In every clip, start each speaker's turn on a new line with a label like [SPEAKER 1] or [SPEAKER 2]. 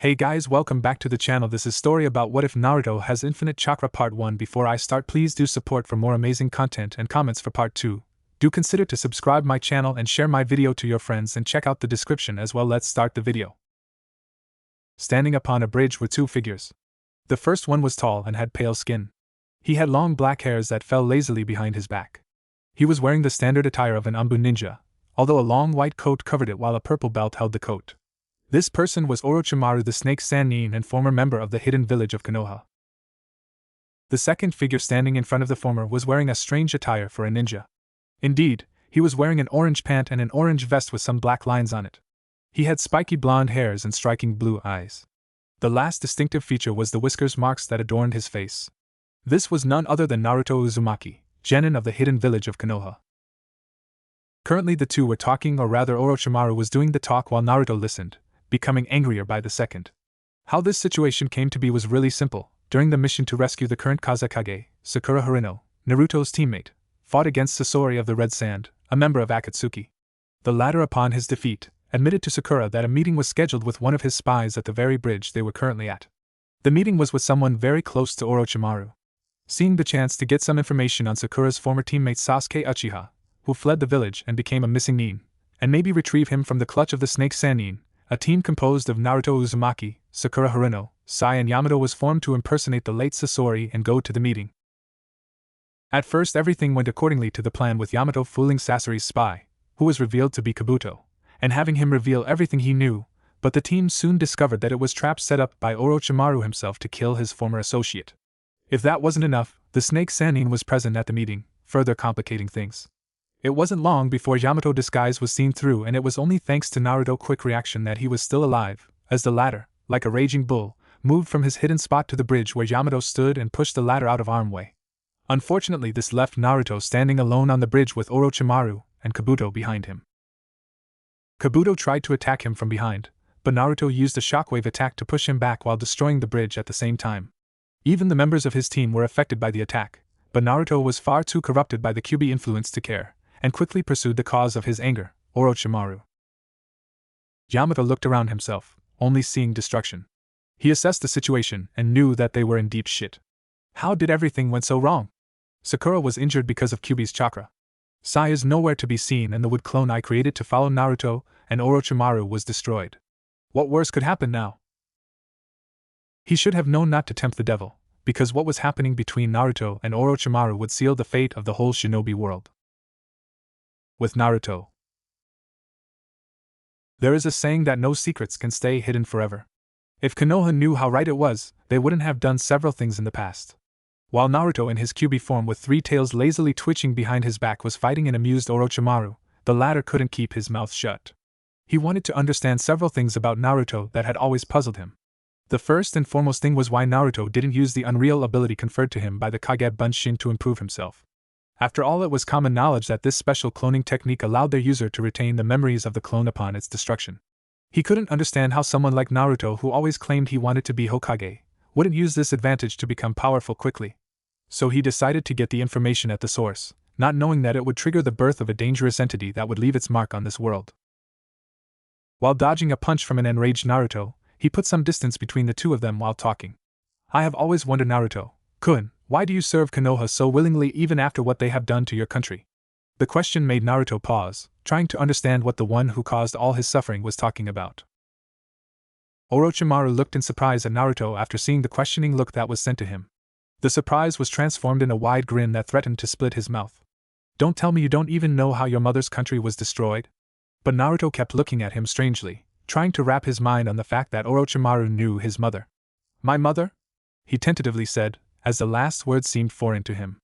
[SPEAKER 1] Hey guys, welcome back to the channel. This is story about what if Naruto has infinite chakra part 1. Before I start, please do support for more amazing content and comments for part 2. Do consider to subscribe my channel and share my video to your friends and check out the description as well. Let's start the video. Standing upon a bridge were two figures. The first one was tall and had pale skin. He had long black hairs that fell lazily behind his back. He was wearing the standard attire of an Anbu ninja, although a long white coat covered it while a purple belt held the coat. This person was Orochimaru, the Snake Sannin and former member of the hidden village of Konoha. The second figure standing in front of the former was wearing a strange attire for a ninja. Indeed, he was wearing an orange pant and an orange vest with some black lines on it. He had spiky blonde hairs and striking blue eyes. The last distinctive feature was the whiskers marks that adorned his face. This was none other than Naruto Uzumaki, genin of the hidden village of Konoha. Currently the two were talking, or rather Orochimaru was doing the talk while Naruto listened, becoming angrier by the second. How this situation came to be was really simple. During the mission to rescue the current Kazekage, Sakura Harino, Naruto's teammate, fought against Sasori of the Red Sand, a member of Akatsuki. The latter, upon his defeat, admitted to Sakura that a meeting was scheduled with one of his spies at the very bridge they were currently at. The meeting was with someone very close to Orochimaru. Seeing the chance to get some information on Sakura's former teammate Sasuke Uchiha, who fled the village and became a missing nin, and maybe retrieve him from the clutch of the Snake Sannin, a team composed of Naruto Uzumaki, Sakura Harino, Sai and Yamato was formed to impersonate the late Sasori and go to the meeting. At first everything went accordingly to the plan, with Yamato fooling Sasori's spy, who was revealed to be Kabuto, and having him reveal everything he knew, but the team soon discovered that it was traps set up by Orochimaru himself to kill his former associate. If that wasn't enough, the Snake Sannin was present at the meeting, further complicating things. It wasn't long before Yamato's disguise was seen through, and it was only thanks to Naruto's quick reaction that he was still alive, as the latter, like a raging bull, moved from his hidden spot to the bridge where Yamato stood and pushed the latter out of harm's way. Unfortunately, this left Naruto standing alone on the bridge with Orochimaru and Kabuto behind him. Kabuto tried to attack him from behind, but Naruto used a shockwave attack to push him back while destroying the bridge at the same time. Even the members of his team were affected by the attack, but Naruto was far too corrupted by the Kyuubi influence to care, and quickly pursued the cause of his anger, Orochimaru. Yamato looked around himself, only seeing destruction. He assessed the situation and knew that they were in deep shit. How did everything went so wrong? Sakura was injured because of Kyuubi's chakra. Sai is nowhere to be seen, and the wood clone I created to follow Naruto and Orochimaru was destroyed. What worse could happen now? He should have known not to tempt the devil, because what was happening between Naruto and Orochimaru would seal the fate of the whole shinobi world. With Naruto, there is a saying that no secrets can stay hidden forever. If Konoha knew how right it was, they wouldn't have done several things in the past. While Naruto in his Kyuubi form with three tails lazily twitching behind his back was fighting an amused Orochimaru, the latter couldn't keep his mouth shut. He wanted to understand several things about Naruto that had always puzzled him. The first and foremost thing was why Naruto didn't use the unreal ability conferred to him by the Kage Bunshin to improve himself. After all, it was common knowledge that this special cloning technique allowed their user to retain the memories of the clone upon its destruction. He couldn't understand how someone like Naruto, who always claimed he wanted to be Hokage, wouldn't use this advantage to become powerful quickly. So he decided to get the information at the source, not knowing that it would trigger the birth of a dangerous entity that would leave its mark on this world. While dodging a punch from an enraged Naruto, he put some distance between the two of them while talking. I have always wondered, Naruto-kun, why do you serve Konoha so willingly even after what they have done to your country? The question made Naruto pause, trying to understand what the one who caused all his suffering was talking about. Orochimaru looked in surprise at Naruto after seeing the questioning look that was sent to him. The surprise was transformed in a wide grin that threatened to split his mouth. Don't tell me you don't even know how your mother's country was destroyed? But Naruto kept looking at him strangely, trying to wrap his mind on the fact that Orochimaru knew his mother. My mother? He tentatively said, as the last word seemed foreign to him.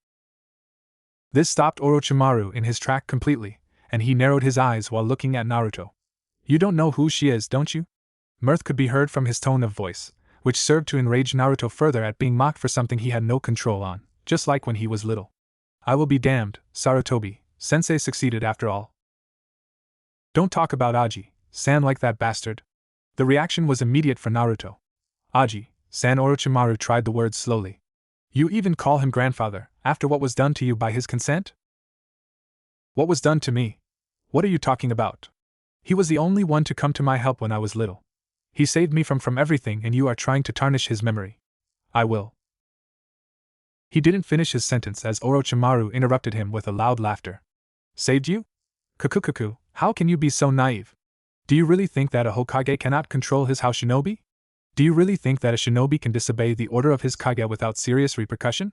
[SPEAKER 1] This stopped Orochimaru in his track completely, and he narrowed his eyes while looking at Naruto. You don't know who she is, don't you? Mirth could be heard from his tone of voice, which served to enrage Naruto further at being mocked for something he had no control on, just like when he was little. I will be damned, Sarutobi, sensei succeeded after all. Don't talk about Aji-san like that, bastard. The reaction was immediate for Naruto. Aji-san, Orochimaru tried the words slowly. You even call him grandfather, after what was done to you by his consent? What was done to me? What are you talking about? He was the only one to come to my help when I was little. He saved me from everything and you are trying to tarnish his memory. I will. He didn't finish his sentence as Orochimaru interrupted him with a loud laughter. Saved you? Kukukuku, how can you be so naive? Do you really think that a Hokage cannot control his house shinobi? Do you really think that a shinobi can disobey the order of his Kage without serious repercussion?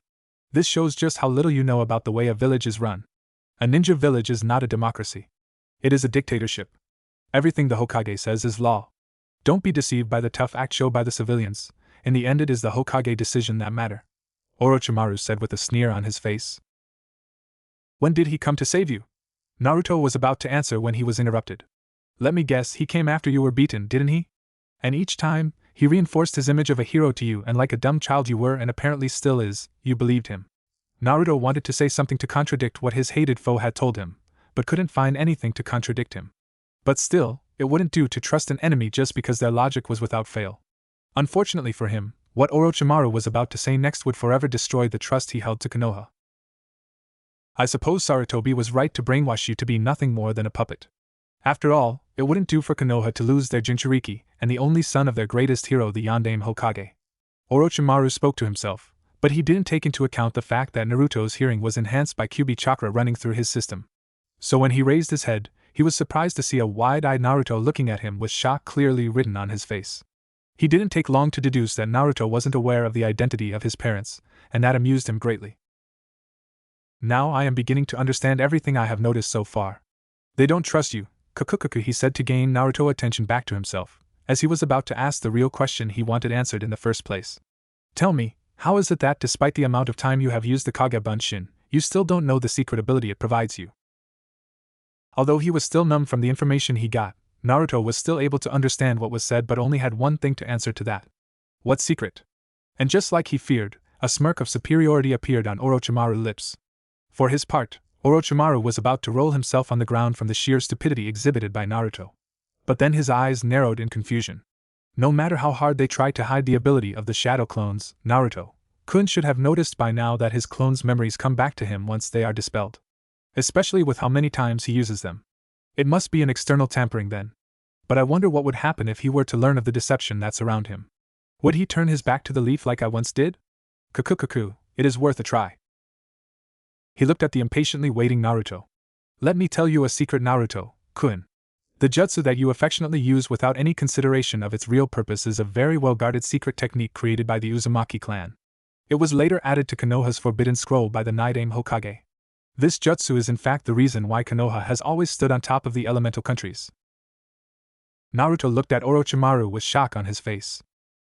[SPEAKER 1] This shows just how little you know about the way a village is run. A ninja village is not a democracy. It is a dictatorship. Everything the Hokage says is law. Don't be deceived by the tough act shown by the civilians. In the end it is the Hokage decision that matter. Orochimaru said with a sneer on his face. When did he come to save you? Naruto was about to answer when he was interrupted. Let me guess, he came after you were beaten, didn't he? And each time, he reinforced his image of a hero to you, and like a dumb child you were and apparently still is, you believed him. Naruto wanted to say something to contradict what his hated foe had told him, but couldn't find anything to contradict him. But still, it wouldn't do to trust an enemy just because their logic was without fail. Unfortunately for him, what Orochimaru was about to say next would forever destroy the trust he held to Konoha. I suppose Sarutobi was right to brainwash you to be nothing more than a puppet. After all, it wouldn't do for Konoha to lose their Jinchuriki, and the only son of their greatest hero, the Yondaime Hokage. Orochimaru spoke to himself, but he didn't take into account the fact that Naruto's hearing was enhanced by QB Chakra running through his system. So when he raised his head, he was surprised to see a wide-eyed Naruto looking at him with shock clearly written on his face. He didn't take long to deduce that Naruto wasn't aware of the identity of his parents, and that amused him greatly. Now I am beginning to understand everything I have noticed so far. They don't trust you, Kukukuku, he said to gain Naruto's attention back to himself, as he was about to ask the real question he wanted answered in the first place. Tell me, how is it that despite the amount of time you have used the Kage Bunshin, you still don't know the secret ability it provides you? Although he was still numb from the information he got, Naruto was still able to understand what was said but only had one thing to answer to that. What secret? And just like he feared, a smirk of superiority appeared on Orochimaru's lips. For his part, Orochimaru was about to roll himself on the ground from the sheer stupidity exhibited by Naruto. But then his eyes narrowed in confusion. No matter how hard they tried to hide the ability of the shadow clones, Naruto-kun should have noticed by now that his clones' memories come back to him once they are dispelled. Especially with how many times he uses them. It must be an external tampering then. But I wonder what would happen if he were to learn of the deception that's around him. Would he turn his back to the leaf like I once did? Kukukuku, it is worth a try. He looked at the impatiently waiting Naruto. Let me tell you a secret, Naruto-kun. The jutsu that you affectionately use without any consideration of its real purpose is a very well-guarded secret technique created by the Uzumaki clan. It was later added to Konoha's forbidden scroll by the Nidaime Hokage. This jutsu is in fact the reason why Konoha has always stood on top of the elemental countries. Naruto looked at Orochimaru with shock on his face.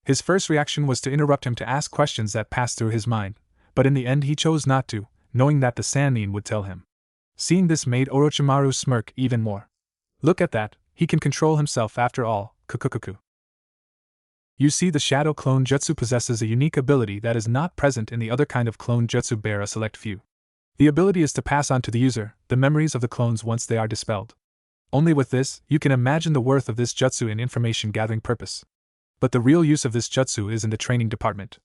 [SPEAKER 1] His first reaction was to interrupt him to ask questions that passed through his mind, but in the end he chose not to, knowing that the Sannin would tell him. Seeing this made Orochimaru smirk even more. Look at that, he can control himself after all, Kukukuku. You see, the shadow clone jutsu possesses a unique ability that is not present in the other kind of clone jutsu, bare a select few. The ability is to pass on to the user the memories of the clones once they are dispelled. Only with this, you can imagine the worth of this jutsu in information-gathering purpose. But the real use of this jutsu is in the training department.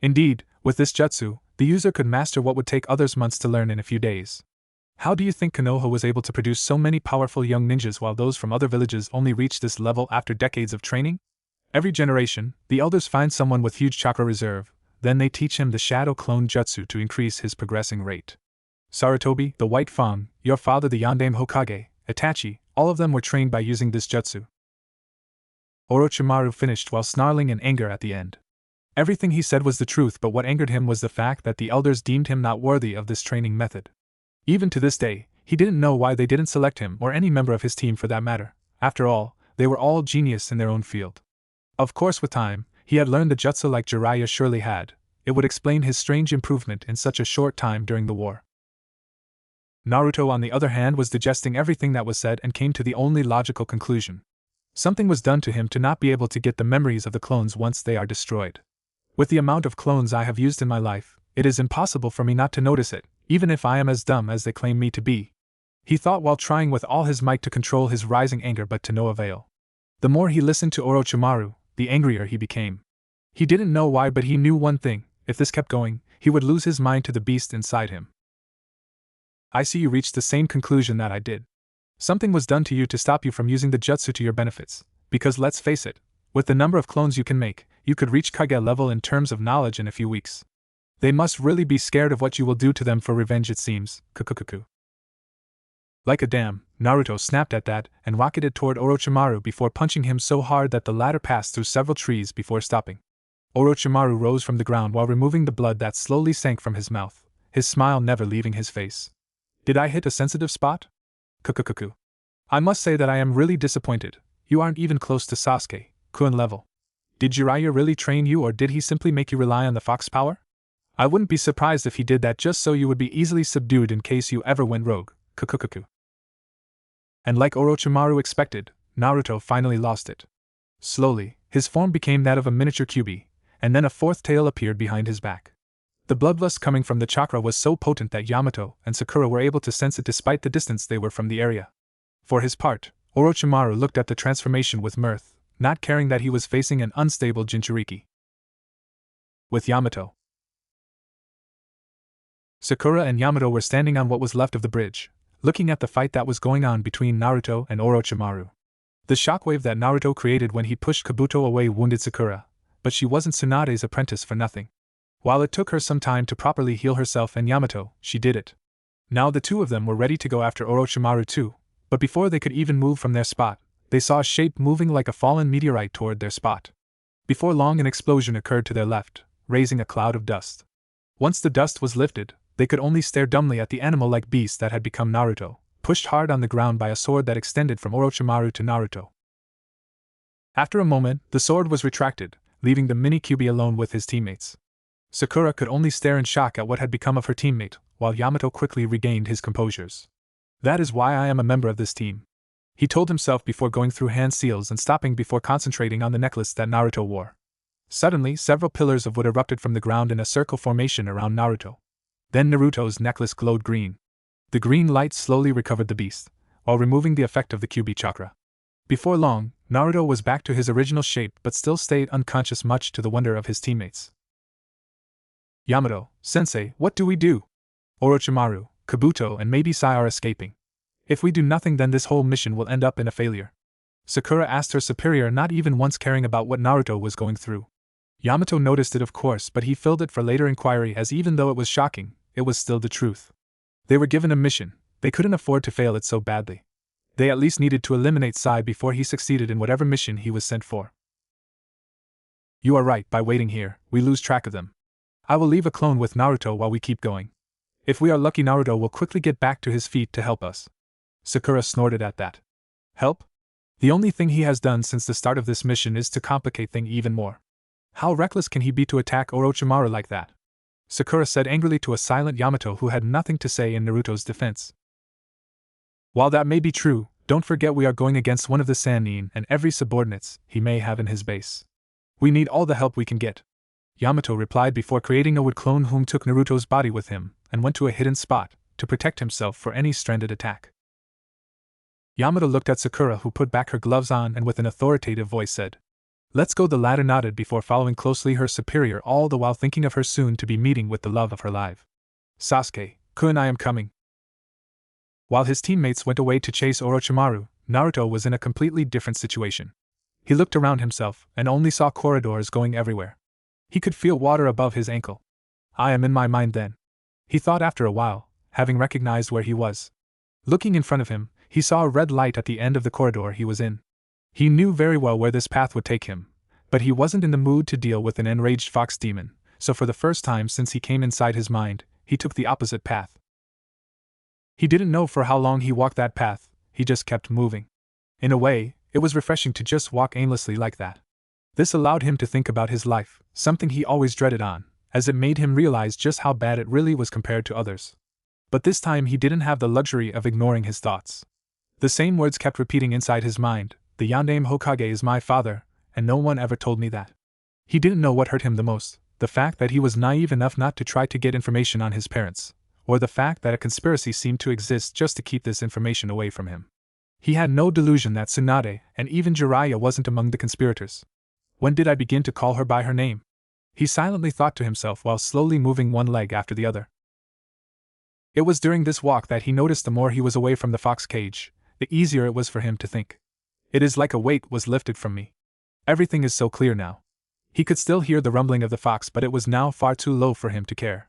[SPEAKER 1] Indeed, with this jutsu, the user could master what would take others months to learn in a few days. How do you think Konoha was able to produce so many powerful young ninjas while those from other villages only reached this level after decades of training? Every generation, the elders find someone with huge chakra reserve, then they teach him the shadow clone jutsu to increase his progressing rate. Sarutobi, the White Fang, your father the Yondaime Hokage, Itachi, all of them were trained by using this jutsu. Orochimaru finished while snarling in anger at the end. Everything he said was the truth, but what angered him was the fact that the elders deemed him not worthy of this training method. Even to this day, he didn't know why they didn't select him or any member of his team for that matter. After all, they were all genius in their own field. Of course, with time, he had learned the jutsu like Jiraiya surely had. It would explain his strange improvement in such a short time during the war. Naruto, on the other hand, was digesting everything that was said and came to the only logical conclusion. Something was done to him to not be able to get the memories of the clones once they are destroyed. With the amount of clones I have used in my life, it is impossible for me not to notice it, even if I am as dumb as they claim me to be. He thought while trying with all his might to control his rising anger, but to no avail. The more he listened to Orochimaru, the angrier he became. He didn't know why, but he knew one thing: if this kept going, he would lose his mind to the beast inside him. I see you reached the same conclusion that I did. Something was done to you to stop you from using the jutsu to your benefits, because let's face it, With the number of clones you can make, you could reach Kage level in terms of knowledge in a few weeks. They must really be scared of what you will do to them for revenge, it seems. Kukukuku. Like a dam, Naruto snapped at that and rocketed toward Orochimaru before punching him so hard that the latter passed through several trees before stopping. Orochimaru rose from the ground while removing the blood that slowly sank from his mouth, his smile never leaving his face. Did I hit a sensitive spot? Kukukuku. I must say that I am really disappointed. You aren't even close to Sasuke-kun level. Did Jiraiya really train you, or did he simply make you rely on the fox power? I wouldn't be surprised if he did that just so you would be easily subdued in case you ever went rogue. Kukukuku. And like Orochimaru expected, Naruto finally lost it. Slowly, his form became that of a miniature Kyuubi, and then a fourth tail appeared behind his back. The bloodlust coming from the chakra was so potent that Yamato and Sakura were able to sense it despite the distance they were from the area. For his part, Orochimaru looked at the transformation with mirth, not caring that he was facing an unstable Jinchuriki. With Yamato, Sakura and Yamato were standing on what was left of the bridge, looking at the fight that was going on between Naruto and Orochimaru. The shockwave that Naruto created when he pushed Kabuto away wounded Sakura, but she wasn't Tsunade's apprentice for nothing. While it took her some time to properly heal herself and Yamato, she did it. Now the two of them were ready to go after Orochimaru too, but before they could even move from their spot, they saw a shape moving like a fallen meteorite toward their spot. Before long, an explosion occurred to their left, raising a cloud of dust. Once the dust was lifted, they could only stare dumbly at the animal-like beast that had become Naruto, pushed hard on the ground by a sword that extended from Orochimaru to Naruto. After a moment, the sword was retracted, leaving the mini Kyuubi alone with his teammates. Sakura could only stare in shock at what had become of her teammate, while Yamato quickly regained his composure. That is why I am a member of this team, he told himself before going through hand seals and stopping before concentrating on the necklace that Naruto wore. Suddenly, several pillars of wood erupted from the ground in a circle formation around Naruto. Then Naruto's necklace glowed green. The green light slowly recovered the beast, while removing the effect of the Kyuubi chakra. Before long, Naruto was back to his original shape but still stayed unconscious, much to the wonder of his teammates. Yamato, Sensei, what do we do? Orochimaru, Kabuto and maybe Sai are escaping. If we do nothing, then this whole mission will end up in a failure. Sakura asked her superior, not even once caring about what Naruto was going through. Yamato noticed it, of course, but he filled it for later inquiry, as even though it was shocking, it was still the truth. They were given a mission, they couldn't afford to fail it so badly. They at least needed to eliminate Sai before he succeeded in whatever mission he was sent for. You are right, by waiting here, we lose track of them. I will leave a clone with Naruto while we keep going. If we are lucky, Naruto will quickly get back to his feet to help us. Sakura snorted at that. Help? The only thing he has done since the start of this mission is to complicate things even more. How reckless can he be to attack Orochimaru like that? Sakura said angrily to a silent Yamato who had nothing to say in Naruto's defense. While that may be true, don't forget we are going against one of the Sannin and every subordinates he may have in his base. We need all the help we can get. Yamato replied before creating a wood clone whom took Naruto's body with him and went to a hidden spot to protect himself for any stranded attack. Yamato looked at Sakura, who put back her gloves on and with an authoritative voice said, "Let's go." The latter nodded before following closely her superior, all the while thinking of her soon-to-be meeting with the love of her life. Sasuke-kun, I am coming. While his teammates went away to chase Orochimaru, Naruto was in a completely different situation. He looked around himself and only saw corridors going everywhere. He could feel water above his ankle. I am in my mind then, he thought after a while, having recognized where he was. Looking in front of him, he saw a red light at the end of the corridor he was in. He knew very well where this path would take him, but he wasn't in the mood to deal with an enraged fox demon, so for the first time since he came inside his mind, he took the opposite path. He didn't know for how long he walked that path, he just kept moving. In a way, it was refreshing to just walk aimlessly like that. This allowed him to think about his life, something he always dreaded on, as it made him realize just how bad it really was compared to others. But this time he didn't have the luxury of ignoring his thoughts. The same words kept repeating inside his mind, the Yondaime Hokage is my father, and no one ever told me that. He didn't know what hurt him the most, the fact that he was naive enough not to try to get information on his parents, or the fact that a conspiracy seemed to exist just to keep this information away from him. He had no delusion that Tsunade and even Jiraiya wasn't among the conspirators. When did I begin to call her by her name? He silently thought to himself while slowly moving one leg after the other. It was during this walk that he noticed the more he was away from the fox cage, the easier it was for him to think. It is like a weight was lifted from me. Everything is so clear now. He could still hear the rumbling of the fox, but it was now far too low for him to care.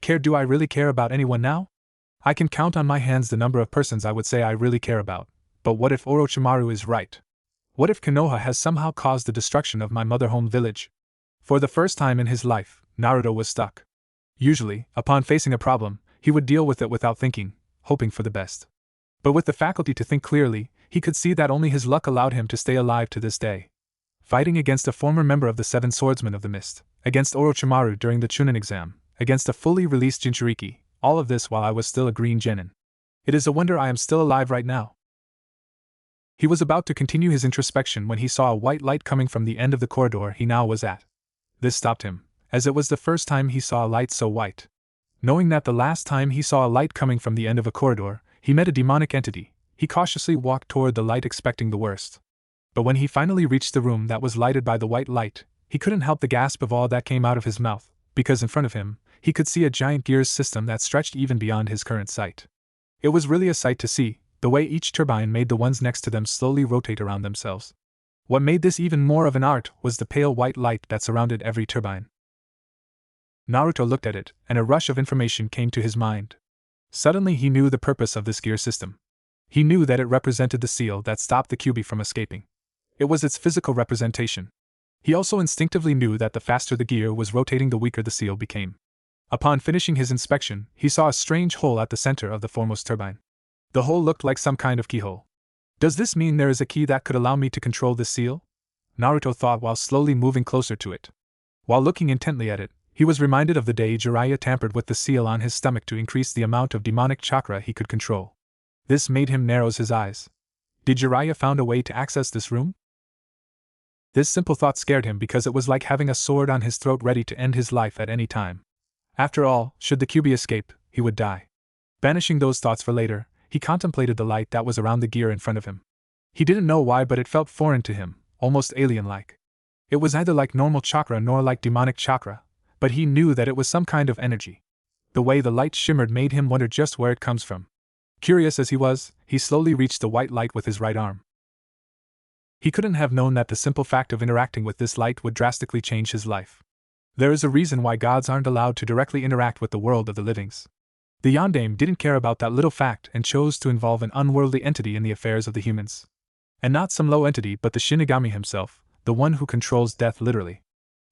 [SPEAKER 1] Do I really care about anyone now? I can count on my hands the number of persons I would say I really care about, but what if Orochimaru is right? What if Konoha has somehow caused the destruction of my mother home village? For the first time in his life, Naruto was stuck. Usually, upon facing a problem, he would deal with it without thinking, hoping for the best. But with the faculty to think clearly, he could see that only his luck allowed him to stay alive to this day. Fighting against a former member of the Seven Swordsmen of the Mist, against Orochimaru during the Chunin exam, against a fully released Jinchuriki, all of this while I was still a green genin. It is a wonder I am still alive right now. He was about to continue his introspection when he saw a white light coming from the end of the corridor he now was at. This stopped him, as it was the first time he saw a light so white. Knowing that the last time he saw a light coming from the end of a corridor, he met a demonic entity, he cautiously walked toward the light expecting the worst. But when he finally reached the room that was lighted by the white light, he couldn't help the gasp of all that came out of his mouth, because in front of him, he could see a giant gears system that stretched even beyond his current sight. It was really a sight to see, the way each turbine made the ones next to them slowly rotate around themselves. What made this even more of an art was the pale white light that surrounded every turbine. Naruto looked at it, and a rush of information came to his mind. Suddenly he knew the purpose of this gear system. He knew that it represented the seal that stopped the Kyuubi from escaping. It was its physical representation. He also instinctively knew that the faster the gear was rotating, the weaker the seal became. Upon finishing his inspection, he saw a strange hole at the center of the foremost turbine. The hole looked like some kind of keyhole. Does this mean there is a key that could allow me to control this seal? Naruto thought while slowly moving closer to it. While looking intently at it, he was reminded of the day Jiraiya tampered with the seal on his stomach to increase the amount of demonic chakra he could control. This made him narrow his eyes. Did Jiraiya found a way to access this room? This simple thought scared him because it was like having a sword on his throat ready to end his life at any time. After all, should the Kyuubi escape, he would die. Banishing those thoughts for later, he contemplated the light that was around the gear in front of him. He didn't know why, but it felt foreign to him, almost alien-like. It was neither like normal chakra nor like demonic chakra, but he knew that it was some kind of energy. The way the light shimmered made him wonder just where it comes from. Curious as he was, he slowly reached the white light with his right arm. He couldn't have known that the simple fact of interacting with this light would drastically change his life. There is a reason why gods aren't allowed to directly interact with the world of the livings. The Yondaime didn't care about that little fact and chose to involve an unworldly entity in the affairs of the humans. And not some low entity, but the Shinigami himself, the one who controls death literally.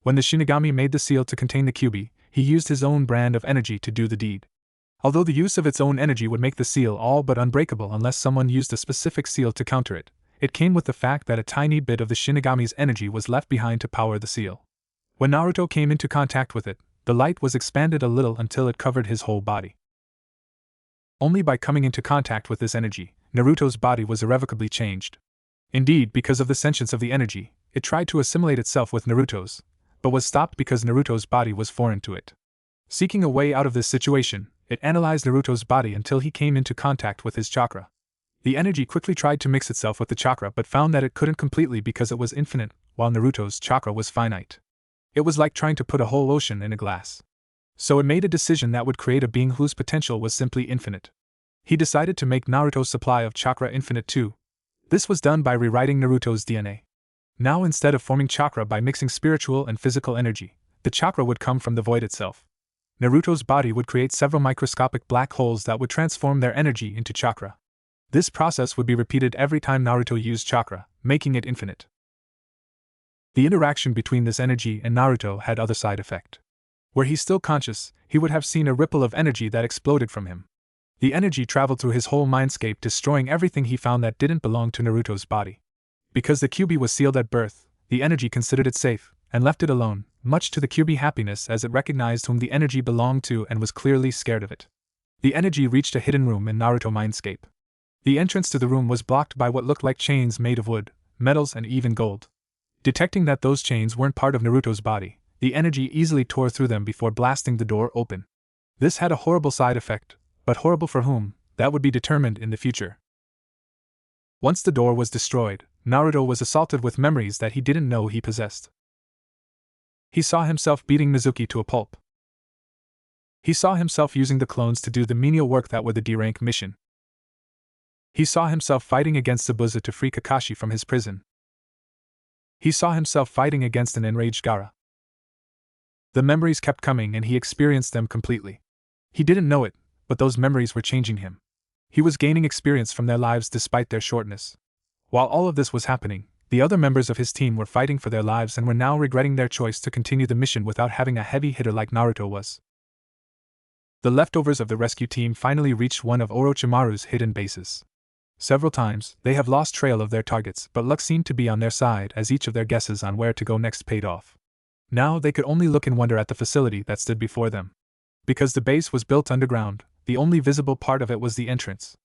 [SPEAKER 1] When the Shinigami made the seal to contain the Kyuubi, he used his own brand of energy to do the deed. Although the use of its own energy would make the seal all but unbreakable unless someone used a specific seal to counter it, it came with the fact that a tiny bit of the Shinigami's energy was left behind to power the seal. When Naruto came into contact with it, the light was expanded a little until it covered his whole body. Only by coming into contact with this energy, Naruto's body was irrevocably changed. Indeed, because of the sentience of the energy, it tried to assimilate itself with Naruto's, but was stopped because Naruto's body was foreign to it. Seeking a way out of this situation, it analyzed Naruto's body until he came into contact with his chakra. The energy quickly tried to mix itself with the chakra but found that it couldn't completely because it was infinite, while Naruto's chakra was finite. It was like trying to put a whole ocean in a glass. So it made a decision that would create a being whose potential was simply infinite. He decided to make Naruto's supply of chakra infinite too. This was done by rewriting Naruto's DNA. Now, instead of forming chakra by mixing spiritual and physical energy, the chakra would come from the void itself. Naruto's body would create several microscopic black holes that would transform their energy into chakra. This process would be repeated every time Naruto used chakra, making it infinite. The interaction between this energy and Naruto had other side effect. Were he still conscious, he would have seen a ripple of energy that exploded from him. The energy traveled through his whole mindscape, destroying everything he found that didn't belong to Naruto's body. Because the Kyuubi was sealed at birth, the energy considered it safe, and left it alone, much to the Kyuubi happiness as it recognized whom the energy belonged to and was clearly scared of it. The energy reached a hidden room in Naruto mindscape. The entrance to the room was blocked by what looked like chains made of wood, metals and even gold. Detecting that those chains weren't part of Naruto's body, the energy easily tore through them before blasting the door open. This had a horrible side effect, but horrible for whom, that would be determined in the future. Once the door was destroyed, Naruto was assaulted with memories that he didn't know he possessed. He saw himself beating Mizuki to a pulp. He saw himself using the clones to do the menial work that were the D-rank mission. He saw himself fighting against Zabuza to free Kakashi from his prison. He saw himself fighting against an enraged Gaara. The memories kept coming and he experienced them completely. He didn't know it, but those memories were changing him. He was gaining experience from their lives despite their shortness. While all of this was happening, the other members of his team were fighting for their lives and were now regretting their choice to continue the mission without having a heavy hitter like Naruto was. The leftovers of the rescue team finally reached one of Orochimaru's hidden bases. Several times, they have lost trail of their targets, but luck seemed to be on their side as each of their guesses on where to go next paid off. Now they could only look in wonder at the facility that stood before them. Because the base was built underground, the only visible part of it was the entrance.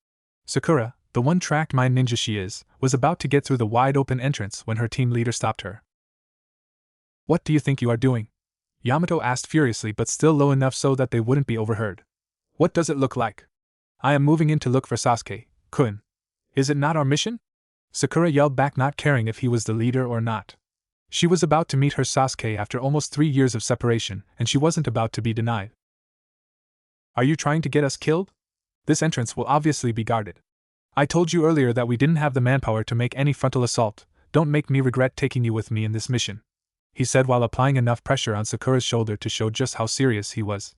[SPEAKER 1] Sakura, the one-tracked mind ninja she is, was about to get through the wide-open entrance when her team leader stopped her. "What do you think you are doing?" Yamato asked furiously but still low enough so that they wouldn't be overheard. "What does it look like?" "I am moving in to look for Sasuke-kun. Is it not our mission?" Sakura yelled back, not caring if he was the leader or not. She was about to meet her Sasuke after almost 3 years of separation, and she wasn't about to be denied. "Are you trying to get us killed? This entrance will obviously be guarded. I told you earlier that we didn't have the manpower to make any frontal assault. Don't make me regret taking you with me in this mission," he said while applying enough pressure on Sakura's shoulder to show just how serious he was.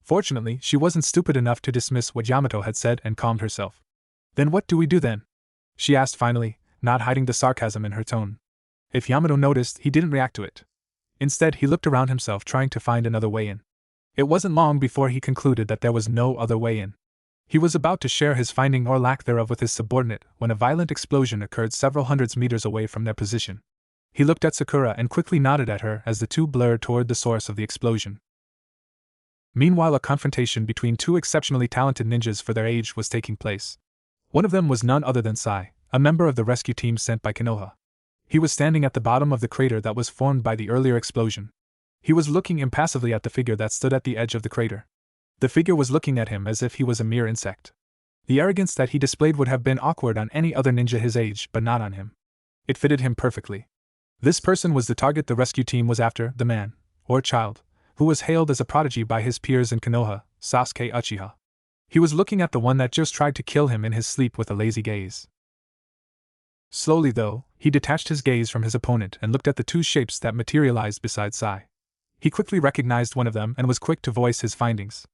[SPEAKER 1] Fortunately, she wasn't stupid enough to dismiss what Yamato had said and calmed herself. "Then what do we do then?" she asked finally, not hiding the sarcasm in her tone. If Yamato noticed, he didn't react to it. Instead, he looked around himself trying to find another way in. It wasn't long before he concluded that there was no other way in. He was about to share his finding or lack thereof with his subordinate when a violent explosion occurred several hundred meters away from their position. He looked at Sakura and quickly nodded at her as the two blurred toward the source of the explosion. Meanwhile, a confrontation between two exceptionally talented ninjas for their age was taking place. One of them was none other than Sai, a member of the rescue team sent by Konoha. He was standing at the bottom of the crater that was formed by the earlier explosion. He was looking impassively at the figure that stood at the edge of the crater. The figure was looking at him as if he was a mere insect. The arrogance that he displayed would have been awkward on any other ninja his age, but not on him. It fitted him perfectly. This person was the target the rescue team was after, the man, or child, who was hailed as a prodigy by his peers in Konoha, Sasuke Uchiha. He was looking at the one that just tried to kill him in his sleep with a lazy gaze. Slowly, though, he detached his gaze from his opponent and looked at the two shapes that materialized beside Sai. He quickly recognized one of them and was quick to voice his findings.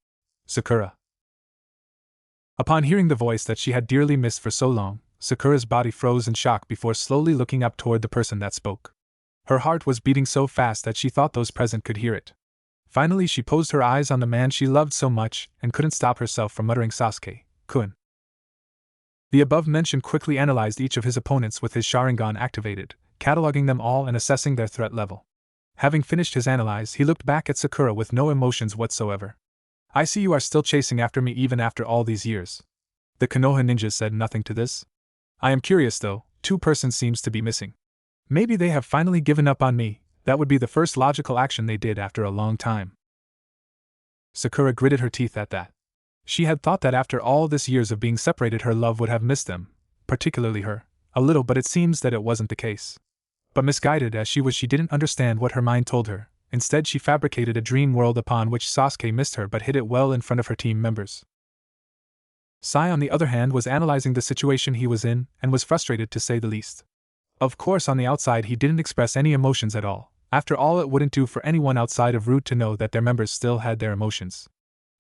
[SPEAKER 1] Sakura. Upon hearing the voice that she had dearly missed for so long, Sakura's body froze in shock before slowly looking up toward the person that spoke. Her heart was beating so fast that she thought those present could hear it. Finally, she posed her eyes on the man she loved so much and couldn't stop herself from muttering Sasuke-kun. The above-mentioned quickly analyzed each of his opponents with his Sharingan activated, cataloging them all and assessing their threat level. Having finished his analyze, he looked back at Sakura with no emotions whatsoever. "I see you are still chasing after me even after all these years." The Konoha ninjas said nothing to this. "I am curious though, two persons seems to be missing. Maybe they have finally given up on me. That would be the first logical action they did after a long time." Sakura gritted her teeth at that. She had thought that after all this years of being separated her love would have missed them, particularly her, a little, but it seems that it wasn't the case. But misguided as she was, she didn't understand what her mind told her. Instead, she fabricated a dream world upon which Sasuke missed her but hid it well in front of her team members. Sai, on the other hand, was analyzing the situation he was in and was frustrated to say the least. Of course, on the outside he didn't express any emotions at all. After all, it wouldn't do for anyone outside of Root to know that their members still had their emotions.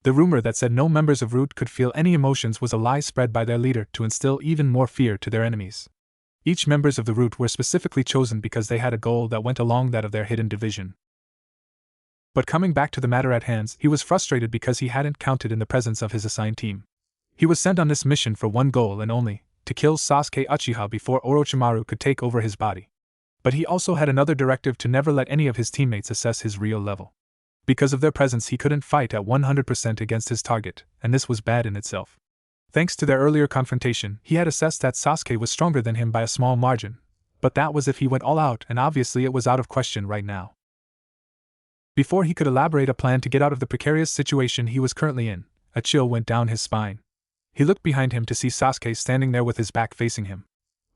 [SPEAKER 1] The rumor that said no members of Root could feel any emotions was a lie spread by their leader to instill even more fear to their enemies. Each members of the Root were specifically chosen because they had a goal that went along that of their hidden division. But coming back to the matter at hand, he was frustrated because he hadn't counted in the presence of his assigned team. He was sent on this mission for one goal and only, to kill Sasuke Uchiha before Orochimaru could take over his body. But he also had another directive to never let any of his teammates assess his real level. Because of their presence, he couldn't fight at 100% against his target, and this was bad in itself. Thanks to their earlier confrontation, he had assessed that Sasuke was stronger than him by a small margin, but that was if he went all out, and obviously it was out of question right now. Before he could elaborate a plan to get out of the precarious situation he was currently in, a chill went down his spine. He looked behind him to see Sasuke standing there with his back facing him.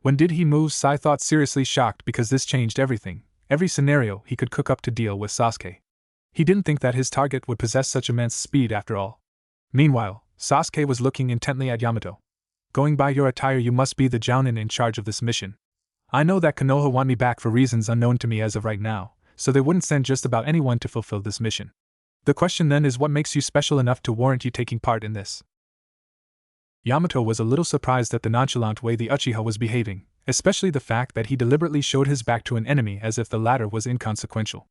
[SPEAKER 1] When did he move? Sai thought, seriously shocked, because this changed everything, every scenario he could cook up to deal with Sasuke. He didn't think that his target would possess such immense speed after all. Meanwhile, Sasuke was looking intently at Yamato. "Going by your attire, you must be the Jounin in charge of this mission." I know that Konoha want me back for reasons unknown to me as of right now, so they wouldn't send just about anyone to fulfill this mission. The question then is, what makes you special enough to warrant you taking part in this? Yamato was a little surprised at the nonchalant way the Uchiha was behaving, especially the fact that he deliberately showed his back to an enemy as if the latter was inconsequential.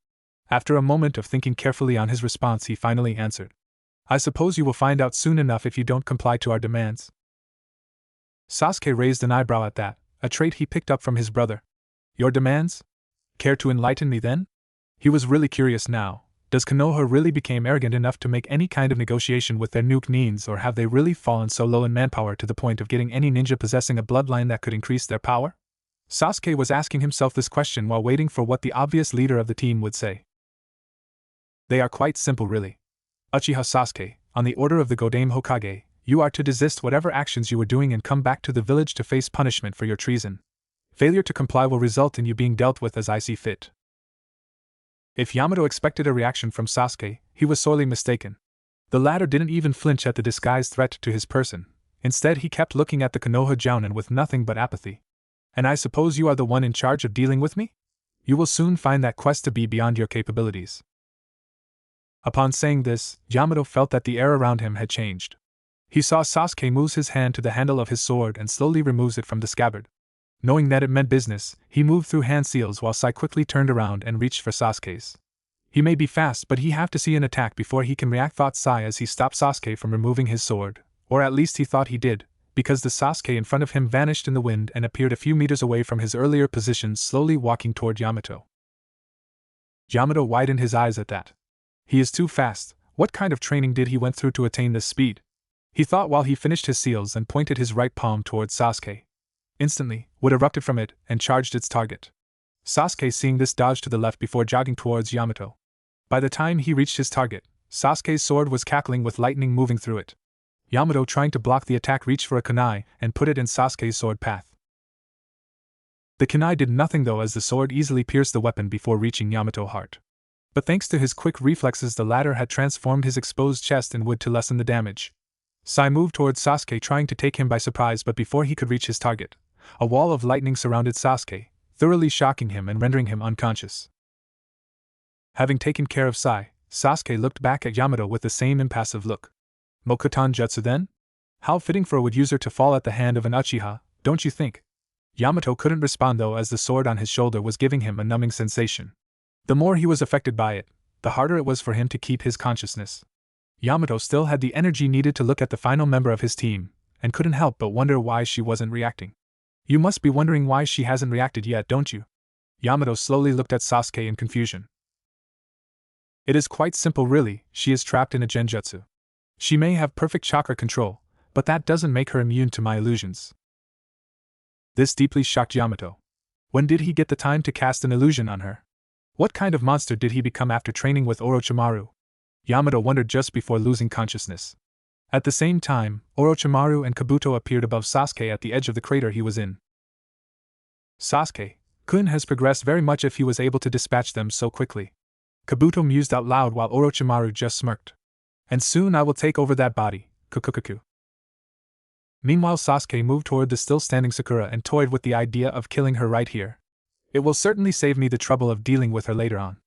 [SPEAKER 1] After a moment of thinking carefully on his response, he finally answered, I suppose you will find out soon enough if you don't comply to our demands. Sasuke raised an eyebrow at that, a trait he picked up from his brother. Your demands? Care to enlighten me then? He was really curious now. Does Konoha really become arrogant enough to make any kind of negotiation with their nuke nins, or have they really fallen so low in manpower to the point of getting any ninja possessing a bloodline that could increase their power? Sasuke was asking himself this question while waiting for what the obvious leader of the team would say. They are quite simple really. Uchiha Sasuke, on the order of the Godame Hokage, you are to desist whatever actions you were doing and come back to the village to face punishment for your treason. Failure to comply will result in you being dealt with as I see fit. If Yamato expected a reaction from Sasuke, he was sorely mistaken. The latter didn't even flinch at the disguised threat to his person. Instead, he kept looking at the Konoha Jounin with nothing but apathy. And I suppose you are the one in charge of dealing with me? You will soon find that quest to be beyond your capabilities. Upon saying this, Yamato felt that the air around him had changed. He saw Sasuke moves his hand to the handle of his sword and slowly removes it from the scabbard. Knowing that it meant business, he moved through hand seals while Sai quickly turned around and reached for Sasuke's. He may be fast, but he have to see an attack before he can react, thought Sai as he stopped Sasuke from removing his sword, or at least he thought he did, because the Sasuke in front of him vanished in the wind and appeared a few meters away from his earlier position, slowly walking toward Yamato. Yamato widened his eyes at that. He is too fast. What kind of training did he went through to attain this speed? He thought while he finished his seals and pointed his right palm towards Sasuke. Instantly, wood erupted from it and charged its target. Sasuke, seeing this, dodged to the left before jogging towards Yamato. By the time he reached his target, Sasuke's sword was cackling with lightning moving through it. Yamato, trying to block the attack, reached for a kunai and put it in Sasuke's sword path. The kunai did nothing though, as the sword easily pierced the weapon before reaching Yamato's heart. But thanks to his quick reflexes, the latter had transformed his exposed chest in wood to lessen the damage. Sai moved towards Sasuke, trying to take him by surprise, but before he could reach his target, a wall of lightning surrounded Sasuke, thoroughly shocking him and rendering him unconscious. Having taken care of Sai, Sasuke looked back at Yamato with the same impassive look. Mokuton Jutsu then? How fitting for a wood user to fall at the hand of an Uchiha, don't you think? Yamato couldn't respond though, as the sword on his shoulder was giving him a numbing sensation. The more he was affected by it, the harder it was for him to keep his consciousness. Yamato still had the energy needed to look at the final member of his team, and couldn't help but wonder why she wasn't reacting. You must be wondering why she hasn't reacted yet, don't you? Yamato slowly looked at Sasuke in confusion. It is quite simple really, she is trapped in a genjutsu. She may have perfect chakra control, but that doesn't make her immune to my illusions. This deeply shocked Yamato. When did he get the time to cast an illusion on her? What kind of monster did he become after training with Orochimaru? Yamato wondered just before losing consciousness. At the same time, Orochimaru and Kabuto appeared above Sasuke at the edge of the crater he was in. Sasuke-kun has progressed very much if he was able to dispatch them so quickly. Kabuto mused out loud while Orochimaru just smirked. And soon I will take over that body, kukukuku. Meanwhile, Sasuke moved toward the still standing Sakura and toyed with the idea of killing her right here. It will certainly save me the trouble of dealing with her later on.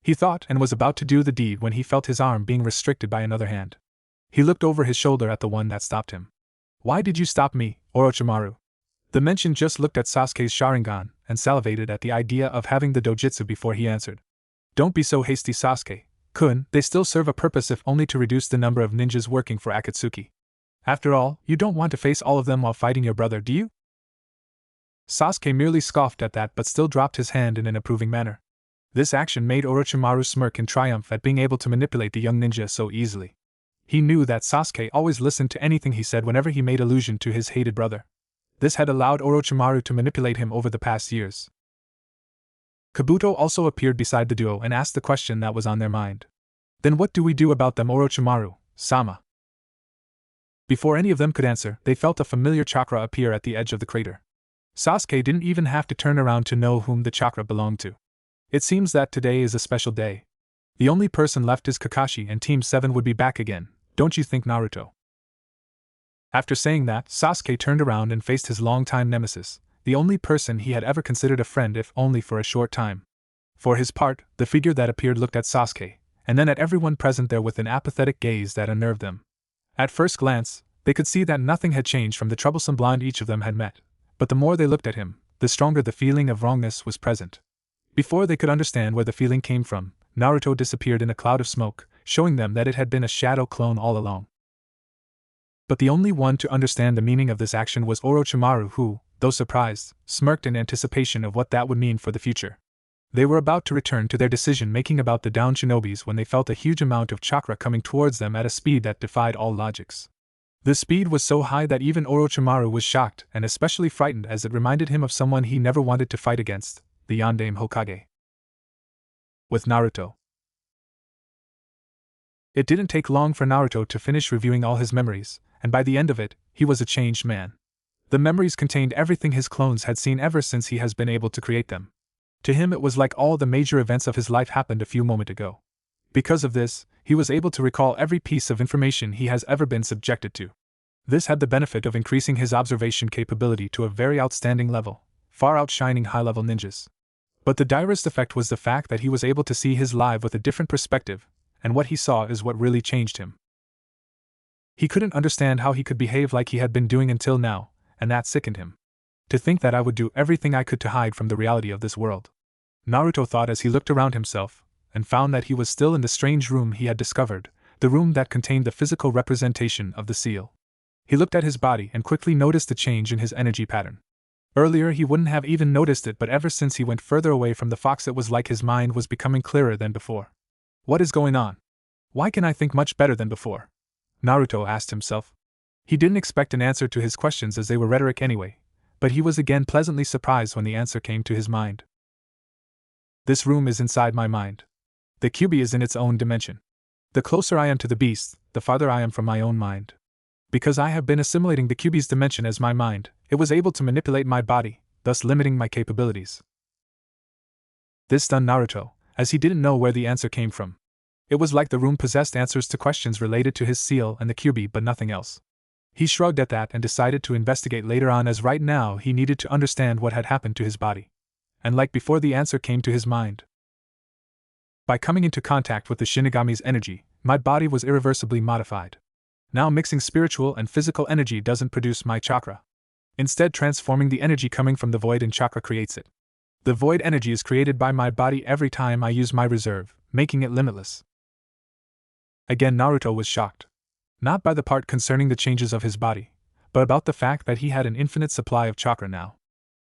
[SPEAKER 1] He thought, and was about to do the deed when he felt his arm being restricted by another hand. He looked over his shoulder at the one that stopped him. Why did you stop me, Orochimaru? The mention just looked at Sasuke's Sharingan and salivated at the idea of having the dojutsu before he answered. Don't be so hasty, Sasuke-kun, they still serve a purpose if only to reduce the number of ninjas working for Akatsuki. After all, you don't want to face all of them while fighting your brother, do you? Sasuke merely scoffed at that but still dropped his hand in an approving manner. This action made Orochimaru smirk in triumph at being able to manipulate the young ninja so easily. He knew that Sasuke always listened to anything he said whenever he made allusion to his hated brother. This had allowed Orochimaru to manipulate him over the past years. Kabuto also appeared beside the duo and asked the question that was on their mind. Then what do we do about them, Orochimaru-sama? Before any of them could answer, they felt a familiar chakra appear at the edge of the crater. Sasuke didn't even have to turn around to know whom the chakra belonged to. It seems that today is a special day. The only person left is Kakashi, and Team 7 would be back again, don't you think, Naruto? After saying that, Sasuke turned around and faced his longtime nemesis, the only person he had ever considered a friend, if only for a short time. For his part, the figure that appeared looked at Sasuke, and then at everyone present there with an apathetic gaze that unnerved them. At first glance, they could see that nothing had changed from the troublesome blonde each of them had met, but the more they looked at him, the stronger the feeling of wrongness was present. Before they could understand where the feeling came from, Naruto disappeared in a cloud of smoke, showing them that it had been a shadow clone all along. But the only one to understand the meaning of this action was Orochimaru, who, though surprised, smirked in anticipation of what that would mean for the future. They were about to return to their decision-making about the downed shinobis when they felt a huge amount of chakra coming towards them at a speed that defied all logics. The speed was so high that even Orochimaru was shocked and especially frightened, as it reminded him of someone he never wanted to fight against, the Yondaime Hokage. With Naruto. It didn't take long for Naruto to finish reviewing all his memories, and by the end of it, he was a changed man. The memories contained everything his clones had seen ever since he has been able to create them. To him it was like all the major events of his life happened a few moments ago. Because of this, he was able to recall every piece of information he has ever been subjected to. This had the benefit of increasing his observation capability to a very outstanding level, far outshining high-level ninjas. But the direst effect was the fact that he was able to see his life with a different perspective, and what he saw is what really changed him. He couldn't understand how he could behave like he had been doing until now, and that sickened him. To think that I would do everything I could to hide from the reality of this world. Naruto thought as he looked around himself, and found that he was still in the strange room he had discovered, the room that contained the physical representation of the seal. He looked at his body and quickly noticed the change in his energy pattern. Earlier he wouldn't have even noticed it, but ever since he went further away from the fox it was like his mind was becoming clearer than before. What is going on? Why can I think much better than before? Naruto asked himself. He didn't expect an answer to his questions as they were rhetoric anyway, but he was again pleasantly surprised when the answer came to his mind. This room is inside my mind. The Kyuubi is in its own dimension. The closer I am to the beast, the farther I am from my own mind. Because I have been assimilating the Kyuubi's dimension as my mind, it was able to manipulate my body, thus limiting my capabilities. This stunned Naruto, as he didn't know where the answer came from. It was like the room possessed answers to questions related to his seal and the Kyuubi, but nothing else. He shrugged at that and decided to investigate later on, as right now he needed to understand what had happened to his body. And like before, the answer came to his mind. By coming into contact with the Shinigami's energy, my body was irreversibly modified. Now mixing spiritual and physical energy doesn't produce my chakra. Instead, transforming the energy coming from the void in chakra creates it. The void energy is created by my body every time I use my reserve, making it limitless. Again, Naruto was shocked. Not by the part concerning the changes of his body, but about the fact that he had an infinite supply of chakra now.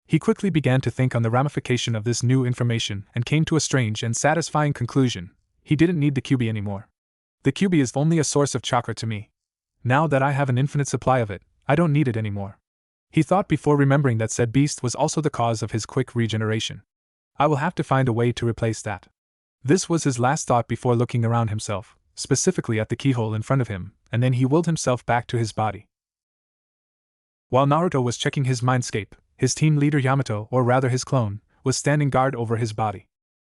[SPEAKER 1] He quickly began to think on the ramification of this new information and came to a strange and satisfying conclusion. He didn't need the Kyuubi anymore. The Kyuubi is only a source of chakra to me. Now that I have an infinite supply of it, I don't need it anymore. He thought before remembering that said beast was also the cause of his quick regeneration. I will have to find a way to replace that. This was his last thought before looking around himself, specifically at the keyhole in front of him, and then he willed himself back to his body. While Naruto was checking his mindscape, his team leader Yamato, or rather his clone, was standing guard over his body.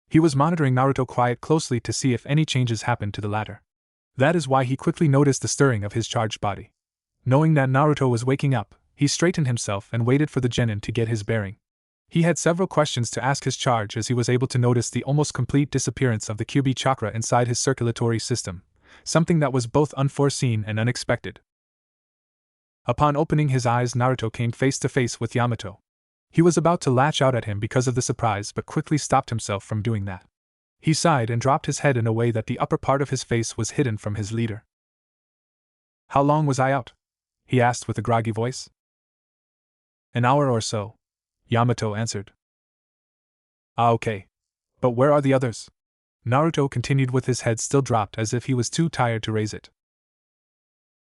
[SPEAKER 1] He was monitoring Naruto quite closely to see if any changes happened to the latter. That is why he quickly noticed the stirring of his charged body. Knowing that Naruto was waking up, he straightened himself and waited for the genin to get his bearing. He had several questions to ask his charge as he was able to notice the almost complete disappearance of the Kyuubi chakra inside his circulatory system, something that was both unforeseen and unexpected. Upon opening his eyes, Naruto came face to face with Yamato. He was about to lash out at him because of the surprise, but quickly stopped himself from doing that. He sighed and dropped his head in a way that the upper part of his face was hidden from his leader. "How long was I out?" he asked with a groggy voice. "An hour or so," Yamato answered. "Ah, okay. But where are the others?" Naruto continued with his head still dropped as if he was too tired to raise it.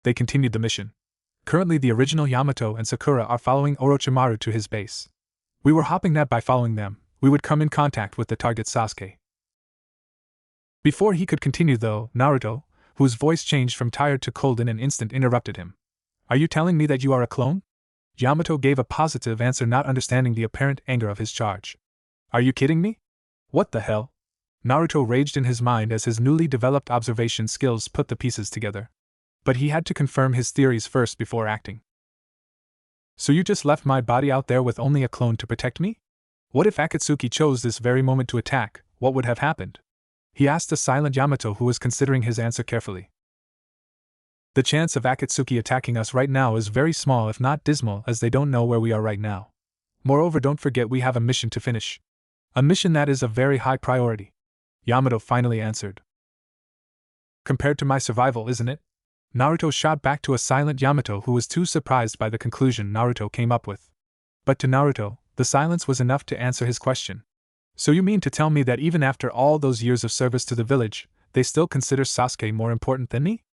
[SPEAKER 1] "They continued the mission. Currently the original Yamato and Sakura are following Orochimaru to his base. We were hoping that by following them, we would come in contact with the target Sasuke." Before he could continue though, Naruto, whose voice changed from tired to cold in an instant, interrupted him. "Are you telling me that you are a clone?" Yamato gave a positive answer, not understanding the apparent anger of his charge. "Are you kidding me? What the hell?" Naruto raged in his mind as his newly developed observation skills put the pieces together. But he had to confirm his theories first before acting. So you just left my body out there with only a clone to protect me? What if Akatsuki chose this very moment to attack? What would have happened? He asked a silent Yamato who was considering his answer carefully. The chance of Akatsuki attacking us right now is very small, if not dismal, as they don't know where we are right now. Moreover, don't forget we have a mission to finish. A mission that is of very high priority. Yamato finally answered. Compared to my survival, isn't it? Naruto shot back to a silent Yamato who was too surprised by the conclusion Naruto came up with. But to Naruto, the silence was enough to answer his question. So you mean to tell me that even after all those years of service to the village, they still consider Sasuke more important than me?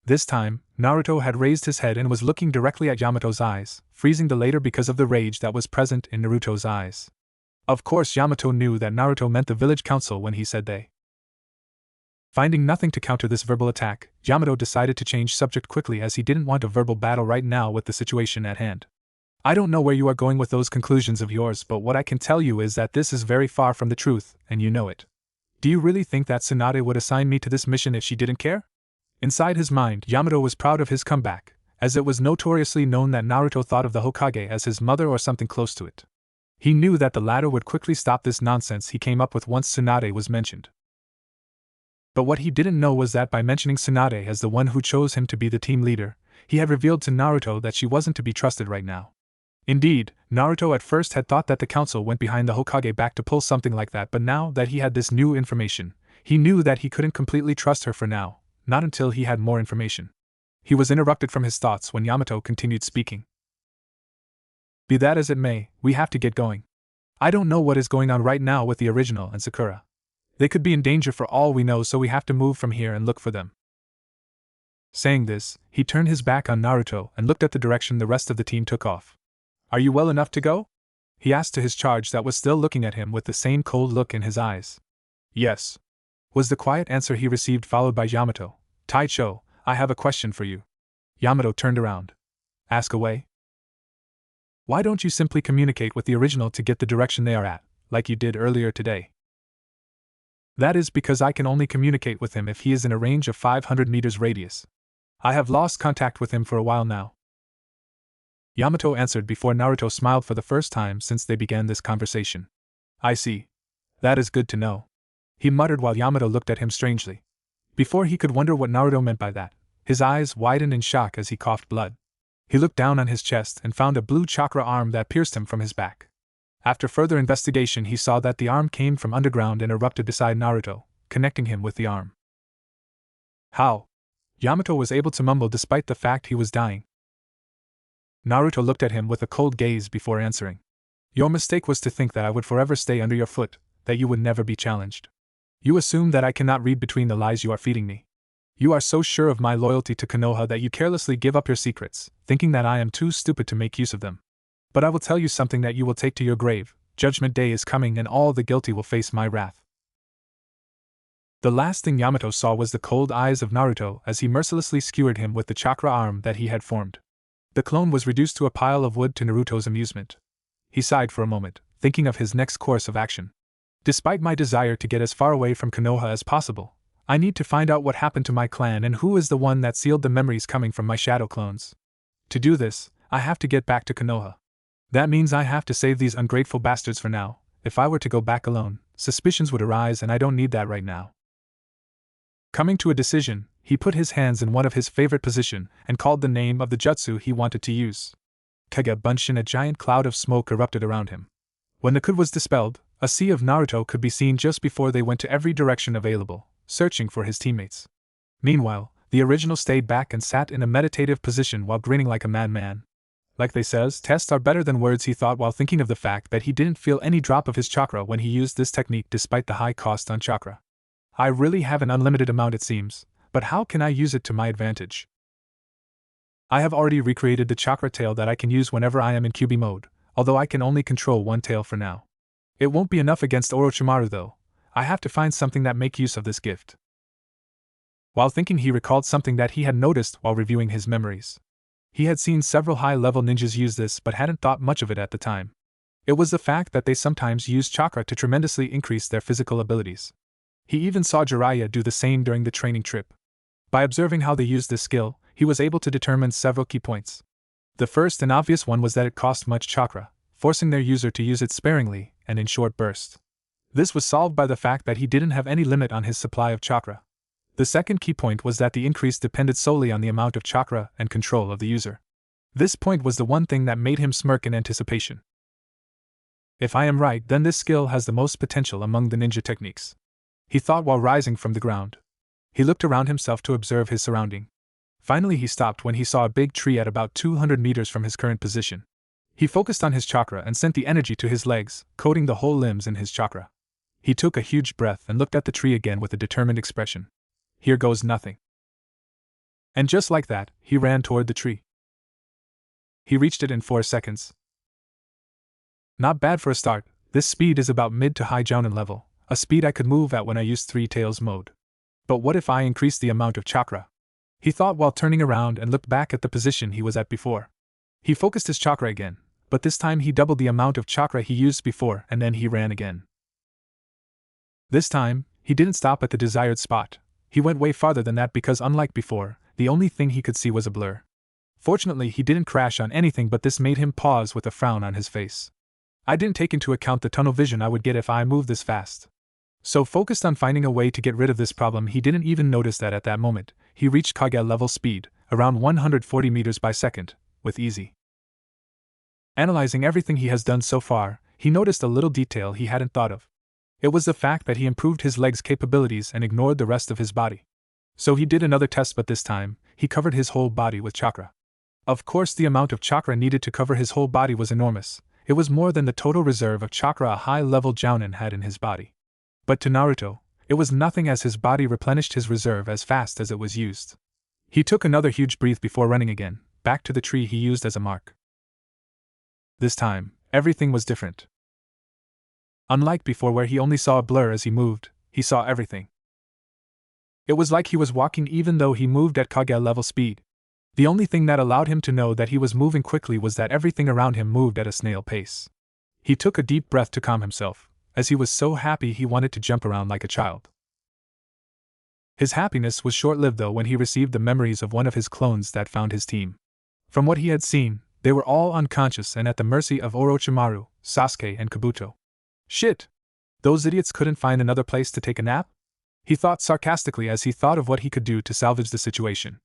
[SPEAKER 1] This time, Naruto had raised his head and was looking directly at Yamato's eyes, freezing the latter because of the rage that was present in Naruto's eyes. Of course, Yamato knew that Naruto meant the village council when he said they. Finding nothing to counter this verbal attack, Yamato decided to change subject quickly as he didn't want a verbal battle right now with the situation at hand. I don't know where you are going with those conclusions of yours, but what I can tell you is that this is very far from the truth, and you know it. Do you really think that Tsunade would assign me to this mission if she didn't care? Inside his mind, Yamato was proud of his comeback, as it was notoriously known that Naruto thought of the Hokage as his mother or something close to it. He knew that the latter would quickly stop this nonsense he came up with once Tsunade was mentioned. But what he didn't know was that by mentioning Tsunade as the one who chose him to be the team leader, he had revealed to Naruto that she wasn't to be trusted right now. Indeed, Naruto at first had thought that the council went behind the Hokage back to pull something like that, but now that he had this new information, he knew that he couldn't completely trust her for now, not until he had more information. He was interrupted from his thoughts when Yamato continued speaking. Be that as it may, we have to get going. I don't know what is going on right now with the original and Sakura. They could be in danger for all we know, so we have to move from here and look for them. Saying this, he turned his back on Naruto and looked at the direction the rest of the team took off. Are you well enough to go? He asked to his charge that was still looking at him with the same cold look in his eyes. Yes, was the quiet answer he received, followed by Yamato. Taicho, I have a question for you. Yamato turned around. Ask away. Why don't you simply communicate with the original to get the direction they are at, like you did earlier today? That is because I can only communicate with him if he is in a range of 500 meters radius. I have lost contact with him for a while now. Yamato answered before Naruto smiled for the first time since they began this conversation. I see. That is good to know. He muttered while Yamato looked at him strangely. Before he could wonder what Naruto meant by that, his eyes widened in shock as he coughed blood. He looked down on his chest and found a blue chakra arm that pierced him from his back. After further investigation, he saw that the arm came from underground and erupted beside Naruto, connecting him with the arm. How? Yamato was able to mumble despite the fact he was dying. Naruto looked at him with a cold gaze before answering. Your mistake was to think that I would forever stay under your foot, that you would never be challenged. You assume that I cannot read between the lies you are feeding me. You are so sure of my loyalty to Konoha that you carelessly give up your secrets, thinking that I am too stupid to make use of them. But I will tell you something that you will take to your grave. Judgment Day is coming and all the guilty will face my wrath. The last thing Yamato saw was the cold eyes of Naruto as he mercilessly skewered him with the chakra arm that he had formed. The clone was reduced to a pile of wood to Naruto's amusement. He sighed for a moment, thinking of his next course of action. Despite my desire to get as far away from Konoha as possible, I need to find out what happened to my clan and who is the one that sealed the memories coming from my shadow clones. To do this, I have to get back to Konoha. That means I have to save these ungrateful bastards for now. If I were to go back alone, suspicions would arise and I don't need that right now. Coming to a decision, he put his hands in one of his favorite position and called the name of the jutsu he wanted to use. Kage Bunshin, a giant cloud of smoke erupted around him. When the could was dispelled, a sea of Naruto could be seen just before they went to every direction available, searching for his teammates. Meanwhile, the original stayed back and sat in a meditative position while grinning like a madman. Like they says, tests are better than words, he thought while thinking of the fact that he didn't feel any drop of his chakra when he used this technique despite the high cost on chakra. I really have an unlimited amount, it seems, but how can I use it to my advantage? I have already recreated the chakra tail that I can use whenever I am in QB mode, although I can only control one tail for now. It won't be enough against Orochimaru though. I have to find something that make use of this gift. While thinking, he recalled something that he had noticed while reviewing his memories. He had seen several high-level ninjas use this but hadn't thought much of it at the time. It was the fact that they sometimes use chakra to tremendously increase their physical abilities. He even saw Jiraiya do the same during the training trip. By observing how they used this skill, he was able to determine several key points. The first and obvious one was that it cost much chakra, forcing their user to use it sparingly and in short bursts. This was solved by the fact that he didn't have any limit on his supply of chakra. The second key point was that the increase depended solely on the amount of chakra and control of the user. This point was the one thing that made him smirk in anticipation. If I am right, then this skill has the most potential among the ninja techniques, he thought while rising from the ground. He looked around himself to observe his surrounding. Finally he stopped when he saw a big tree at about 200 meters from his current position. He focused on his chakra and sent the energy to his legs, coating the whole limbs in his chakra. He took a huge breath and looked at the tree again with a determined expression. Here goes nothing. And just like that, he ran toward the tree. He reached it in 4 seconds. Not bad for a start. This speed is about mid to high jounin level, a speed I could move at when I used 3 tails mode. But what if I increase the amount of chakra? He thought while turning around and looked back at the position he was at before. He focused his chakra again, but this time he doubled the amount of chakra he used before and then he ran again. This time, he didn't stop at the desired spot. He went way farther than that because unlike before, the only thing he could see was a blur. Fortunately, he didn't crash on anything, but this made him pause with a frown on his face. I didn't take into account the tunnel vision I would get if I moved this fast. So focused on finding a way to get rid of this problem, he didn't even notice that at that moment, he reached Kage level speed, around 140 meters by second, with easy. Analyzing everything he has done so far, he noticed a little detail he hadn't thought of. It was the fact that he improved his legs' capabilities and ignored the rest of his body. So he did another test, but this time, he covered his whole body with chakra. Of course, the amount of chakra needed to cover his whole body was enormous. It was more than the total reserve of chakra a high-level jounin had in his body. But to Naruto, it was nothing, as his body replenished his reserve as fast as it was used. He took another huge breath before running again, back to the tree he used as a mark. This time, everything was different. Unlike before where he only saw a blur as he moved, he saw everything. It was like he was walking even though he moved at Kage level speed. The only thing that allowed him to know that he was moving quickly was that everything around him moved at a snail pace. He took a deep breath to calm himself, as he was so happy he wanted to jump around like a child. His happiness was short-lived though when he received the memories of one of his clones that found his team. From what he had seen, they were all unconscious and at the mercy of Orochimaru, Sasuke and Kabuto. Shit! Those idiots couldn't find another place to take a nap? He thought sarcastically as he thought of what he could do to salvage the situation.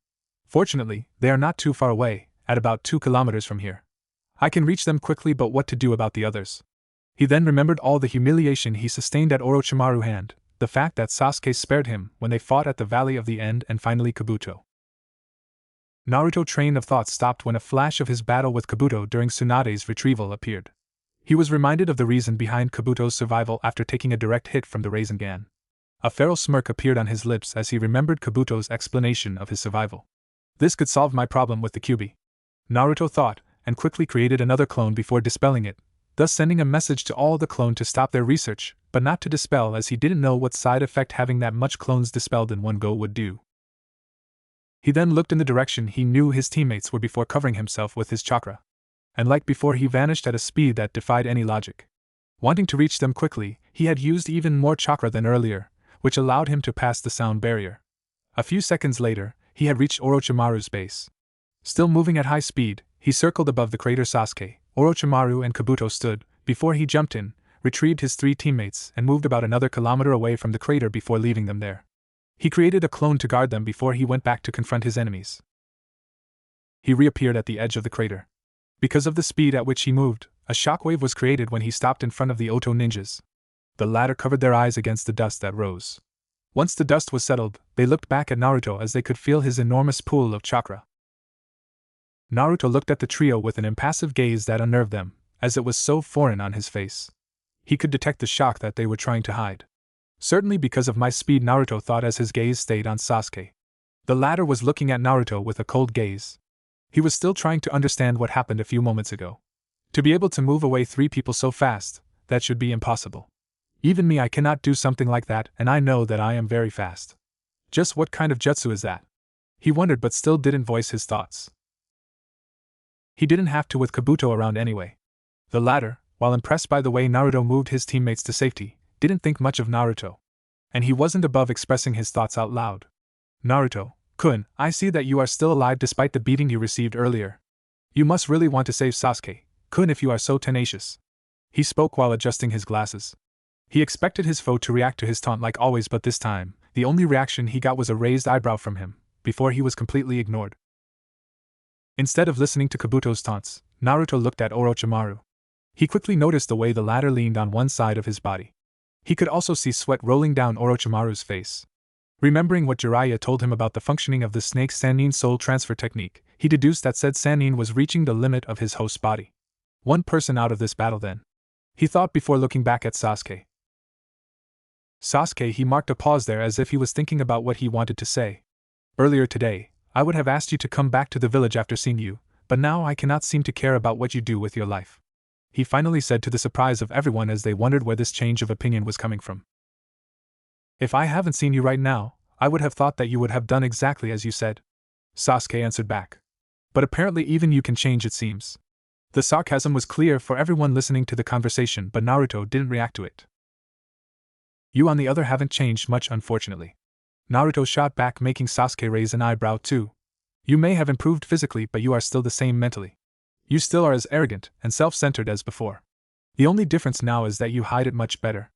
[SPEAKER 1] Fortunately, they are not too far away, at about 2 kilometers from here. I can reach them quickly, but what to do about the others? He then remembered all the humiliation he sustained at Orochimaru's hand, the fact that Sasuke spared him when they fought at the Valley of the End, and finally Kabuto. Naruto's train of thought stopped when a flash of his battle with Kabuto during Tsunade's retrieval appeared. He was reminded of the reason behind Kabuto's survival after taking a direct hit from the Rasengan. A feral smirk appeared on his lips as he remembered Kabuto's explanation of his survival. This could solve my problem with the Kyuubi, Naruto thought, and quickly created another clone before dispelling it, thus sending a message to all the clone to stop their research, but not to dispel, as he didn't know what side effect having that much clones dispelled in one go would do. He then looked in the direction he knew his teammates were before covering himself with his chakra. And like before, he vanished at a speed that defied any logic. Wanting to reach them quickly, he had used even more chakra than earlier, which allowed him to pass the sound barrier. A few seconds later, he had reached Orochimaru's base. Still moving at high speed, he circled above the crater Sasuke, Orochimaru and Kabuto stood, before he jumped in, retrieved his 3 teammates and moved about another kilometer away from the crater before leaving them there. He created a clone to guard them before he went back to confront his enemies. He reappeared at the edge of the crater. Because of the speed at which he moved, a shockwave was created when he stopped in front of the Oto ninjas. The latter covered their eyes against the dust that rose. Once the dust was settled, they looked back at Naruto as they could feel his enormous pool of chakra. Naruto looked at the trio with an impassive gaze that unnerved them, as it was so foreign on his face. He could detect the shock that they were trying to hide. Certainly because of my speed, Naruto thought as his gaze stayed on Sasuke. The latter was looking at Naruto with a cold gaze. He was still trying to understand what happened a few moments ago. To be able to move away 3 people so fast, that should be impossible. Even me, I cannot do something like that, and I know that I am very fast. Just what kind of jutsu is that? He wondered, but still didn't voice his thoughts. He didn't have to with Kabuto around anyway. The latter, while impressed by the way Naruto moved his teammates to safety, didn't think much of Naruto. And he wasn't above expressing his thoughts out loud. Naruto-kun, I see that you are still alive despite the beating you received earlier. You must really want to save Sasuke-kun if you are so tenacious. He spoke while adjusting his glasses. He expected his foe to react to his taunt like always, but this time, the only reaction he got was a raised eyebrow from him, before he was completely ignored. Instead of listening to Kabuto's taunts, Naruto looked at Orochimaru. He quickly noticed the way the latter leaned on one side of his body. He could also see sweat rolling down Orochimaru's face. Remembering what Jiraiya told him about the functioning of the snake Sannin soul transfer technique, he deduced that said Sannin was reaching the limit of his host's body. One person out of this battle then. He thought before looking back at Sasuke. Sasuke, he marked a pause there as if he was thinking about what he wanted to say. Earlier today, I would have asked you to come back to the village after seeing you, but now I cannot seem to care about what you do with your life. He finally said, to the surprise of everyone as they wondered where this change of opinion was coming from. If I haven't seen you right now, I would have thought that you would have done exactly as you said. Sasuke answered back. But apparently even you can change, it seems. The sarcasm was clear for everyone listening to the conversation, but Naruto didn't react to it. You on the other haven't changed much, unfortunately. Naruto shot back, making Sasuke raise an eyebrow too. You may have improved physically, but you are still the same mentally. You still are as arrogant and self-centered as before. The only difference now is that you hide it much better.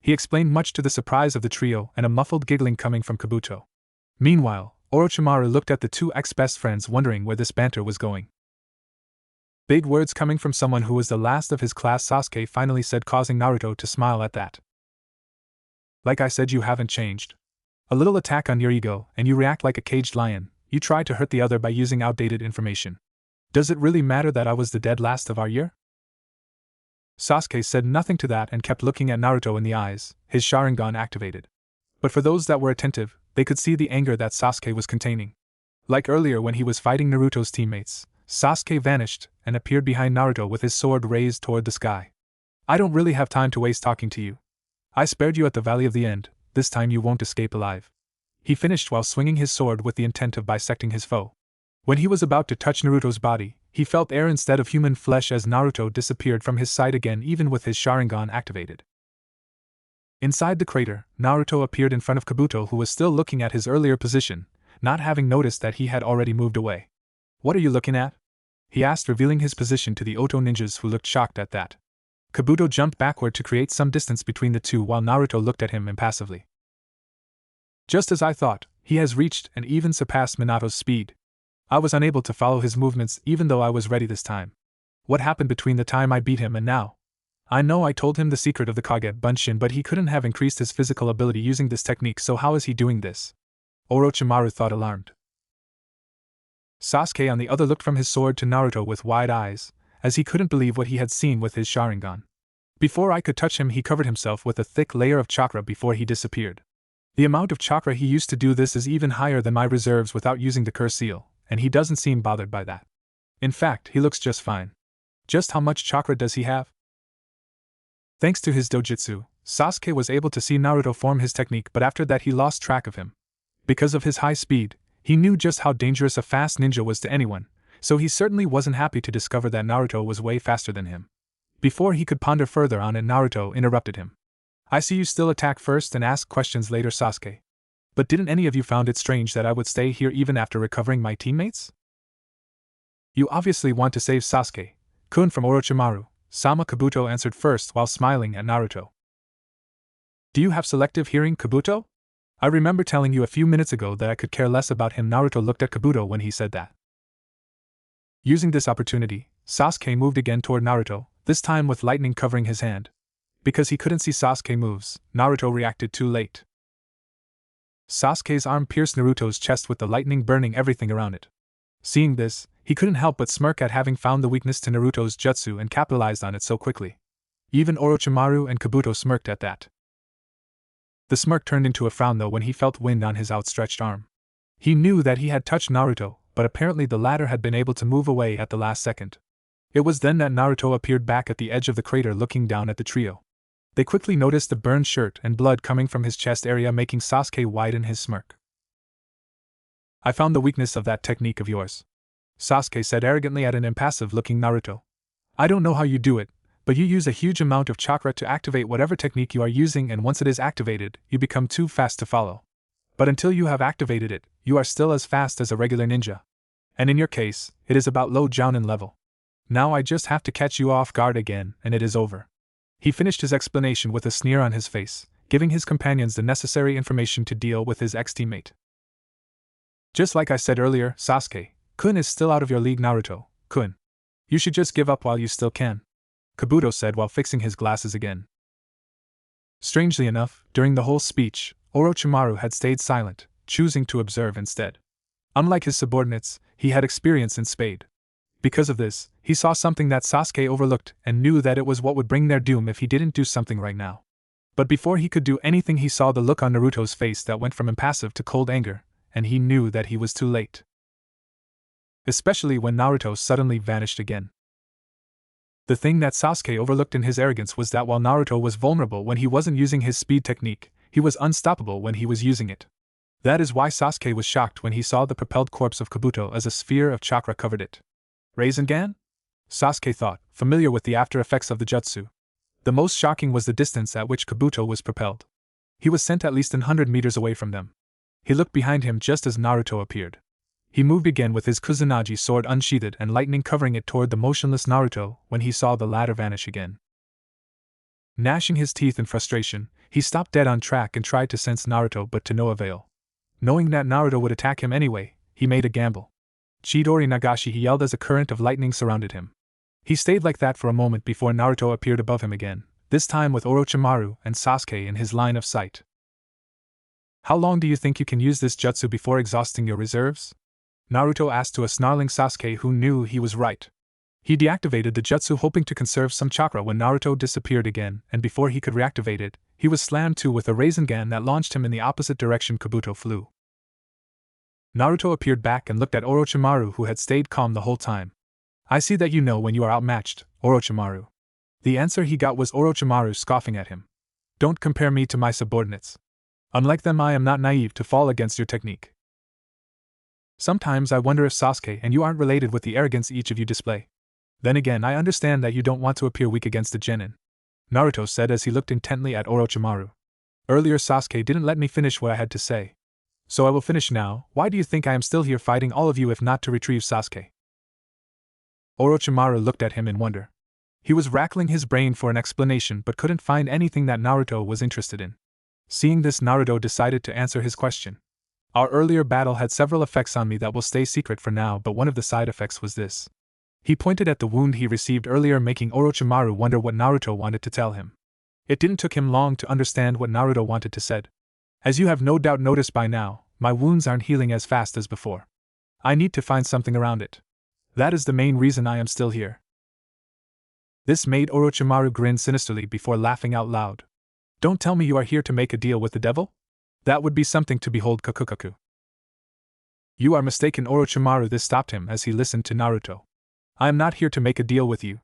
[SPEAKER 1] He explained, much to the surprise of the trio and a muffled giggling coming from Kabuto. Meanwhile, Orochimaru looked at the two ex-best friends, wondering where this banter was going. Big words coming from someone who was the last of his class, Sasuke finally said, causing Naruto to smile at that. Like I said, you haven't changed. A little attack on your ego, and you react like a caged lion. You try to hurt the other by using outdated information. Does it really matter that I was the dead last of our year? Sasuke said nothing to that and kept looking at Naruto in the eyes, his Sharingan activated. But for those that were attentive, they could see the anger that Sasuke was containing. Like earlier when he was fighting Naruto's teammates, Sasuke vanished and appeared behind Naruto with his sword raised toward the sky. I don't really have time to waste talking to you. I spared you at the Valley of the End, this time you won't escape alive. He finished while swinging his sword with the intent of bisecting his foe. When he was about to touch Naruto's body, he felt air instead of human flesh as Naruto disappeared from his sight again, even with his Sharingan activated. Inside the crater, Naruto appeared in front of Kabuto, who was still looking at his earlier position, not having noticed that he had already moved away. What are you looking at? He asked, revealing his position to the Oto ninjas, who looked shocked at that. Kabuto jumped backward to create some distance between the two while Naruto looked at him impassively. Just as I thought, he has reached and even surpassed Minato's speed. I was unable to follow his movements even though I was ready this time. What happened between the time I beat him and now? I know I told him the secret of the Kage Bunshin, but he couldn't have increased his physical ability using this technique, so how is he doing this? Orochimaru thought, alarmed. Sasuke on the other looked from his sword to Naruto with wide eyes, as he couldn't believe what he had seen with his Sharingan. Before I could touch him, he covered himself with a thick layer of chakra before he disappeared. The amount of chakra he used to do this is even higher than my reserves without using the curse seal, and he doesn't seem bothered by that. In fact, he looks just fine. Just how much chakra does he have? Thanks to his dojutsu, Sasuke was able to see Naruto form his technique, but after that he lost track of him. Because of his high speed, he knew just how dangerous a fast ninja was to anyone, so he certainly wasn't happy to discover that Naruto was way faster than him. Before he could ponder further on it, Naruto interrupted him. I see you still attack first and ask questions later, Sasuke. But didn't any of you found it strange that I would stay here even after recovering my teammates? You obviously want to save Sasuke-kun from Orochimaru, Sama. Kabuto answered first while smiling at Naruto. Do you have selective hearing, Kabuto? I remember telling you a few minutes ago that I could care less about him. Naruto looked at Kabuto when he said that. Using this opportunity, Sasuke moved again toward Naruto, this time with lightning covering his hand. Because he couldn't see Sasuke moves, Naruto reacted too late. Sasuke's arm pierced Naruto's chest with the lightning burning everything around it. Seeing this, he couldn't help but smirk at having found the weakness to Naruto's jutsu and capitalized on it so quickly. Even Orochimaru and Kabuto smirked at that. The smirk turned into a frown though when he felt wind on his outstretched arm. He knew that he had touched Naruto, but apparently the latter had been able to move away at the last second. It was then that Naruto appeared back at the edge of the crater looking down at the trio. They quickly noticed the burned shirt and blood coming from his chest area, making Sasuke widen his smirk. I found the weakness of that technique of yours, Sasuke said arrogantly at an impassive-looking Naruto. I don't know how you do it, but you use a huge amount of chakra to activate whatever technique you are using, and once it is activated, you become too fast to follow. But until you have activated it, you are still as fast as a regular ninja. And in your case, it is about low Jounin level. Now I just have to catch you off guard again, and it is over. He finished his explanation with a sneer on his face, giving his companions the necessary information to deal with his ex-teammate. Just like I said earlier, Sasuke-kun is still out of your league, Naruto-kun. You should just give up while you still can, Kabuto said while fixing his glasses again. Strangely enough, during the whole speech, Orochimaru had stayed silent, choosing to observe instead. Unlike his subordinates, he had experience in spade. Because of this, he saw something that Sasuke overlooked and knew that it was what would bring their doom if he didn't do something right now. But before he could do anything, he saw the look on Naruto's face that went from impassive to cold anger, and he knew that he was too late. Especially when Naruto suddenly vanished again. The thing that Sasuke overlooked in his arrogance was that while Naruto was vulnerable when he wasn't using his speed technique, he was unstoppable when he was using it. That is why Sasuke was shocked when he saw the propelled corpse of Kabuto as a sphere of chakra covered it. Rasengan? Sasuke thought, familiar with the after effects of the jutsu. The most shocking was the distance at which Kabuto was propelled. He was sent at least 100 meters away from them. He looked behind him just as Naruto appeared. He moved again with his Kusanagi sword unsheathed and lightning covering it toward the motionless Naruto when he saw the latter vanish again. Gnashing his teeth in frustration, he stopped dead on track and tried to sense Naruto, but to no avail. Knowing that Naruto would attack him anyway, he made a gamble. Chidori Nagashi, he yelled as a current of lightning surrounded him. He stayed like that for a moment before Naruto appeared above him again, this time with Orochimaru and Sasuke in his line of sight. How long do you think you can use this jutsu before exhausting your reserves? Naruto asked to a snarling Sasuke who knew he was right. He deactivated the jutsu hoping to conserve some chakra when Naruto disappeared again, and before he could reactivate it, he was slammed to with a Rasengan that launched him in the opposite direction Kabuto flew. Naruto appeared back and looked at Orochimaru, who had stayed calm the whole time. I see that you know when you are outmatched, Orochimaru. The answer he got was Orochimaru scoffing at him. Don't compare me to my subordinates. Unlike them, I am not naive to fall against your technique. Sometimes I wonder if Sasuke and you aren't related with the arrogance each of you display. Then again, I understand that you don't want to appear weak against a genin, Naruto said as he looked intently at Orochimaru. Earlier Sasuke didn't let me finish what I had to say. So I will finish now. Why do you think I am still here fighting all of you if not to retrieve Sasuke? Orochimaru looked at him in wonder. He was rackling his brain for an explanation but couldn't find anything that Naruto was interested in. Seeing this, Naruto decided to answer his question. Our earlier battle had several effects on me that will stay secret for now, but one of the side effects was this. He pointed at the wound he received earlier, making Orochimaru wonder what Naruto wanted to tell him. It didn't take him long to understand what Naruto wanted to say. As you have no doubt noticed by now, my wounds aren't healing as fast as before. I need to find something around it. That is the main reason I am still here. This made Orochimaru grin sinisterly before laughing out loud. Don't tell me you are here to make a deal with the devil? That would be something to behold, Kakukaku. You are mistaken, Orochimaru. This stopped him as he listened to Naruto. I am not here to make a deal with you.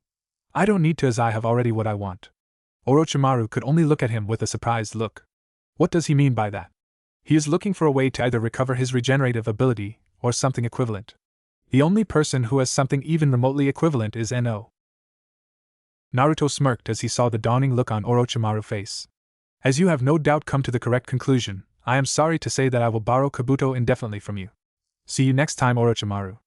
[SPEAKER 1] I don't need to, as I have already what I want. Orochimaru could only look at him with a surprised look. What does he mean by that? He is looking for a way to either recover his regenerative ability, or something equivalent. The only person who has something even remotely equivalent is No. Naruto smirked as he saw the dawning look on Orochimaru's face. As you have no doubt come to the correct conclusion, I am sorry to say that I will borrow Kabuto indefinitely from you. See you next time, Orochimaru.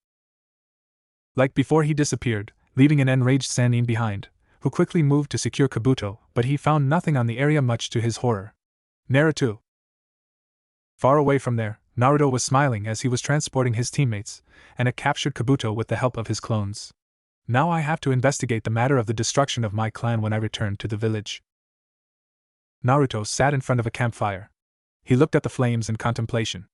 [SPEAKER 1] Like before, he disappeared, leaving an enraged Sannin behind, who quickly moved to secure Kabuto, but he found nothing on the area, much to his horror. Naruto. Far away from there, Naruto was smiling as he was transporting his teammates, and had captured Kabuto with the help of his clones. Now I have to investigate the matter of the destruction of my clan when I return to the village. Naruto sat in front of a campfire. He looked at the flames in contemplation.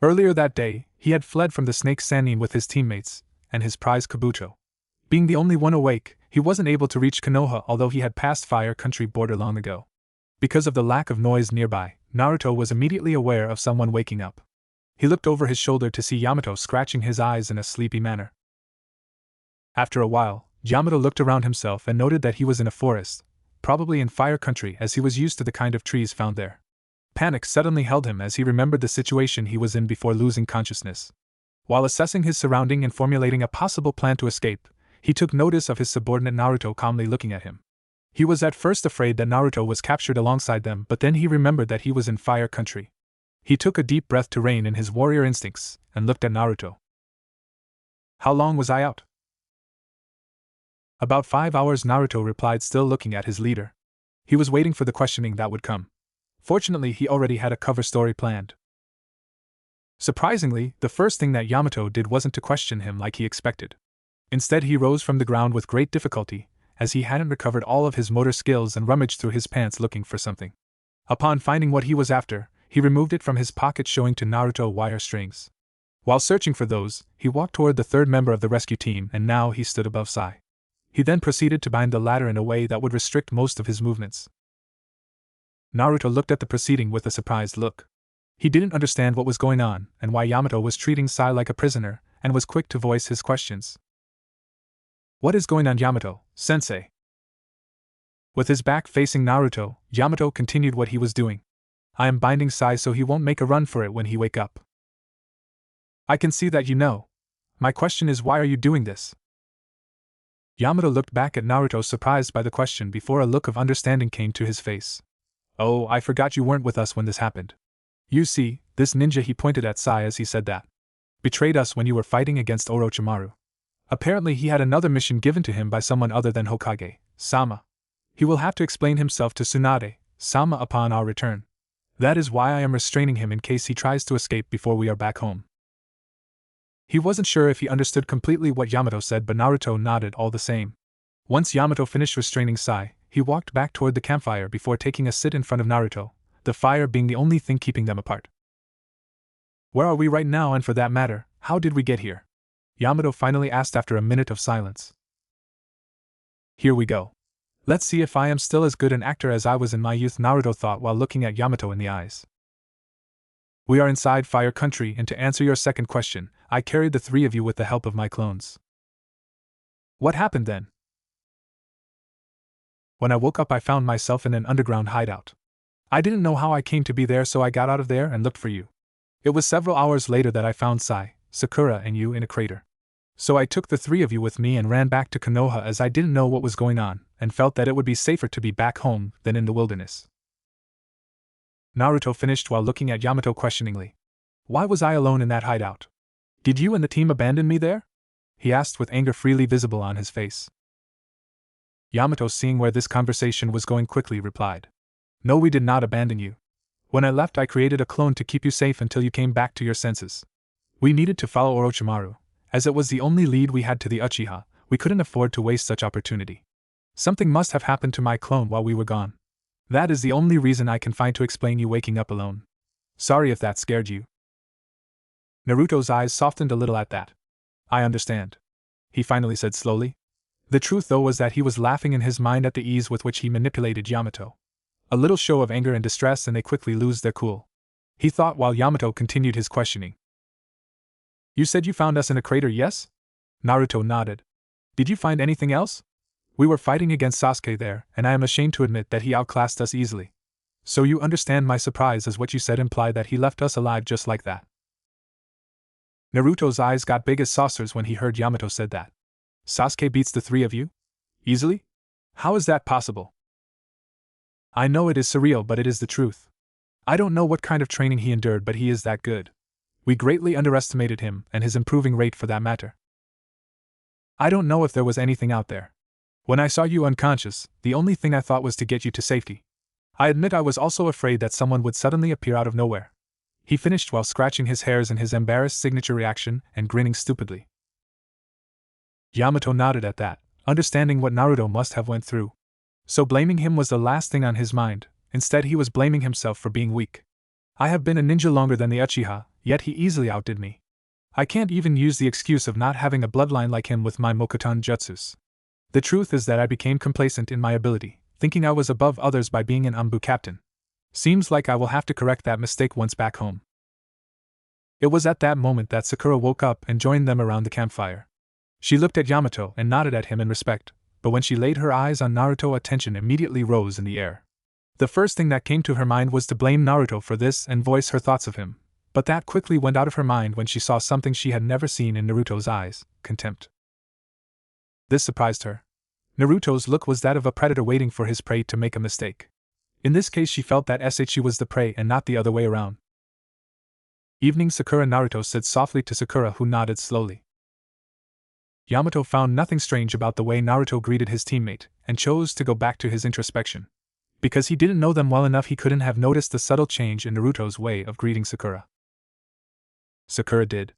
[SPEAKER 1] Earlier that day, he had fled from the snake Sannin with his teammates, and his prize Kabuto. Being the only one awake, he wasn't able to reach Konoha, although he had passed Fire Country border long ago. Because of the lack of noise nearby, Naruto was immediately aware of someone waking up. He looked over his shoulder to see Yamato scratching his eyes in a sleepy manner. After a while, Yamato looked around himself and noted that he was in a forest, probably in Fire Country, as he was used to the kind of trees found there. Panic suddenly held him as he remembered the situation he was in before losing consciousness. While assessing his surrounding and formulating a possible plan to escape, he took notice of his subordinate Naruto calmly looking at him. He was at first afraid that Naruto was captured alongside them, but then he remembered that he was in Fire Country. He took a deep breath to rein in his warrior instincts, and looked at Naruto. How long was I out? About 5 hours, Naruto replied, still looking at his leader. He was waiting for the questioning that would come. Fortunately, he already had a cover story planned. Surprisingly, the first thing that Yamato did wasn't to question him like he expected. Instead, he rose from the ground with great difficulty, as he hadn't recovered all of his motor skills, and rummaged through his pants looking for something. Upon finding what he was after, he removed it from his pocket, showing to Naruto wire strings. While searching for those, he walked toward the third member of the rescue team, and now he stood above Sai. He then proceeded to bind the latter in a way that would restrict most of his movements. Naruto looked at the proceeding with a surprised look. He didn't understand what was going on and why Yamato was treating Sai like a prisoner, and was quick to voice his questions. What is going on, Yamato, sensei? With his back facing Naruto, Yamato continued what he was doing. I am binding Sai so he won't make a run for it when he wake up. I can see that you know. My question is, why are you doing this? Yamato looked back at Naruto, surprised by the question, before a look of understanding came to his face. Oh, I forgot you weren't with us when this happened. You see, this ninja, he pointed at Sai as he said that, betrayed us when you were fighting against Orochimaru. Apparently he had another mission given to him by someone other than Hokage-sama. He will have to explain himself to Tsunade-sama upon our return. That is why I am restraining him in case he tries to escape before we are back home. He wasn't sure if he understood completely what Yamato said, but Naruto nodded all the same. Once Yamato finished restraining Sai, he walked back toward the campfire before taking a sit in front of Naruto, the fire being the only thing keeping them apart. Where are we right now, and for that matter, how did we get here? Yamato finally asked after a minute of silence. Here we go. Let's see if I am still as good an actor as I was in my youth, Naruto thought while looking at Yamato in the eyes. We are inside Fire Country, and to answer your second question, I carried the three of you with the help of my clones. What happened then? When I woke up, I found myself in an underground hideout. I didn't know how I came to be there, so I got out of there and looked for you. It was several hours later that I found Sai, Sakura, and you in a crater. So I took the three of you with me and ran back to Konoha, as I didn't know what was going on, and felt that it would be safer to be back home than in the wilderness. Naruto finished while looking at Yamato questioningly. Why was I alone in that hideout? Did you and the team abandon me there? He asked with anger freely visible on his face. Yamato, seeing where this conversation was going, quickly replied. No, we did not abandon you. When I left, I created a clone to keep you safe until you came back to your senses. We needed to follow Orochimaru, as it was the only lead we had to the Uchiha. We couldn't afford to waste such opportunity. Something must have happened to my clone while we were gone. That is the only reason I can find to explain you waking up alone. Sorry if that scared you. Naruto's eyes softened a little at that. I understand, he finally said slowly. The truth, though, was that he was laughing in his mind at the ease with which he manipulated Yamato. A little show of anger and distress, and they quickly lose their cool, he thought while Yamato continued his questioning. You said you found us in a crater, yes? Naruto nodded. Did you find anything else? We were fighting against Sasuke there, and I am ashamed to admit that he outclassed us easily. So you understand my surprise, as what you said implied that he left us alive just like that. Naruto's eyes got big as saucers when he heard Yamato said that. Sasuke beats the three of you? Easily? How is that possible? I know it is surreal, but it is the truth. I don't know what kind of training he endured, but he is that good. We greatly underestimated him, and his improving rate for that matter. I don't know if there was anything out there. When I saw you unconscious, the only thing I thought was to get you to safety. I admit I was also afraid that someone would suddenly appear out of nowhere. He finished while scratching his hairs in his embarrassed signature reaction and grinning stupidly. Yamato nodded at that, understanding what Naruto must have went through. So blaming him was the last thing on his mind. Instead, he was blaming himself for being weak. I have been a ninja longer than the Uchiha, yet he easily outdid me. I can't even use the excuse of not having a bloodline like him with my Mokuton jutsus. The truth is that I became complacent in my ability, thinking I was above others by being an Anbu captain. Seems like I will have to correct that mistake once back home. It was at that moment that Sakura woke up and joined them around the campfire. She looked at Yamato and nodded at him in respect, but when she laid her eyes on Naruto, attention immediately rose in the air. The first thing that came to her mind was to blame Naruto for this and voice her thoughts of him, but that quickly went out of her mind when she saw something she had never seen in Naruto's eyes: contempt. This surprised her. Naruto's look was that of a predator waiting for his prey to make a mistake. In this case, she felt that she was the prey and not the other way around. Evening, Sakura. Naruto said softly to Sakura, who nodded slowly. Yamato found nothing strange about the way Naruto greeted his teammate, and chose to go back to his introspection. Because he didn't know them well enough, he couldn't have noticed the subtle change in Naruto's way of greeting Sakura. Sakura did.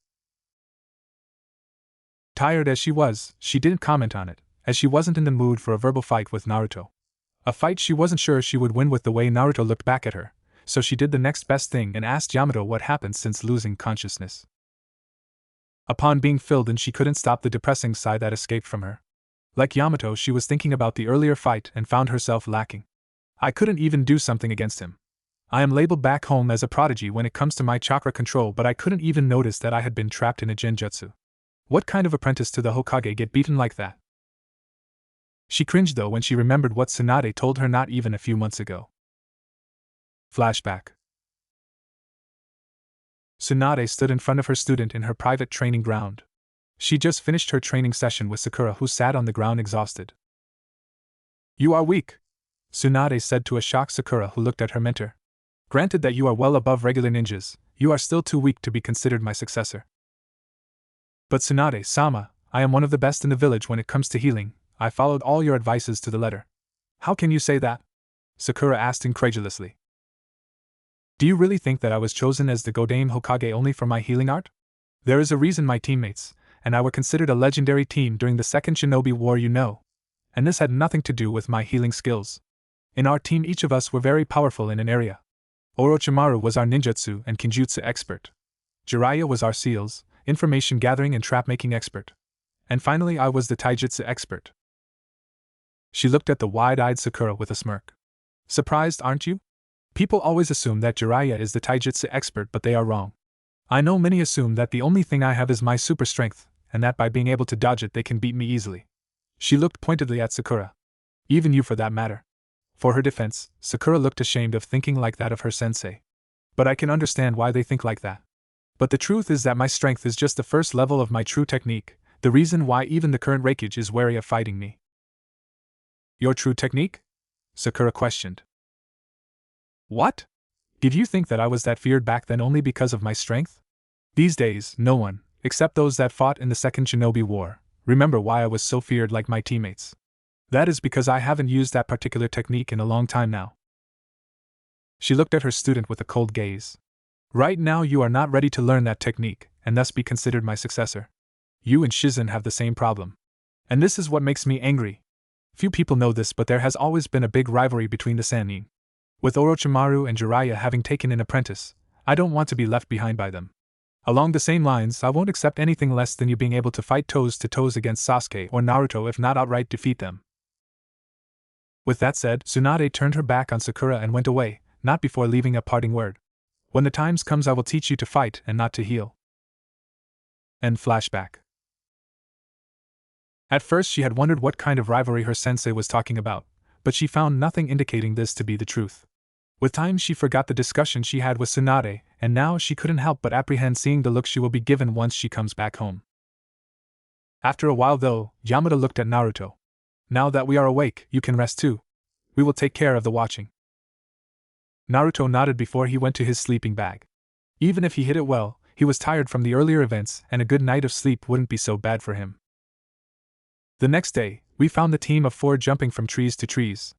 [SPEAKER 1] Tired as she was, she didn't comment on it, as she wasn't in the mood for a verbal fight with Naruto. A fight she wasn't sure she would win with the way Naruto looked back at her, so she did the next best thing and asked Yamato what happened since losing consciousness. Upon being filled in, she couldn't stop the depressing sigh that escaped from her. Like Yamato, she was thinking about the earlier fight and found herself lacking. I couldn't even do something against him. I am labeled back home as a prodigy when it comes to my chakra control, but I couldn't even notice that I had been trapped in a genjutsu. What kind of apprentice to the Hokage get beaten like that? She cringed though when she remembered what Tsunade told her not even a few months ago. Flashback. Tsunade stood in front of her student in her private training ground. She just finished her training session with Sakura, who sat on the ground exhausted. "You are weak," Tsunade said to a shocked Sakura, who looked at her mentor. "Granted that you are well above regular ninjas, you are still too weak to be considered my successor." "But Tsunade-sama, I am one of the best in the village when it comes to healing. I followed all your advices to the letter." "How can you say that?" Sakura asked incredulously. "Do you really think that I was chosen as the Godame Hokage only for my healing art? There is a reason my teammates and I were considered a legendary team during the Second Shinobi War, you know. And this had nothing to do with my healing skills. In our team, each of us were very powerful in an area. Orochimaru was our ninjutsu and kinjutsu expert. Jiraiya was our seals, information gathering and trap-making expert. And finally I was the taijutsu expert." She looked at the wide-eyed Sakura with a smirk. "Surprised, aren't you? People always assume that Jiraiya is the taijutsu expert, but they are wrong. I know many assume that the only thing I have is my super strength, and that by being able to dodge it they can beat me easily." She looked pointedly at Sakura. "Even you, for that matter." For her defense, Sakura looked ashamed of thinking like that of her sensei. "But I can understand why they think like that. But the truth is that my strength is just the first level of my true technique, the reason why even the current Raikage is wary of fighting me." "Your true technique?" Sakura questioned. "What? Did you think that I was that feared back then only because of my strength? These days, no one, except those that fought in the Second Shinobi War, remember why I was so feared like my teammates. That is because I haven't used that particular technique in a long time now." She looked at her student with a cold gaze. "Right now you are not ready to learn that technique, and thus be considered my successor. You and Shizen have the same problem. And this is what makes me angry. Few people know this, but there has always been a big rivalry between the Sannin. With Orochimaru and Jiraiya having taken an apprentice, I don't want to be left behind by them. Along the same lines, I won't accept anything less than you being able to fight toes to toes against Sasuke or Naruto, if not outright defeat them." With that said, Tsunade turned her back on Sakura and went away, not before leaving a parting word. "When the times comes, I will teach you to fight and not to heal." End flashback. At first she had wondered what kind of rivalry her sensei was talking about, but she found nothing indicating this to be the truth. With time she forgot the discussion she had with Tsunade, and now she couldn't help but apprehend seeing the look she will be given once she comes back home. After a while though, Yamada looked at Naruto. "Now that we are awake, you can rest too. We will take care of the watching." Naruto nodded before he went to his sleeping bag. Even if he hid it well, he was tired from the earlier events, and a good night of sleep wouldn't be so bad for him. The next day, we found the team of 4 jumping from trees to trees.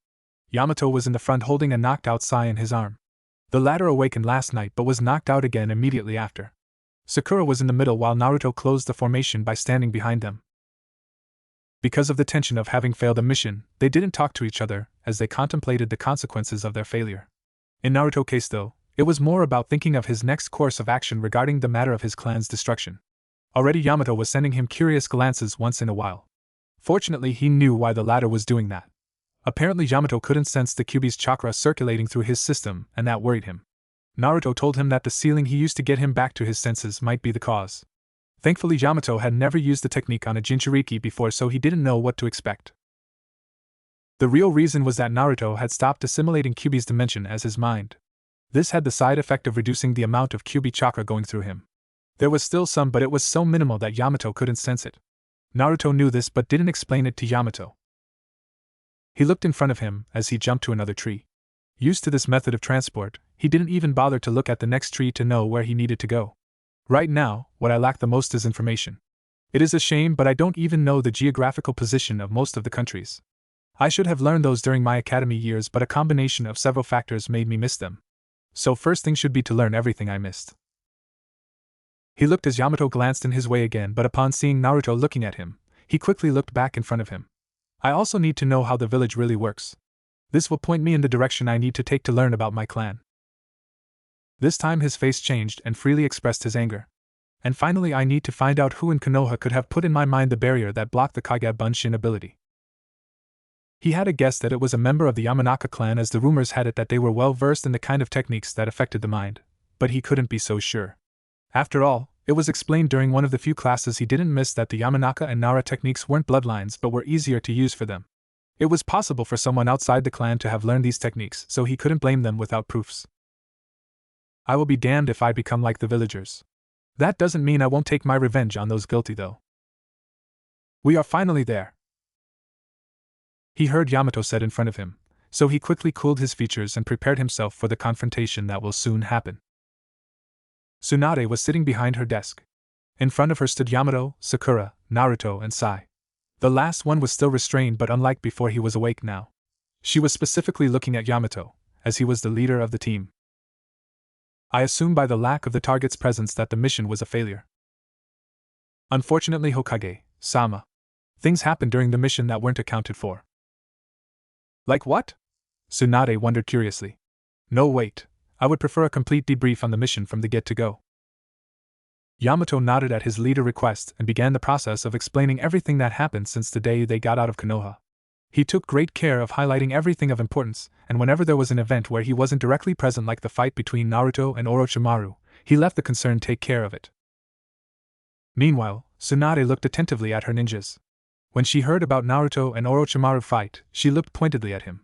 [SPEAKER 1] Yamato was in the front holding a knocked-out Sai in his arm. The latter awakened last night but was knocked out again immediately after. Sakura was in the middle while Naruto closed the formation by standing behind them. Because of the tension of having failed a mission, they didn't talk to each other as they contemplated the consequences of their failure. In Naruto's case though, it was more about thinking of his next course of action regarding the matter of his clan's destruction. Already Yamato was sending him curious glances once in a while. Fortunately he knew why the latter was doing that. Apparently Yamato couldn't sense the Kyuubi's chakra circulating through his system, and that worried him. Naruto told him that the sealing he used to get him back to his senses might be the cause. Thankfully Yamato had never used the technique on a Jinchuriki before, so he didn't know what to expect. The real reason was that Naruto had stopped assimilating Kyuubi's dimension as his mind. This had the side effect of reducing the amount of Kyuubi chakra going through him. There was still some, but it was so minimal that Yamato couldn't sense it. Naruto knew this but didn't explain it to Yamato. He looked in front of him as he jumped to another tree. Used to this method of transport, he didn't even bother to look at the next tree to know where he needed to go. Right now, what I lack the most is information. It is a shame, but I don't even know the geographical position of most of the countries. I should have learned those during my academy years, but a combination of several factors made me miss them. So first thing should be to learn everything I missed. He looked as Yamato glanced in his way again, but upon seeing Naruto looking at him, he quickly looked back in front of him. I also need to know how the village really works. This will point me in the direction I need to take to learn about my clan. This time his face changed and freely expressed his anger. And finally, I need to find out who in Konoha could have put in my mind the barrier that blocked the Kage Bunshin ability. He had a guess that it was a member of the Yamanaka clan, as the rumors had it that they were well versed in the kind of techniques that affected the mind, but he couldn't be so sure. After all, it was explained during one of the few classes he didn't miss that the Yamanaka and Nara techniques weren't bloodlines but were easier to use for them. It was possible for someone outside the clan to have learned these techniques, so he couldn't blame them without proofs. I will be damned if I become like the villagers. That doesn't mean I won't take my revenge on those guilty, though. We are finally there, he heard Yamato said in front of him, so he quickly cooled his features and prepared himself for the confrontation that will soon happen. Tsunade was sitting behind her desk. In front of her stood Yamato, Sakura, Naruto, and Sai. The last one was still restrained, but unlike before, he was awake now. She was specifically looking at Yamato, as he was the leader of the team. I assume by the lack of the target's presence that the mission was a failure. Unfortunately, Hokage-sama, things happened during the mission that weren't accounted for. Like what? Tsunade wondered curiously. No, wait. I would prefer a complete debrief on the mission from the get-to-go. Yamato nodded at his leader's request and began the process of explaining everything that happened since the day they got out of Konoha. He took great care of highlighting everything of importance, and whenever there was an event where he wasn't directly present, like the fight between Naruto and Orochimaru, he left the concerned take care of it. Meanwhile, Tsunade looked attentively at her ninjas. When she heard about Naruto and Orochimaru fight, she looked pointedly at him.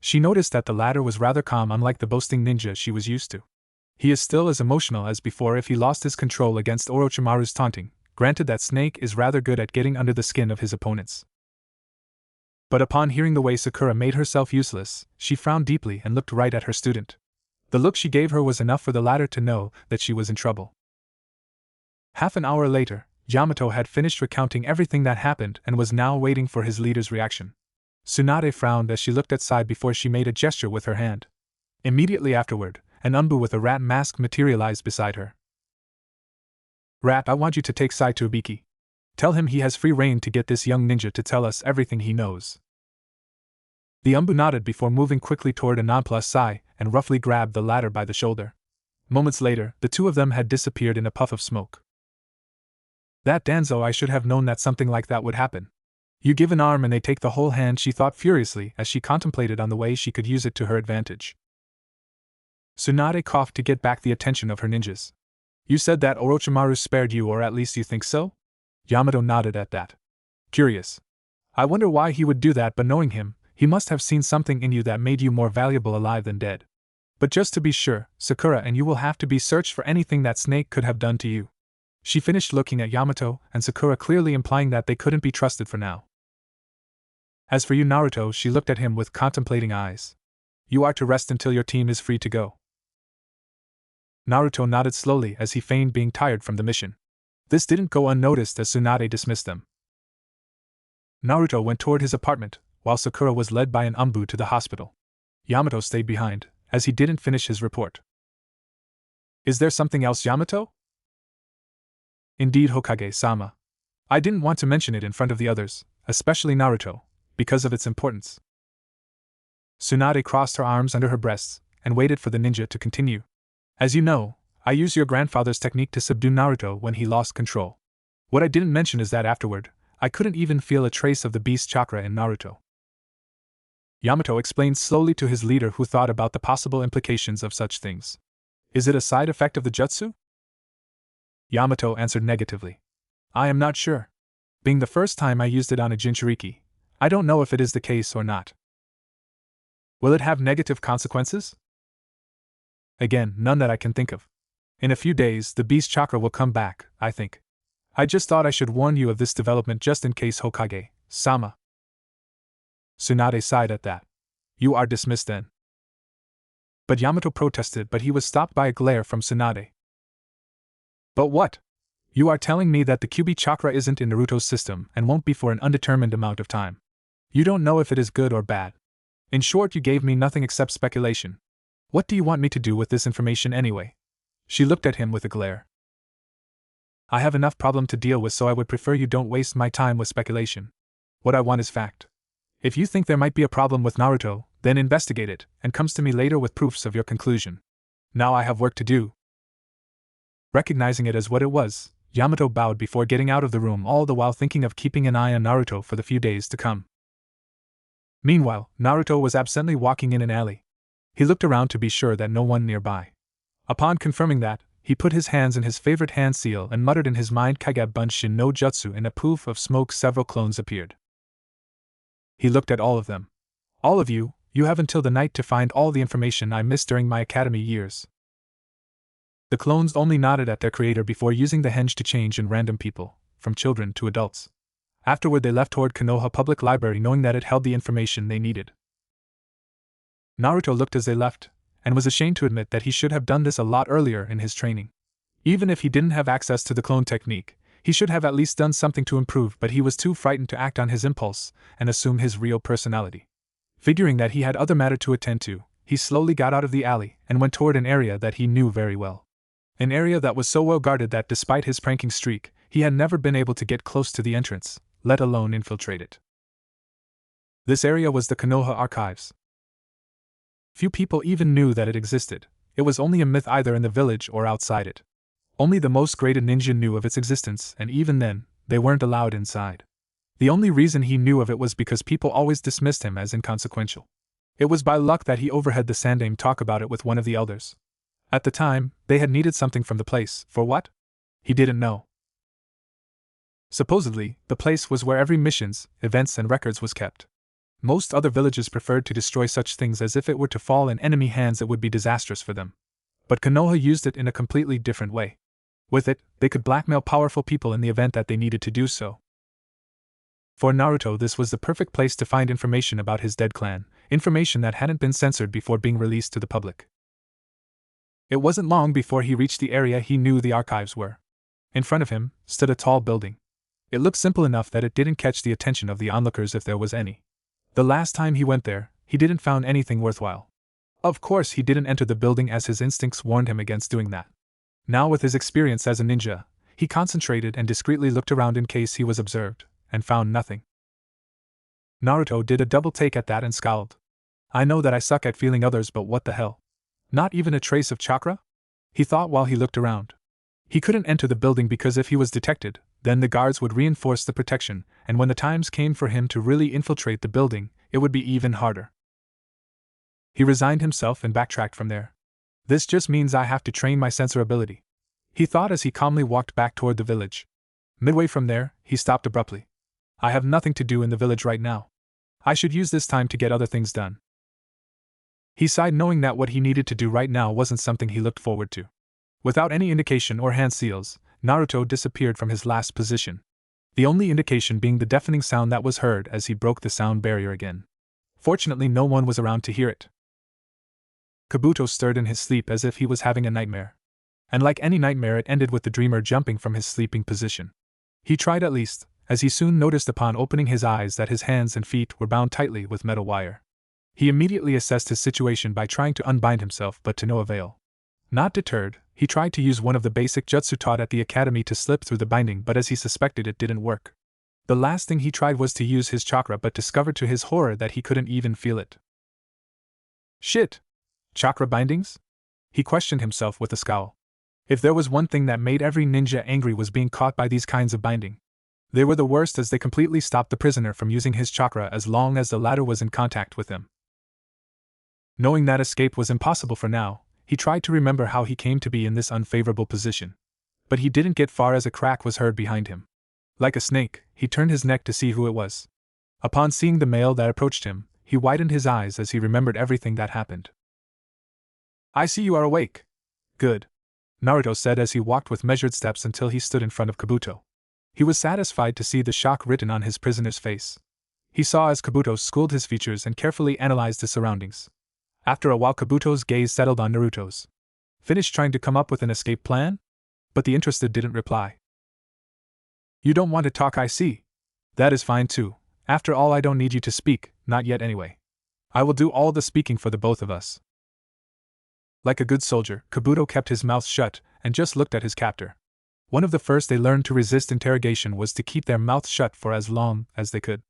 [SPEAKER 1] She noticed that the latter was rather calm, unlike the boasting ninja she was used to. He is still as emotional as before if he lost his control against Orochimaru's taunting, granted that Snake is rather good at getting under the skin of his opponents. But upon hearing the way Sakura made herself useless, she frowned deeply and looked right at her student. The look she gave her was enough for the latter to know that she was in trouble. Half an hour later, Yamato had finished recounting everything that happened and was now waiting for his leader's reaction. Tsunade frowned as she looked at Sai before she made a gesture with her hand. Immediately afterward, an Umbu with a rat mask materialized beside her. Rat, I want you to take Sai to Ibiki. Tell him he has free rein to get this young ninja to tell us everything he knows. The Umbu nodded before moving quickly toward a nonplussed Sai and roughly grabbed the latter by the shoulder. Moments later, the two of them had disappeared in a puff of smoke. That Danzo, I should have known that something like that would happen. You give an arm and they take the whole hand, she thought furiously as she contemplated on the way she could use it to her advantage. Tsunade coughed to get back the attention of her ninjas. You said that Orochimaru spared you, or at least you think so? Yamato nodded at that. Curious. I wonder why he would do that, but knowing him, he must have seen something in you that made you more valuable alive than dead. But just to be sure, Sakura and you will have to be searched for anything that Snake could have done to you. She finished looking at Yamato and Sakura, clearly implying that they couldn't be trusted for now. As for you, Naruto, she looked at him with contemplating eyes. You are to rest until your team is free to go. Naruto nodded slowly as he feigned being tired from the mission. This didn't go unnoticed as Tsunade dismissed them. Naruto went toward his apartment, while Sakura was led by an Umbu to the hospital. Yamato stayed behind, as he didn't finish his report. Is there something else, Yamato? Indeed, Hokage-sama. I didn't want to mention it in front of the others, especially Naruto, because of its importance. Tsunade crossed her arms under her breasts and waited for the ninja to continue. As you know, I used your grandfather's technique to subdue Naruto when he lost control. What I didn't mention is that afterward, I couldn't even feel a trace of the beast chakra in Naruto. Yamato explained slowly to his leader, who thought about the possible implications of such things. Is it a side effect of the jutsu? Yamato answered negatively. I am not sure. Being the first time I used it on a Jinchuriki, I don't know if it is the case or not. Will it have negative consequences? Again, none that I can think of. In a few days, the beast chakra will come back, I think. I just thought I should warn you of this development just in case, Hokage-sama. Tsunade sighed at that. You are dismissed then. But Yamato protested, but he was stopped by a glare from Tsunade. But what? You are telling me that the QB Chakra isn't in Naruto's system and won't be for an undetermined amount of time. You don't know if it is good or bad. In short, you gave me nothing except speculation. What do you want me to do with this information anyway? She looked at him with a glare. I have enough problem to deal with, so I would prefer you don't waste my time with speculation. What I want is fact. If you think there might be a problem with Naruto, then investigate it, and comes to me later with proofs of your conclusion. Now I have work to do. Recognizing it as what it was, Yamato bowed before getting out of the room, all the while thinking of keeping an eye on Naruto for the few days to come. Meanwhile, Naruto was absently walking in an alley. He looked around to be sure that no one nearby. Upon confirming that, he put his hands in his favorite hand seal and muttered in his mind Kage Bunshin no Jutsu. In a poof of smoke several clones appeared. He looked at all of them. All of you, you have until the night to find all the information I missed during my academy years. The clones only nodded at their creator before using the henge to change in random people, from children to adults. Afterward they left toward Konoha Public Library knowing that it held the information they needed. Naruto looked as they left, and was ashamed to admit that he should have done this a lot earlier in his training. Even if he didn't have access to the clone technique, he should have at least done something to improve, but he was too frightened to act on his impulse and assume his real personality. Figuring that he had other matter to attend to, he slowly got out of the alley and went toward an area that he knew very well. An area that was so well guarded that despite his pranking streak, he had never been able to get close to the entrance, let alone infiltrate it. This area was the Konoha Archives. Few people even knew that it existed. It was only a myth either in the village or outside it. Only the most graded ninja knew of its existence, and even then, they weren't allowed inside. The only reason he knew of it was because people always dismissed him as inconsequential. It was by luck that he overheard the Sandaime talk about it with one of the elders. At the time, they had needed something from the place. For what? He didn't know. Supposedly, the place was where every missions, events, and records was kept. Most other villages preferred to destroy such things, as if it were to fall in enemy hands it would be disastrous for them. But Konoha used it in a completely different way. With it, they could blackmail powerful people in the event that they needed to do so. For Naruto, this was the perfect place to find information about his dead clan, information that hadn't been censored before being released to the public. It wasn't long before he reached the area he knew the archives were. In front of him stood a tall building. It looked simple enough that it didn't catch the attention of the onlookers if there was any. The last time he went there, he didn't found anything worthwhile. Of course, he didn't enter the building as his instincts warned him against doing that. Now, with his experience as a ninja, he concentrated and discreetly looked around in case he was observed, and found nothing. Naruto did a double take at that and scowled. I know that I suck at feeling others, but what the hell? Not even a trace of chakra? He thought while he looked around. He couldn't enter the building because if he was detected, then the guards would reinforce the protection, and when the times came for him to really infiltrate the building, it would be even harder. He resigned himself and backtracked from there. This just means I have to train my sensor ability, he thought as he calmly walked back toward the village. Midway from there, he stopped abruptly. I have nothing to do in the village right now. I should use this time to get other things done. He sighed, knowing that what he needed to do right now wasn't something he looked forward to. Without any indication or hand seals, Naruto disappeared from his last position. The only indication being the deafening sound that was heard as he broke the sound barrier again. Fortunately, no one was around to hear it. Kabuto stirred in his sleep as if he was having a nightmare. And like any nightmare, it ended with the dreamer jumping from his sleeping position. He tried at least, as he soon noticed upon opening his eyes that his hands and feet were bound tightly with metal wire. He immediately assessed his situation by trying to unbind himself, but to no avail. Not deterred, he tried to use one of the basic jutsu taught at the academy to slip through the binding, but as he suspected, it didn't work. The last thing he tried was to use his chakra, but discovered to his horror that he couldn't even feel it. Shit! Chakra bindings? He questioned himself with a scowl. If there was one thing that made every ninja angry was being caught by these kinds of binding. They were the worst, as they completely stopped the prisoner from using his chakra as long as the latter was in contact with him. Knowing that escape was impossible for now, he tried to remember how he came to be in this unfavorable position. But he didn't get far as a crack was heard behind him. Like a snake, he turned his neck to see who it was. Upon seeing the male that approached him, he widened his eyes as he remembered everything that happened. I see you are awake. Good, Naruto said as he walked with measured steps until he stood in front of Kabuto. He was satisfied to see the shock written on his prisoner's face. He saw as Kabuto schooled his features and carefully analyzed his surroundings. After a while, Kabuto's gaze settled on Naruto's. Finished trying to come up with an escape plan? But the interested didn't reply. You don't want to talk, I see. That is fine too. After all, I don't need you to speak, not yet anyway. I will do all the speaking for the both of us. Like a good soldier, Kabuto kept his mouth shut and just looked at his captor. One of the first they learned to resist interrogation was to keep their mouth shut for as long as they could.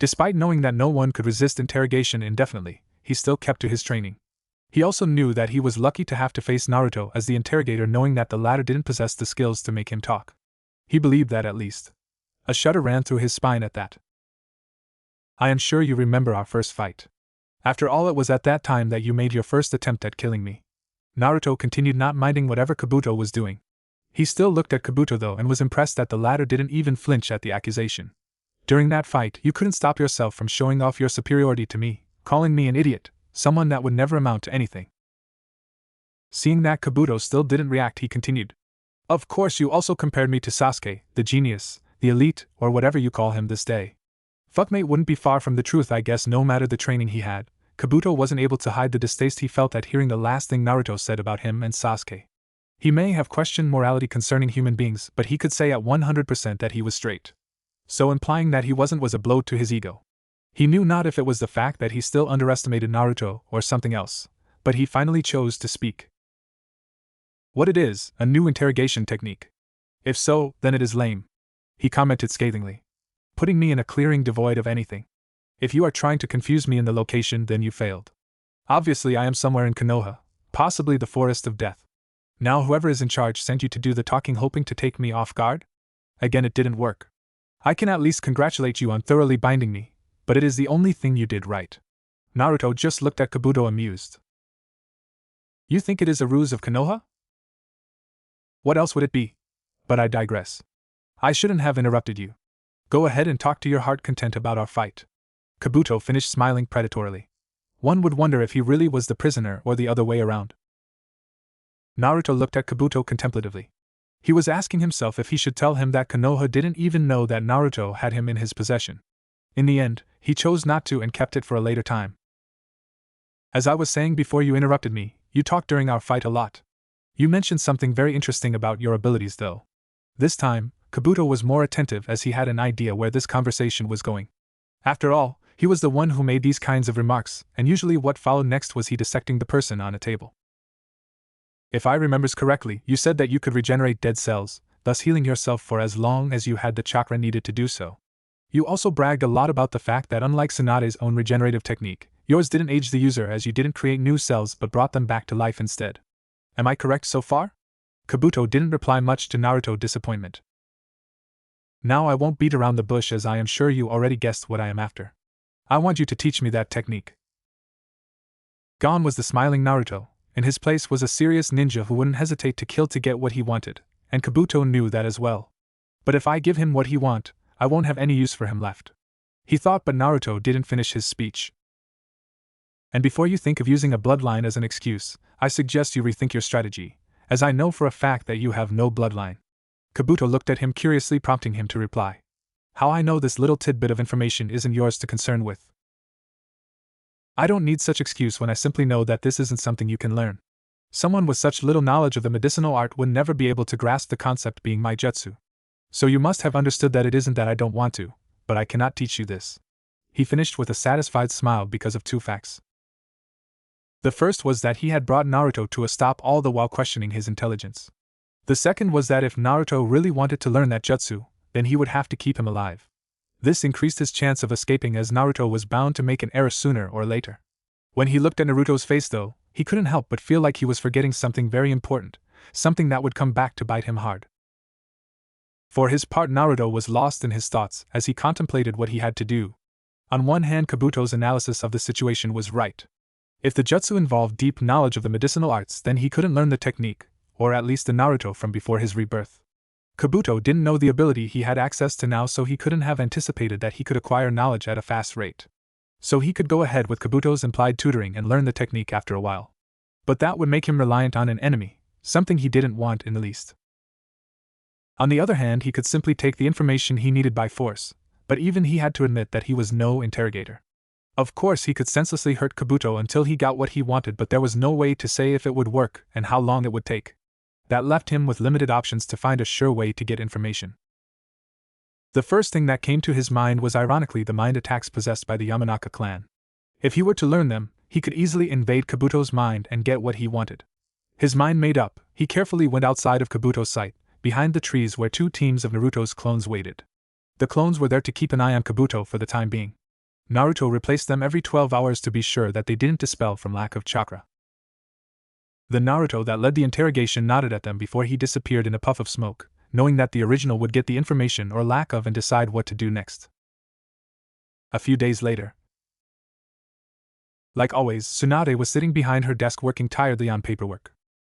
[SPEAKER 1] Despite knowing that no one could resist interrogation indefinitely, he still kept to his training. He also knew that he was lucky to have to face Naruto as the interrogator, knowing that the latter didn't possess the skills to make him talk. He believed that at least. A shudder ran through his spine at that. I am sure you remember our first fight. After all, it was at that time that you made your first attempt at killing me. Naruto continued, not minding whatever Kabuto was doing. He still looked at Kabuto though and was impressed that the latter didn't even flinch at the accusation. During that fight, you couldn't stop yourself from showing off your superiority to me, calling me an idiot, someone that would never amount to anything. Seeing that Kabuto still didn't react, he continued. Of course, you also compared me to Sasuke, the genius, the elite, or whatever you call him this day. Fuckmate wouldn't be far from the truth, I guess. No matter the training he had, Kabuto wasn't able to hide the distaste he felt at hearing the last thing Naruto said about him and Sasuke. He may have questioned morality concerning human beings, but he could say at 100% that he was straight. So implying that he wasn't was a blow to his ego. He knew not if it was the fact that he still underestimated Naruto or something else, but he finally chose to speak. What it is, a new interrogation technique. If so, then it is lame. He commented scathingly. Putting me in a clearing devoid of anything. If you are trying to confuse me in the location, then you failed. Obviously I am somewhere in Konoha, possibly the Forest of Death. Now whoever is in charge sent you to do the talking, hoping to take me off guard? Again, it didn't work. I can at least congratulate you on thoroughly binding me, but it is the only thing you did right. Naruto just looked at Kabuto amused. You think it is a ruse of Konoha? What else would it be? But I digress. I shouldn't have interrupted you. Go ahead and talk to your heart content about our fight. Kabuto finished smiling predatorily. One would wonder if he really was the prisoner or the other way around. Naruto looked at Kabuto contemplatively. He was asking himself if he should tell him that Konoha didn't even know that Naruto had him in his possession. In the end, he chose not to and kept it for a later time. As I was saying before you interrupted me, you talked during our fight a lot. You mentioned something very interesting about your abilities though. This time, Kabuto was more attentive as he had an idea where this conversation was going. After all, he was the one who made these kinds of remarks, and usually what followed next was he dissecting the person on a table. If I remembers correctly, you said that you could regenerate dead cells, thus healing yourself for as long as you had the chakra needed to do so. You also bragged a lot about the fact that unlike Tsunade's own regenerative technique, yours didn't age the user as you didn't create new cells but brought them back to life instead. Am I correct so far? Kabuto didn't reply much to Naruto's disappointment. Now I won't beat around the bush, as I am sure you already guessed what I am after. I want you to teach me that technique. Gone was the smiling Naruto. In his place was a serious ninja who wouldn't hesitate to kill to get what he wanted, and Kabuto knew that as well. But if I give him what he wants, I won't have any use for him left. He thought, but Naruto didn't finish his speech. And before you think of using a bloodline as an excuse, I suggest you rethink your strategy, as I know for a fact that you have no bloodline. Kabuto looked at him curiously, prompting him to reply. How I know this little tidbit of information isn't yours to concern with. I don't need such excuse when I simply know that this isn't something you can learn. Someone with such little knowledge of the medicinal art would never be able to grasp the concept being my jutsu. So you must have understood that it isn't that I don't want to, but I cannot teach you this. He finished with a satisfied smile because of two facts. The first was that he had brought Naruto to a stop, all the while questioning his intelligence. The second was that if Naruto really wanted to learn that jutsu, then he would have to keep him alive. This increased his chance of escaping, as Naruto was bound to make an error sooner or later. When he looked at Naruto's face though, he couldn't help but feel like he was forgetting something very important, something that would come back to bite him hard. For his part, Naruto was lost in his thoughts as he contemplated what he had to do. On one hand, Kabuto's analysis of the situation was right. If the jutsu involved deep knowledge of the medicinal arts, then he couldn't learn the technique, or at least the Naruto from before his rebirth. Kabuto didn't know the ability he had access to now, so he couldn't have anticipated that he could acquire knowledge at a fast rate. So he could go ahead with Kabuto's implied tutoring and learn the technique after a while. But that would make him reliant on an enemy, something he didn't want in the least. On the other hand, he could simply take the information he needed by force, but even he had to admit that he was no interrogator. Of course, he could senselessly hurt Kabuto until he got what he wanted, but there was no way to say if it would work and how long it would take. That left him with limited options to find a sure way to get information. The first thing that came to his mind was ironically the mind attacks possessed by the Yamanaka clan. If he were to learn them, he could easily invade Kabuto's mind and get what he wanted. His mind made up, he carefully went outside of Kabuto's sight, behind the trees where 2 teams of Naruto's clones waited. The clones were there to keep an eye on Kabuto for the time being. Naruto replaced them every 12 hours to be sure that they didn't dispel from lack of chakra. The Naruto that led the interrogation nodded at them before he disappeared in a puff of smoke, knowing that the original would get the information or lack of and decide what to do next. A few days later. Like always, Tsunade was sitting behind her desk working tiredly on paperwork.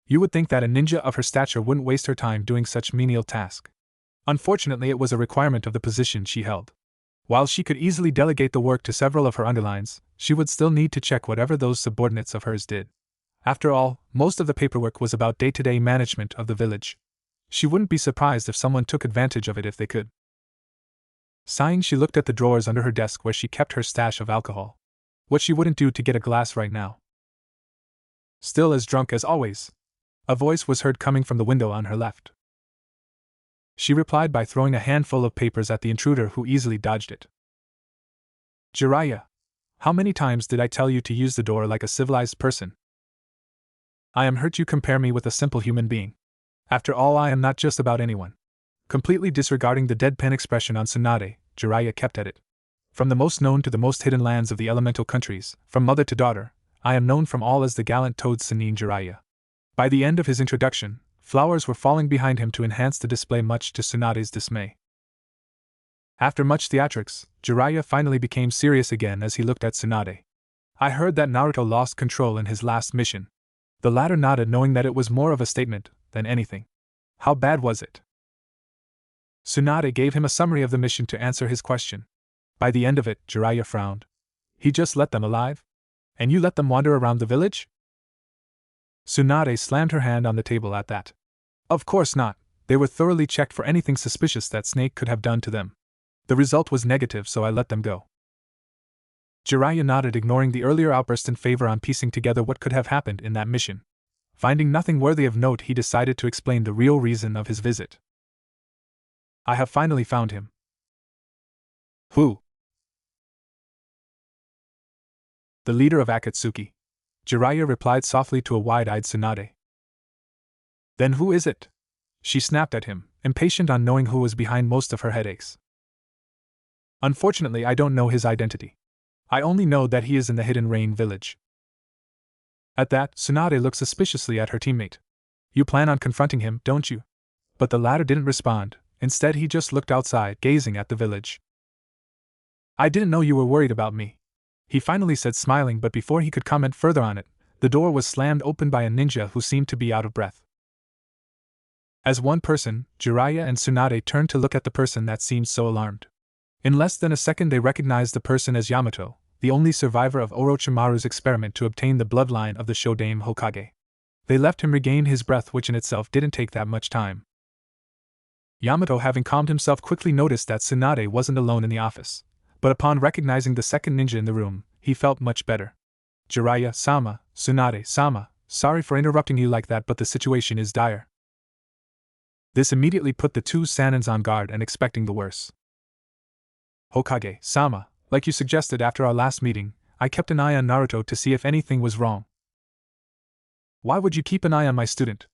[SPEAKER 1] You would think that a ninja of her stature wouldn't waste her time doing such menial task. Unfortunately, it was a requirement of the position she held. While she could easily delegate the work to several of her underlings, she would still need to check whatever those subordinates of hers did. After all, most of the paperwork was about day-to-day management of the village. She wouldn't be surprised if someone took advantage of it if they could. Sighing, she looked at the drawers under her desk where she kept her stash of alcohol. What she wouldn't do to get a glass right now. Still as drunk as always. A voice was heard coming from the window on her left. She replied by throwing a handful of papers at the intruder, who easily dodged it. Jiraiya, how many times did I tell you to use the door like a civilized person? I am hurt you compare me with a simple human being. After all, I am not just about anyone. Completely disregarding the deadpan expression on Tsunade, Jiraiya kept at it. From the most known to the most hidden lands of the elemental countries, from mother to daughter, I am known from all as the gallant toad Sannin Jiraiya. By the end of his introduction, flowers were falling behind him to enhance the display, much to Tsunade's dismay. After much theatrics, Jiraiya finally became serious again as he looked at Tsunade. I heard that Naruto lost control in his last mission. The latter nodded, knowing that it was more of a statement than anything. How bad was it? Tsunade gave him a summary of the mission to answer his question. By the end of it, Jiraiya frowned. He just let them alive? And you let them wander around the village? Tsunade slammed her hand on the table at that. Of course not, they were thoroughly checked for anything suspicious that Snake could have done to them. The result was negative, so I let them go. Jiraiya nodded, ignoring the earlier outburst in favor on piecing together what could have happened in that mission. Finding nothing worthy of note, he decided to explain the real reason of his visit. I have finally found him. Who? The leader of Akatsuki. Jiraiya replied softly to a wide-eyed Tsunade. Then who is it? She snapped at him, impatient on knowing who was behind most of her headaches. Unfortunately, I don't know his identity. I only know that he is in the Hidden Rain village. At that, Tsunade looked suspiciously at her teammate. You plan on confronting him, don't you? But the latter didn't respond. Instead, he just looked outside, gazing at the village. I didn't know you were worried about me, he finally said, smiling, but before he could comment further on it, the door was slammed open by a ninja who seemed to be out of breath. As one person, Jiraiya and Tsunade turned to look at the person that seemed so alarmed. In less than a second, they recognized the person as Yamato, the only survivor of Orochimaru's experiment to obtain the bloodline of the Shodaime Hokage. They left him regain his breath, which in itself didn't take that much time. Yamato, having calmed himself, quickly noticed that Tsunade wasn't alone in the office, but upon recognizing the second ninja in the room, he felt much better. Jiraiya-sama, Tsunade-sama, sorry for interrupting you like that, but the situation is dire. This immediately put the two Sanins on guard and expecting the worst. Hokage-sama, like you suggested after our last meeting, I kept an eye on Naruto to see if anything was wrong. Why would you keep an eye on my student?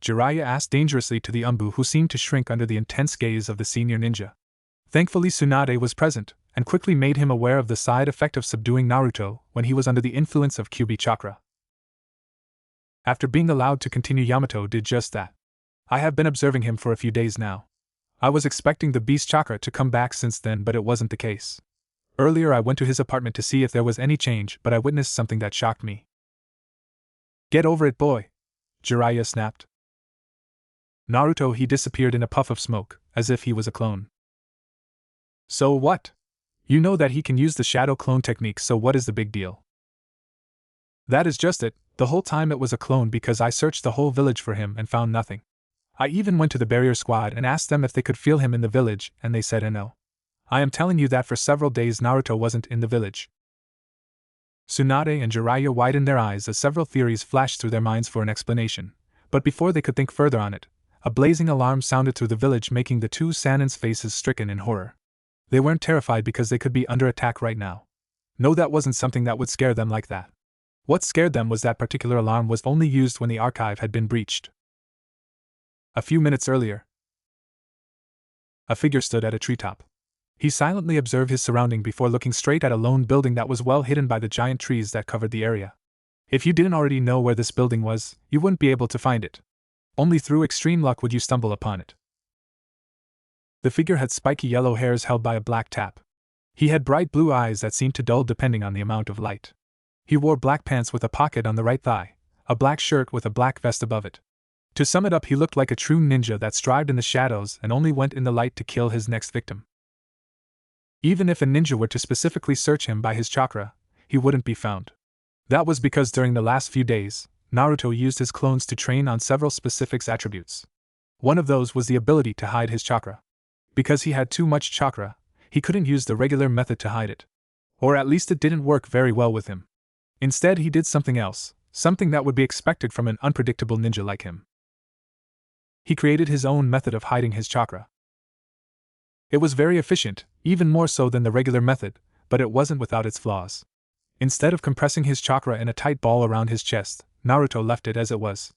[SPEAKER 1] Jiraiya asked dangerously to the Umbu, who seemed to shrink under the intense gaze of the senior ninja. Thankfully, Tsunade was present, and quickly made him aware of the side effect of subduing Naruto when he was under the influence of Kyuubi chakra. After being allowed to continue, Yamato did just that. I have been observing him for a few days now. I was expecting the beast chakra to come back since then, but it wasn't the case. Earlier I went to his apartment to see if there was any change, but I witnessed something that shocked me. Get over it, boy, Jiraiya snapped. Naruto, he disappeared in a puff of smoke, as if he was a clone. So what? You know that he can use the shadow clone technique, so what is the big deal? That is just it, the whole time it was a clone, because I searched the whole village for him and found nothing. I even went to the barrier squad and asked them if they could feel him in the village, and they said no. I am telling you that for several days Naruto wasn't in the village. Tsunade and Jiraiya widened their eyes as several theories flashed through their minds for an explanation, but before they could think further on it, a blazing alarm sounded through the village, making the two Sanin's faces stricken in horror. They weren't terrified because they could be under attack right now. No, that wasn't something that would scare them like that. What scared them was that particular alarm was only used when the archive had been breached. A few minutes earlier, a figure stood at a treetop. He silently observed his surrounding before looking straight at a lone building that was well hidden by the giant trees that covered the area. If you didn't already know where this building was, you wouldn't be able to find it. Only through extreme luck would you stumble upon it. The figure had spiky yellow hairs held by a black tap. He had bright blue eyes that seemed to dull depending on the amount of light. He wore black pants with a pocket on the right thigh, a black shirt with a black vest above it. To sum it up, he looked like a true ninja that strived in the shadows and only went in the light to kill his next victim. Even if a ninja were to specifically search him by his chakra, he wouldn't be found. That was because during the last few days, Naruto used his clones to train on several specific attributes. One of those was the ability to hide his chakra. Because he had too much chakra, he couldn't use the regular method to hide it. Or at least it didn't work very well with him. Instead, he did something else, something that would be expected from an unpredictable ninja like him. He created his own method of hiding his chakra. It was very efficient, even more so than the regular method, but it wasn't without its flaws. Instead of compressing his chakra in a tight ball around his chest, Naruto left it as it was.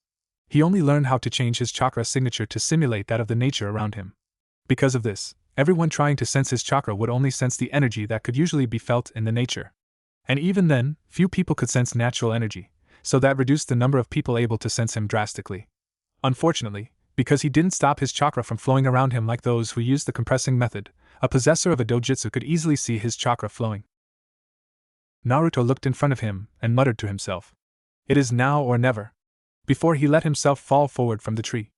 [SPEAKER 1] He only learned how to change his chakra signature to simulate that of the nature around him. Because of this, everyone trying to sense his chakra would only sense the energy that could usually be felt in the nature. And even then, few people could sense natural energy, so that reduced the number of people able to sense him drastically. Unfortunately, because he didn't stop his chakra from flowing around him like those who used the compressing method, a possessor of a dojutsu could easily see his chakra flowing. Naruto looked in front of him and muttered to himself. It is now or never. Before he let himself fall forward from the tree.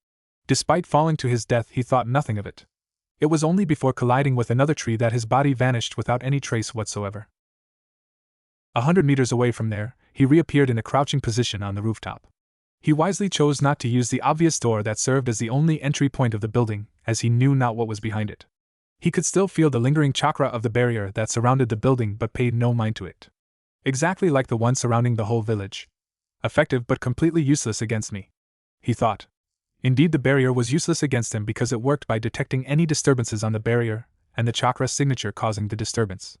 [SPEAKER 1] Despite falling to his death, he thought nothing of it. It was only before colliding with another tree that his body vanished without any trace whatsoever. 100 meters away from there, he reappeared in a crouching position on the rooftop. He wisely chose not to use the obvious door that served as the only entry point of the building, as he knew not what was behind it. He could still feel the lingering chakra of the barrier that surrounded the building but paid no mind to it. Exactly like the one surrounding the whole village. Effective but completely useless against me, he thought. Indeed, the barrier was useless against him because it worked by detecting any disturbances on the barrier, and the chakra signature causing the disturbance.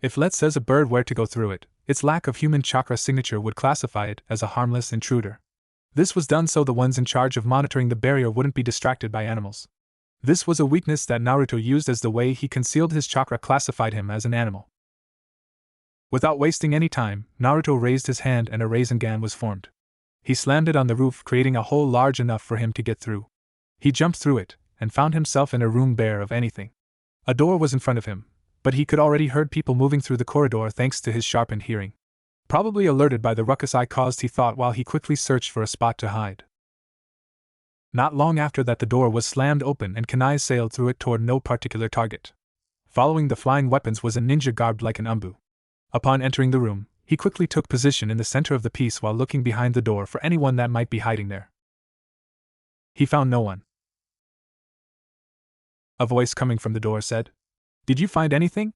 [SPEAKER 1] If let's say a bird were to go through it, its lack of human chakra signature would classify it as a harmless intruder. This was done so the ones in charge of monitoring the barrier wouldn't be distracted by animals. This was a weakness that Naruto used, as the way he concealed his chakra classified him as an animal. Without wasting any time, Naruto raised his hand and a Rasengan was formed. He slammed it on the roof, creating a hole large enough for him to get through. He jumped through it, and found himself in a room bare of anything. A door was in front of him, but he could already heard people moving through the corridor thanks to his sharpened hearing. Probably alerted by the ruckus I caused, he thought while he quickly searched for a spot to hide. Not long after that, the door was slammed open and kunai sailed through it toward no particular target. Following the flying weapons was a ninja garbed like an umbu. Upon entering the room, he quickly took position in the center of the piece while looking behind the door for anyone that might be hiding there. He found no one. A voice coming from the door said, "Did you find anything?"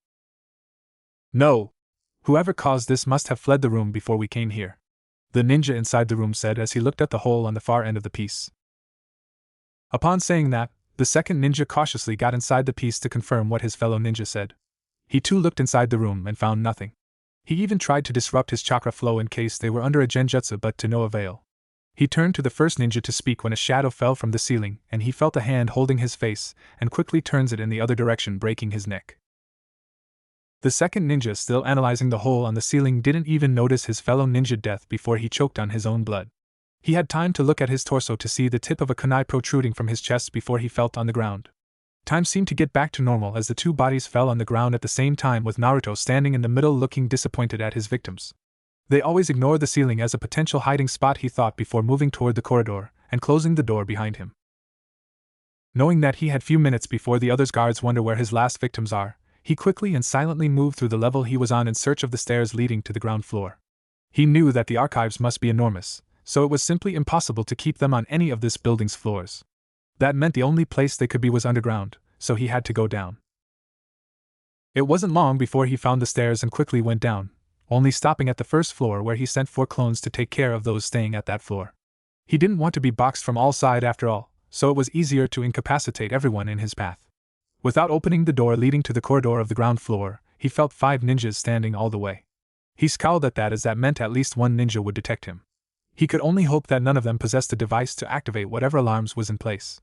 [SPEAKER 1] "No. Whoever caused this must have fled the room before we came here," the ninja inside the room said as he looked at the hole on the far end of the piece. Upon saying that, the second ninja cautiously got inside the piece to confirm what his fellow ninja said. He too looked inside the room and found nothing. He even tried to disrupt his chakra flow in case they were under a genjutsu, but to no avail. He turned to the first ninja to speak when a shadow fell from the ceiling and he felt a hand holding his face and quickly turns it in the other direction, breaking his neck. The second ninja, still analyzing the hole on the ceiling, didn't even notice his fellow ninja death before he choked on his own blood. He had time to look at his torso to see the tip of a kunai protruding from his chest before he fell on the ground. Time seemed to get back to normal as the two bodies fell on the ground at the same time, with Naruto standing in the middle looking disappointed at his victims. They always ignore the ceiling as a potential hiding spot, he thought before moving toward the corridor and closing the door behind him. Knowing that he had few minutes before the other's guards wonder where his last victims are, he quickly and silently moved through the level he was on in search of the stairs leading to the ground floor. He knew that the archives must be enormous, so it was simply impossible to keep them on any of this building's floors. That meant the only place they could be was underground, so he had to go down. It wasn't long before he found the stairs and quickly went down, only stopping at the first floor where he sent 4 clones to take care of those staying at that floor. He didn't want to be boxed from all sides after all, so it was easier to incapacitate everyone in his path. Without opening the door leading to the corridor of the ground floor, he felt 5 ninjas standing all the way. He scowled at that, as that meant at least one ninja would detect him. He could only hope that none of them possessed a device to activate whatever alarms was in place.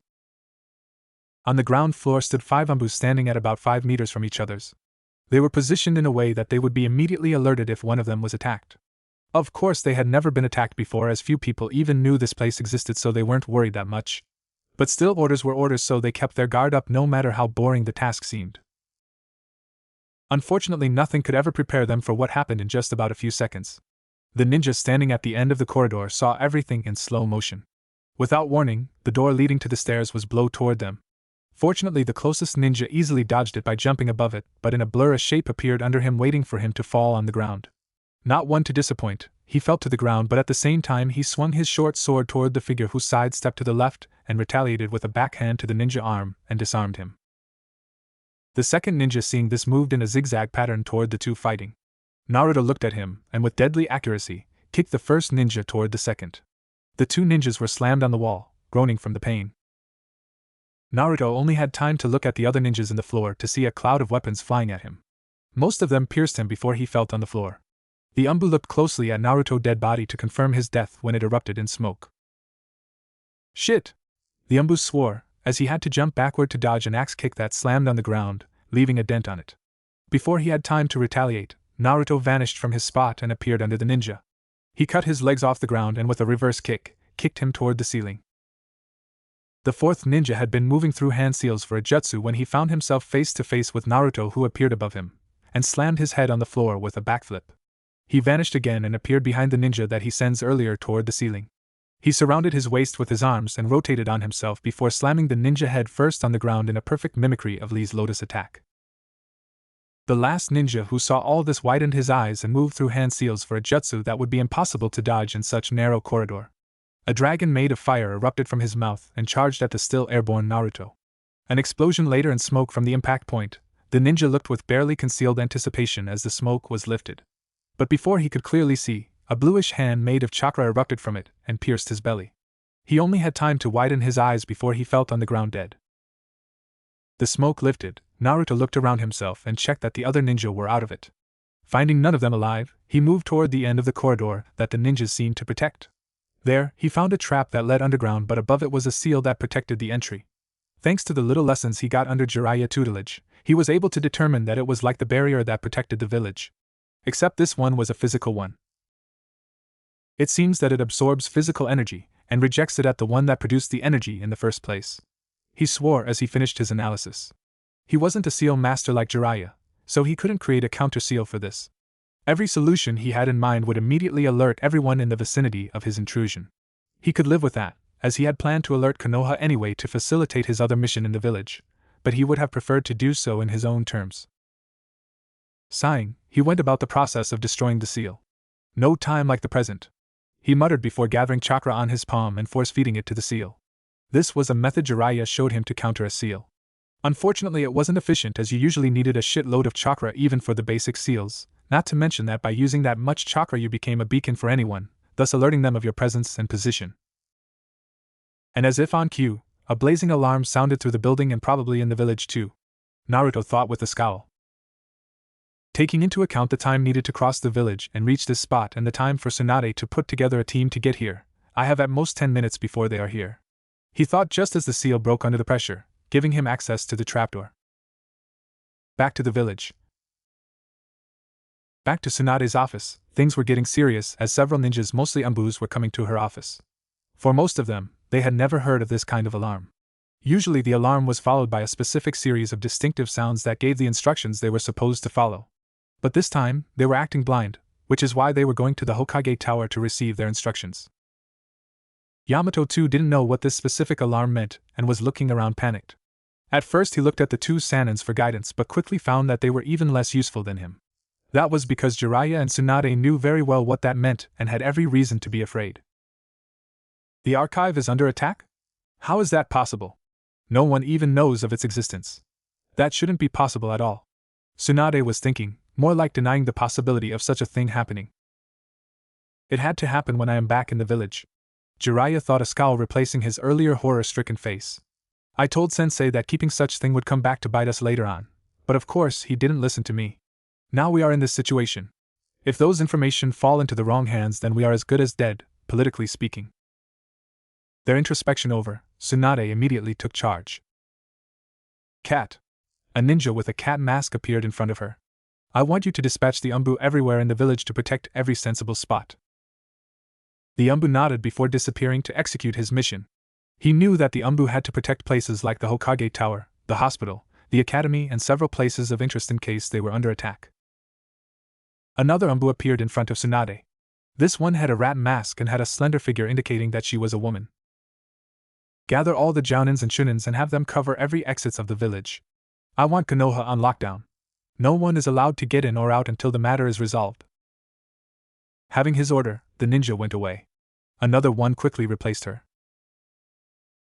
[SPEAKER 1] On the ground floor stood 5 umbus standing at about 5 meters from each other's. They were positioned in a way that they would be immediately alerted if one of them was attacked. Of course, they had never been attacked before, as few people even knew this place existed, so they weren't worried that much. But still, orders were orders, so they kept their guard up no matter how boring the task seemed. Unfortunately, nothing could ever prepare them for what happened in just about a few seconds. The ninja standing at the end of the corridor saw everything in slow motion. Without warning, the door leading to the stairs was blown toward them. Fortunately, the closest ninja easily dodged it by jumping above it, but in a blur a shape appeared under him, waiting for him to fall on the ground. Not one to disappoint, he fell to the ground, but at the same time he swung his short sword toward the figure, who sidestepped to the left and retaliated with a backhand to the ninja arm and disarmed him. The second ninja, seeing this, moved in a zigzag pattern toward the two fighting. Naruto looked at him and with deadly accuracy kicked the first ninja toward the second. The 2 ninjas were slammed on the wall, groaning from the pain. Naruto only had time to look at the other ninjas in the floor to see a cloud of weapons flying at him. Most of them pierced him before he fell on the floor. The Umbu looked closely at Naruto's dead body to confirm his death when it erupted in smoke. Shit! The Umbu swore, as he had to jump backward to dodge an axe kick that slammed on the ground, leaving a dent on it. Before he had time to retaliate, Naruto vanished from his spot and appeared under the ninja. He cut his legs off the ground and with a reverse kick, kicked him toward the ceiling. The 4th ninja had been moving through hand seals for a jutsu when he found himself face to face with Naruto, who appeared above him, and slammed his head on the floor with a backflip. He vanished again and appeared behind the ninja that he sends earlier toward the ceiling. He surrounded his waist with his arms and rotated on himself before slamming the ninja head first on the ground in a perfect mimicry of Lee's lotus attack. The last ninja who saw all this widened his eyes and moved through hand seals for a jutsu that would be impossible to dodge in such narrow corridor. A dragon made of fire erupted from his mouth and charged at the still airborne Naruto. An explosion later and smoke from the impact point. The ninja looked with barely concealed anticipation as the smoke was lifted. But before he could clearly see, a bluish hand made of chakra erupted from it and pierced his belly. He only had time to widen his eyes before he fell on the ground dead. The smoke lifted, Naruto looked around himself and checked that the other ninja were out of it. Finding none of them alive, he moved toward the end of the corridor that the ninjas seemed to protect. There, he found a trap that led underground, but above it was a seal that protected the entry. Thanks to the little lessons he got under Jiraiya tutelage, he was able to determine that it was like the barrier that protected the village. Except this one was a physical one. It seems that it absorbs physical energy, and rejects it at the one that produced the energy in the first place. He swore as he finished his analysis. He wasn't a seal master like Jiraiya, so he couldn't create a counter seal for this. Every solution he had in mind would immediately alert everyone in the vicinity of his intrusion. He could live with that, as he had planned to alert Konoha anyway to facilitate his other mission in the village, but he would have preferred to do so in his own terms. Sighing, he went about the process of destroying the seal. No time like the present, he muttered before gathering chakra on his palm and force-feeding it to the seal. This was a method Jiraiya showed him to counter a seal. Unfortunately, it wasn't efficient, as you usually needed a shitload of chakra even for the basic seals, not to mention that by using that much chakra you became a beacon for anyone, thus alerting them of your presence and position. And as if on cue, a blazing alarm sounded through the building and probably in the village too. Naruto thought with a scowl. Taking into account the time needed to cross the village and reach this spot and the time for Tsunade to put together a team to get here, I have at most 10 minutes before they are here. He thought just as the seal broke under the pressure, giving him access to the trapdoor. Back to the village. Back to Tsunade's office, things were getting serious as several ninjas, mostly umbus, were coming to her office. For most of them, they had never heard of this kind of alarm. Usually the alarm was followed by a specific series of distinctive sounds that gave the instructions they were supposed to follow. But this time, they were acting blind, which is why they were going to the Hokage Tower to receive their instructions. Yamato too didn't know what this specific alarm meant and was looking around panicked. At first he looked at the 2 Sanins for guidance but quickly found that they were even less useful than him. That was because Jiraiya and Tsunade knew very well what that meant and had every reason to be afraid. The archive is under attack? How is that possible? No one even knows of its existence. That shouldn't be possible at all. Tsunade was thinking, more like denying the possibility of such a thing happening. It had to happen when I am back in the village. Jiraiya thought a scowl replacing his earlier horror-stricken face. I told Sensei that keeping such thing would come back to bite us later on, but of course he didn't listen to me. Now we are in this situation. If those information fall into the wrong hands, then we are as good as dead, politically speaking. Their introspection over, Tsunade immediately took charge. Cat. A ninja with a cat mask appeared in front of her. I want you to dispatch the Umbu everywhere in the village to protect every sensible spot. The Umbu nodded before disappearing to execute his mission. He knew that the Umbu had to protect places like the Hokage Tower, the hospital, the academy, and several places of interest in case they were under attack. Another Umbu appeared in front of Tsunade. This one had a rat mask and had a slender figure indicating that she was a woman. Gather all the Jounins and Shunins and have them cover every exit of the village. I want Konoha on lockdown. No one is allowed to get in or out until the matter is resolved. Having his order, the ninja went away. Another one quickly replaced her.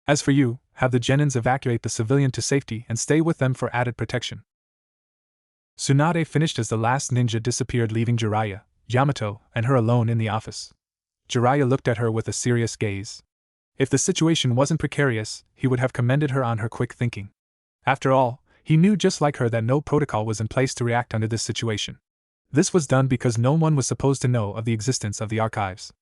[SPEAKER 1] As for you, have the Genins evacuate the civilian to safety and stay with them for added protection. Tsunade finished as the last ninja disappeared, leaving Jiraiya, Yamato, and her alone in the office. Jiraiya looked at her with a serious gaze. If the situation wasn't precarious, he would have commended her on her quick thinking. After all, he knew just like her that no protocol was in place to react under this situation. This was done because no one was supposed to know of the existence of the archives.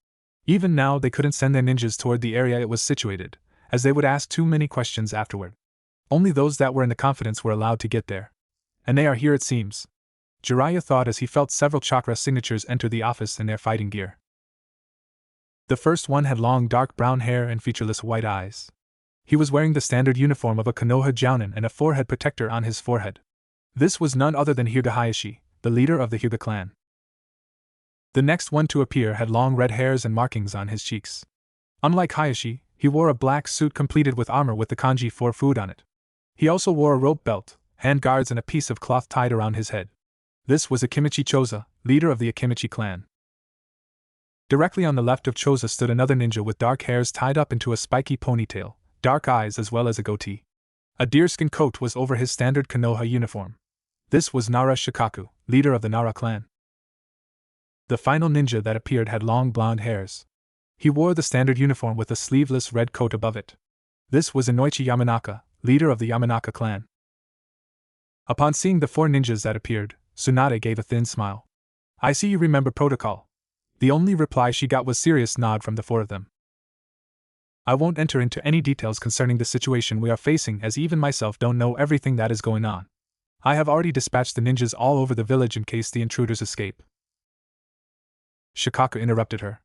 [SPEAKER 1] Even now they couldn't send their ninjas toward the area it was situated, as they would ask too many questions afterward. Only those that were in the confidence were allowed to get there. And they are here, it seems. Jiraiya thought as he felt several chakra signatures enter the office in their fighting gear. The first one had long dark brown hair and featureless white eyes. He was wearing the standard uniform of a Konoha Jounin and a forehead protector on his forehead. This was none other than Hyuga Hayashi, the leader of the Hyuga clan. The next one to appear had long red hairs and markings on his cheeks. Unlike Hayashi, he wore a black suit completed with armor with the kanji for food on it. He also wore a rope belt, hand guards, and a piece of cloth tied around his head. This was Akimichi Choza, leader of the Akimichi clan. Directly on the left of Choza stood another ninja with dark hairs tied up into a spiky ponytail, dark eyes as well as a goatee. A deerskin coat was over his standard Konoha uniform. This was Nara Shikaku, leader of the Nara clan. The final ninja that appeared had long blonde hairs. He wore the standard uniform with a sleeveless red coat above it. This was Inoichi Yamanaka, leader of the Yamanaka clan. Upon seeing the four ninjas that appeared, Tsunade gave a thin smile. I see you remember protocol. The only reply she got was serious nod from the four of them. I won't enter into any details concerning the situation we are facing, as even myself don't know everything that is going on. I have already dispatched the ninjas all over the village in case the intruders escape. Shikaku interrupted her.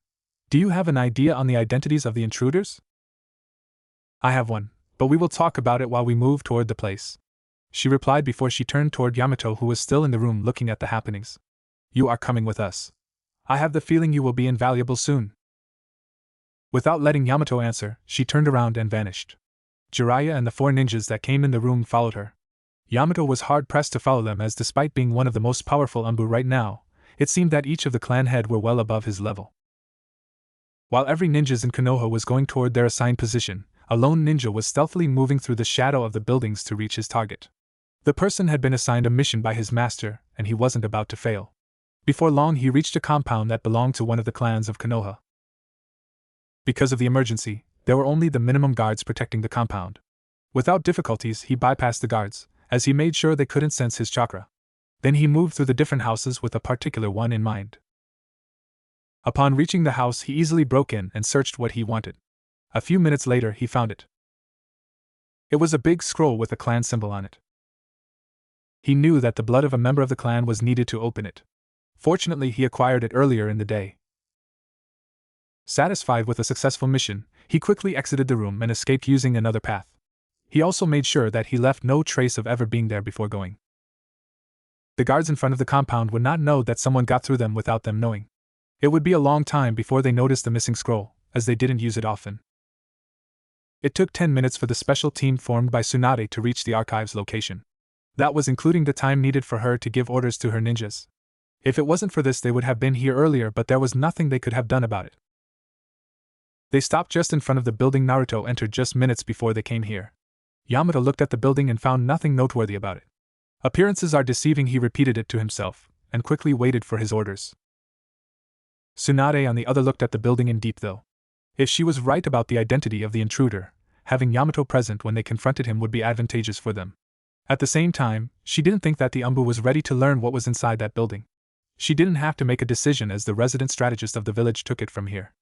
[SPEAKER 1] Do you have an idea on the identities of the intruders? I have one, but we will talk about it while we move toward the place, she replied before she turned toward Yamato, who was still in the room looking at the happenings. You are coming with us. I have the feeling you will be invaluable soon. Without letting Yamato answer, she turned around and vanished. Jiraiya and the four ninjas that came in the room followed her. Yamato was hard-pressed to follow them, as despite being one of the most powerful Umbu right now, it seemed that each of the clan head were well above his level. While every ninjas in Konoha was going toward their assigned position, a lone ninja was stealthily moving through the shadow of the buildings to reach his target. The person had been assigned a mission by his master, and he wasn't about to fail. Before long he reached a compound that belonged to one of the clans of Konoha. Because of the emergency, there were only the minimum guards protecting the compound. Without difficulties he bypassed the guards, as he made sure they couldn't sense his chakra. Then he moved through the different houses with a particular one in mind. Upon reaching the house he easily broke in and searched what he wanted. A few minutes later he found it. It was a big scroll with a clan symbol on it. He knew that the blood of a member of the clan was needed to open it. Fortunately he acquired it earlier in the day. Satisfied with a successful mission, he quickly exited the room and escaped using another path. He also made sure that he left no trace of ever being there before going. The guards in front of the compound would not know that someone got through them without them knowing. It would be a long time before they noticed the missing scroll, as they didn't use it often. It took 10 minutes for the special team formed by Tsunade to reach the archive's location. That was including the time needed for her to give orders to her ninjas. If it wasn't for this they would have been here earlier, but there was nothing they could have done about it. They stopped just in front of the building Naruto entered just minutes before they came here. Yamato looked at the building and found nothing noteworthy about it. Appearances are deceiving, he repeated it to himself, and quickly waited for his orders. Tsunade on the other looked at the building in deep though. If she was right about the identity of the intruder, having Yamato present when they confronted him would be advantageous for them. At the same time, she didn't think that the Umbu was ready to learn what was inside that building. She didn't have to make a decision as the resident strategist of the village took it from here.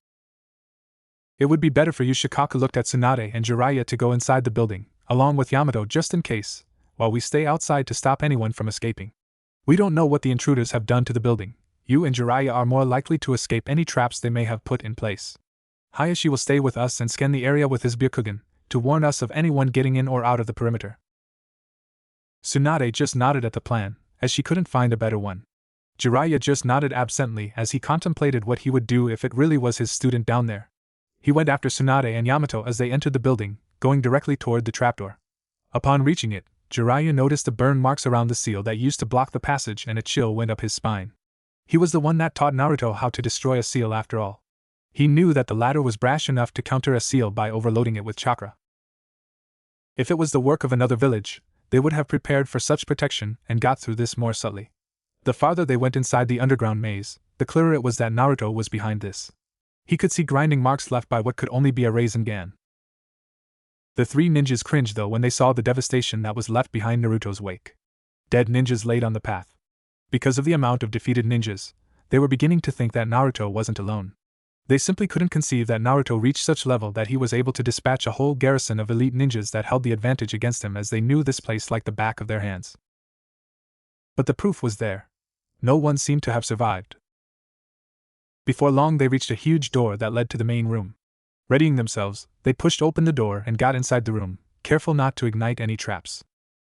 [SPEAKER 1] It would be better for you, Shikaka looked at Tsunade and Jiraiya, to go inside the building, along with Yamato just in case, while we stay outside to stop anyone from escaping. We don't know what the intruders have done to the building. You and Jiraiya are more likely to escape any traps they may have put in place. Hayashi will stay with us and scan the area with his Byakugan, to warn us of anyone getting in or out of the perimeter. Tsunade just nodded at the plan, as she couldn't find a better one. Jiraiya just nodded absently as he contemplated what he would do if it really was his student down there. He went after Tsunade and Yamato as they entered the building, going directly toward the trapdoor. Upon reaching it, Jiraiya noticed the burn marks around the seal that used to block the passage, and a chill went up his spine. He was the one that taught Naruto how to destroy a seal after all. He knew that the latter was brash enough to counter a seal by overloading it with chakra. If it was the work of another village, they would have prepared for such protection and got through this more subtly. The farther they went inside the underground maze, the clearer it was that Naruto was behind this. He could see grinding marks left by what could only be a Rasengan. The three ninjas cringed though when they saw the devastation that was left behind Naruto's wake. Dead ninjas laid on the path. Because of the amount of defeated ninjas, they were beginning to think that Naruto wasn't alone. They simply couldn't conceive that Naruto reached such level that he was able to dispatch a whole garrison of elite ninjas that held the advantage against him, as they knew this place like the back of their hands. But the proof was there. No one seemed to have survived. Before long they reached a huge door that led to the main room. Readying themselves, they pushed open the door and got inside the room, careful not to ignite any traps.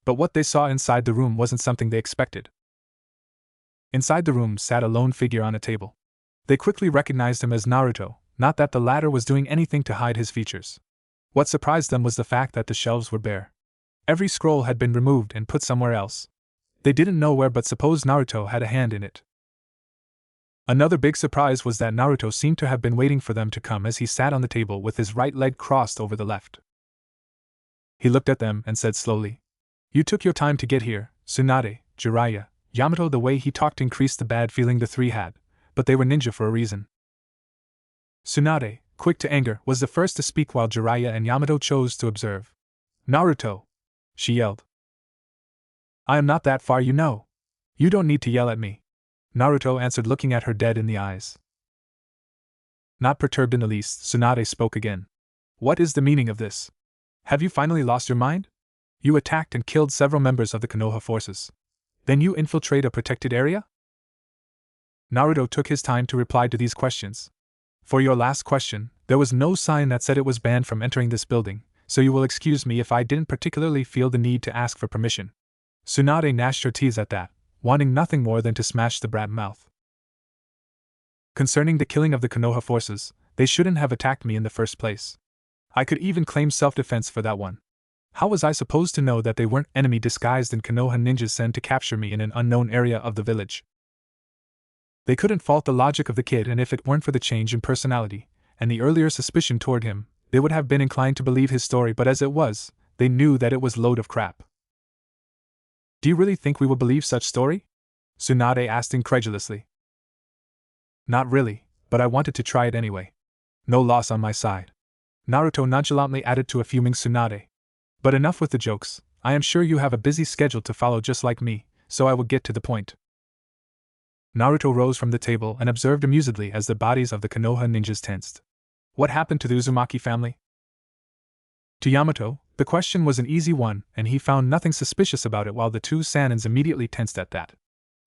[SPEAKER 1] But what they saw inside the room wasn't something they expected. Inside the room sat a lone figure on a table. They quickly recognized him as Naruto, not that the latter was doing anything to hide his features. What surprised them was the fact that the shelves were bare. Every scroll had been removed and put somewhere else. They didn't know where, but supposed Naruto had a hand in it. Another big surprise was that Naruto seemed to have been waiting for them to come, as he sat on the table with his right leg crossed over the left. He looked at them and said slowly, "You took your time to get here, Tsunade, Jiraiya, Yamato." The way he talked increased the bad feeling the three had, but they were ninja for a reason. Tsunade, quick to anger, was the first to speak while Jiraiya and Yamato chose to observe. "Naruto!" she yelled. "I am not that far, you know. You don't need to yell at me," Naruto answered, looking at her dead in the eyes. Not perturbed in the least, Tsunade spoke again. "What is the meaning of this? Have you finally lost your mind? You attacked and killed several members of the Konoha forces. Then you infiltrate a protected area?" Naruto took his time to reply to these questions. "For your last question, there was no sign that said it was banned from entering this building, so you will excuse me if I didn't particularly feel the need to ask for permission." Tsunade gnashed her teeth at that, wanting nothing more than to smash the brat mouth. "Concerning the killing of the Konoha forces, they shouldn't have attacked me in the first place. I could even claim self-defense for that one. How was I supposed to know that they weren't enemy disguised in Konoha ninjas sent to capture me in an unknown area of the village?" They couldn't fault the logic of the kid, and if it weren't for the change in personality, and the earlier suspicion toward him, they would have been inclined to believe his story, but as it was, they knew that it was load of crap. "Do you really think we will believe such story?" Tsunade asked incredulously. "Not really, but I wanted to try it anyway. No loss on my side," Naruto nonchalantly added to a fuming Tsunade. "But enough with the jokes. I am sure you have a busy schedule to follow just like me, so I will get to the point." Naruto rose from the table and observed amusedly as the bodies of the Konoha ninjas tensed. What happened to the Uzumaki family? To Yamato, the question was an easy one, and he found nothing suspicious about it, while the two Sanins immediately tensed at that.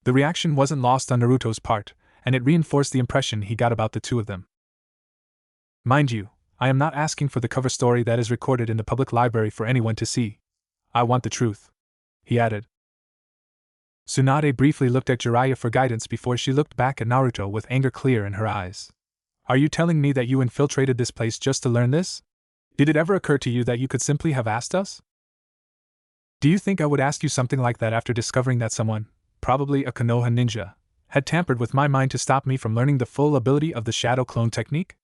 [SPEAKER 1] The reaction wasn't lost on Naruto's part, and it reinforced the impression he got about the two of them. "Mind you, I am not asking for the cover story that is recorded in the public library for anyone to see. I want the truth," he added. Tsunade briefly looked at Jiraiya for guidance before she looked back at Naruto with anger clear in her eyes. "Are you telling me that you infiltrated this place just to learn this? Did it ever occur to you that you could simply have asked us? Do you think I would ask you something like that after discovering that someone, probably a Konoha ninja, had tampered with my mind to stop me from learning the full ability of the shadow clone technique?"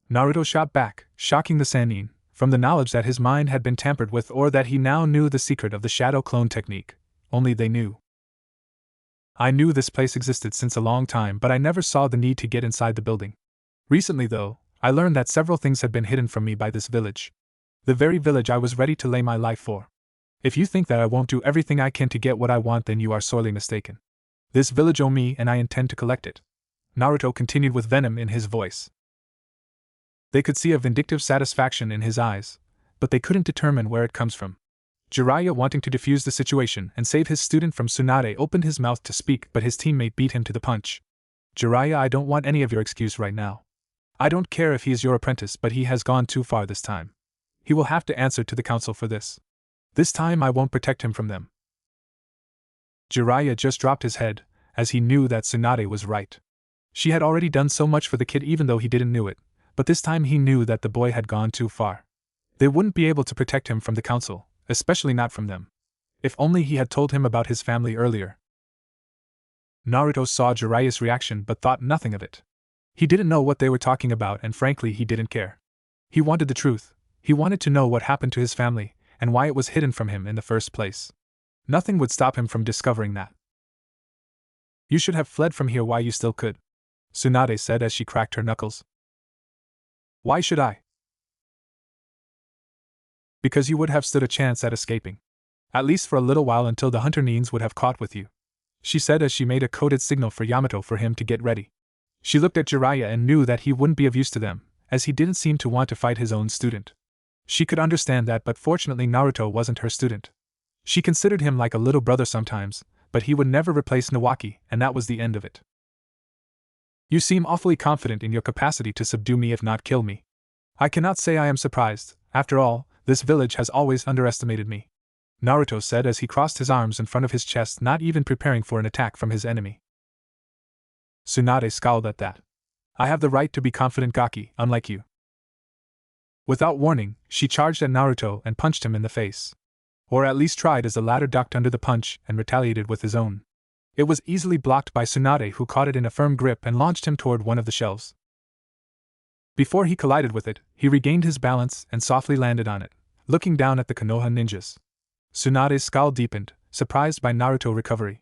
[SPEAKER 1] Naruto shot back, shocking the Sannin, from the knowledge that his mind had been tampered with, or that he now knew the secret of the shadow clone technique. Only they knew. "I knew this place existed since a long time, but I never saw the need to get inside the building. Recently, though, I learned that several things had been hidden from me by this village. The very village I was ready to lay my life for. If you think that I won't do everything I can to get what I want, then you are sorely mistaken. This village owes me and I intend to collect it. Naruto continued with venom in his voice. They could see a vindictive satisfaction in his eyes, but they couldn't determine where it comes from. Jiraiya, wanting to defuse the situation and save his student from Tsunade, opened his mouth to speak, but his teammate beat him to the punch. Jiraiya, I don't want any of your excuse right now. I don't care if he is your apprentice, but he has gone too far this time. He will have to answer to the council for this. This time I won't protect him from them. Jiraiya just dropped his head, as he knew that Tsunade was right. She had already done so much for the kid even though he didn't know it, but this time he knew that the boy had gone too far. They wouldn't be able to protect him from the council, especially not from them. If only he had told him about his family earlier. Naruto saw Jiraiya's reaction but thought nothing of it. He didn't know what they were talking about, and frankly he didn't care. He wanted the truth. He wanted to know what happened to his family, and why it was hidden from him in the first place. Nothing would stop him from discovering that. You should have fled from here while you still could, Tsunade said as she cracked her knuckles. Why should I? Because you would have stood a chance at escaping. At least for a little while, until the hunter Neens would have caught with you, she said as she made a coded signal for Yamato for him to get ready. She looked at Jiraiya and knew that he wouldn't be of use to them, as he didn't seem to want to fight his own student. She could understand that, but fortunately Naruto wasn't her student. She considered him like a little brother sometimes, but he would never replace Nawaki, and that was the end of it. You seem awfully confident in your capacity to subdue me if not kill me. I cannot say I am surprised. After all, this village has always underestimated me, Naruto said as he crossed his arms in front of his chest, not even preparing for an attack from his enemy. Tsunade scowled at that. I have the right to be confident, Gaki, unlike you. Without warning, she charged at Naruto and punched him in the face. Or at least tried, as the latter ducked under the punch and retaliated with his own. It was easily blocked by Tsunade, who caught it in a firm grip and launched him toward one of the shelves. Before he collided with it, he regained his balance and softly landed on it, looking down at the Konoha ninjas. Tsunade's scowl deepened, surprised by Naruto's recovery.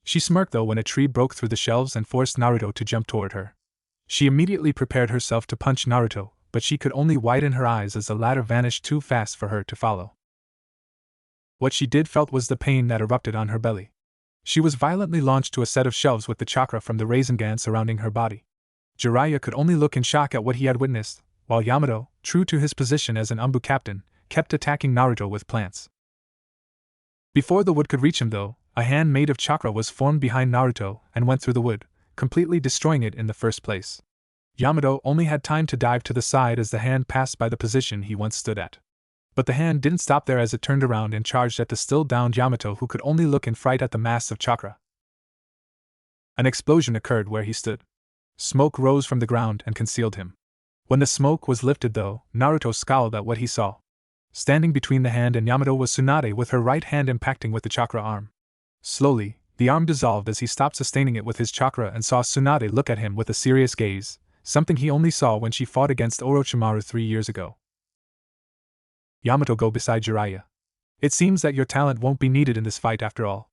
[SPEAKER 1] She smirked though when a tree broke through the shelves and forced Naruto to jump toward her. She immediately prepared herself to punch Naruto, but she could only widen her eyes as the latter vanished too fast for her to follow. What she did felt was the pain that erupted on her belly. She was violently launched to a set of shelves with the chakra from the Rasengan surrounding her body. Jiraiya could only look in shock at what he had witnessed, while Yamato, true to his position as an Umbu captain, kept attacking Naruto with plants. Before the wood could reach him though, a hand made of chakra was formed behind Naruto and went through the wood, completely destroying it in the first place. Yamato only had time to dive to the side as the hand passed by the position he once stood at. But the hand didn't stop there as it turned around and charged at the still-downed Yamato, who could only look in fright at the mass of chakra. An explosion occurred where he stood. Smoke rose from the ground and concealed him. When the smoke was lifted though, Naruto scowled at what he saw. Standing between the hand and Yamato was Tsunade, with her right hand impacting with the chakra arm. Slowly, the arm dissolved as he stopped sustaining it with his chakra and saw Tsunade look at him with a serious gaze, something he only saw when she fought against Orochimaru 3 years ago. Yamato, go beside Jiraiya. It seems that your talent won't be needed in this fight after all,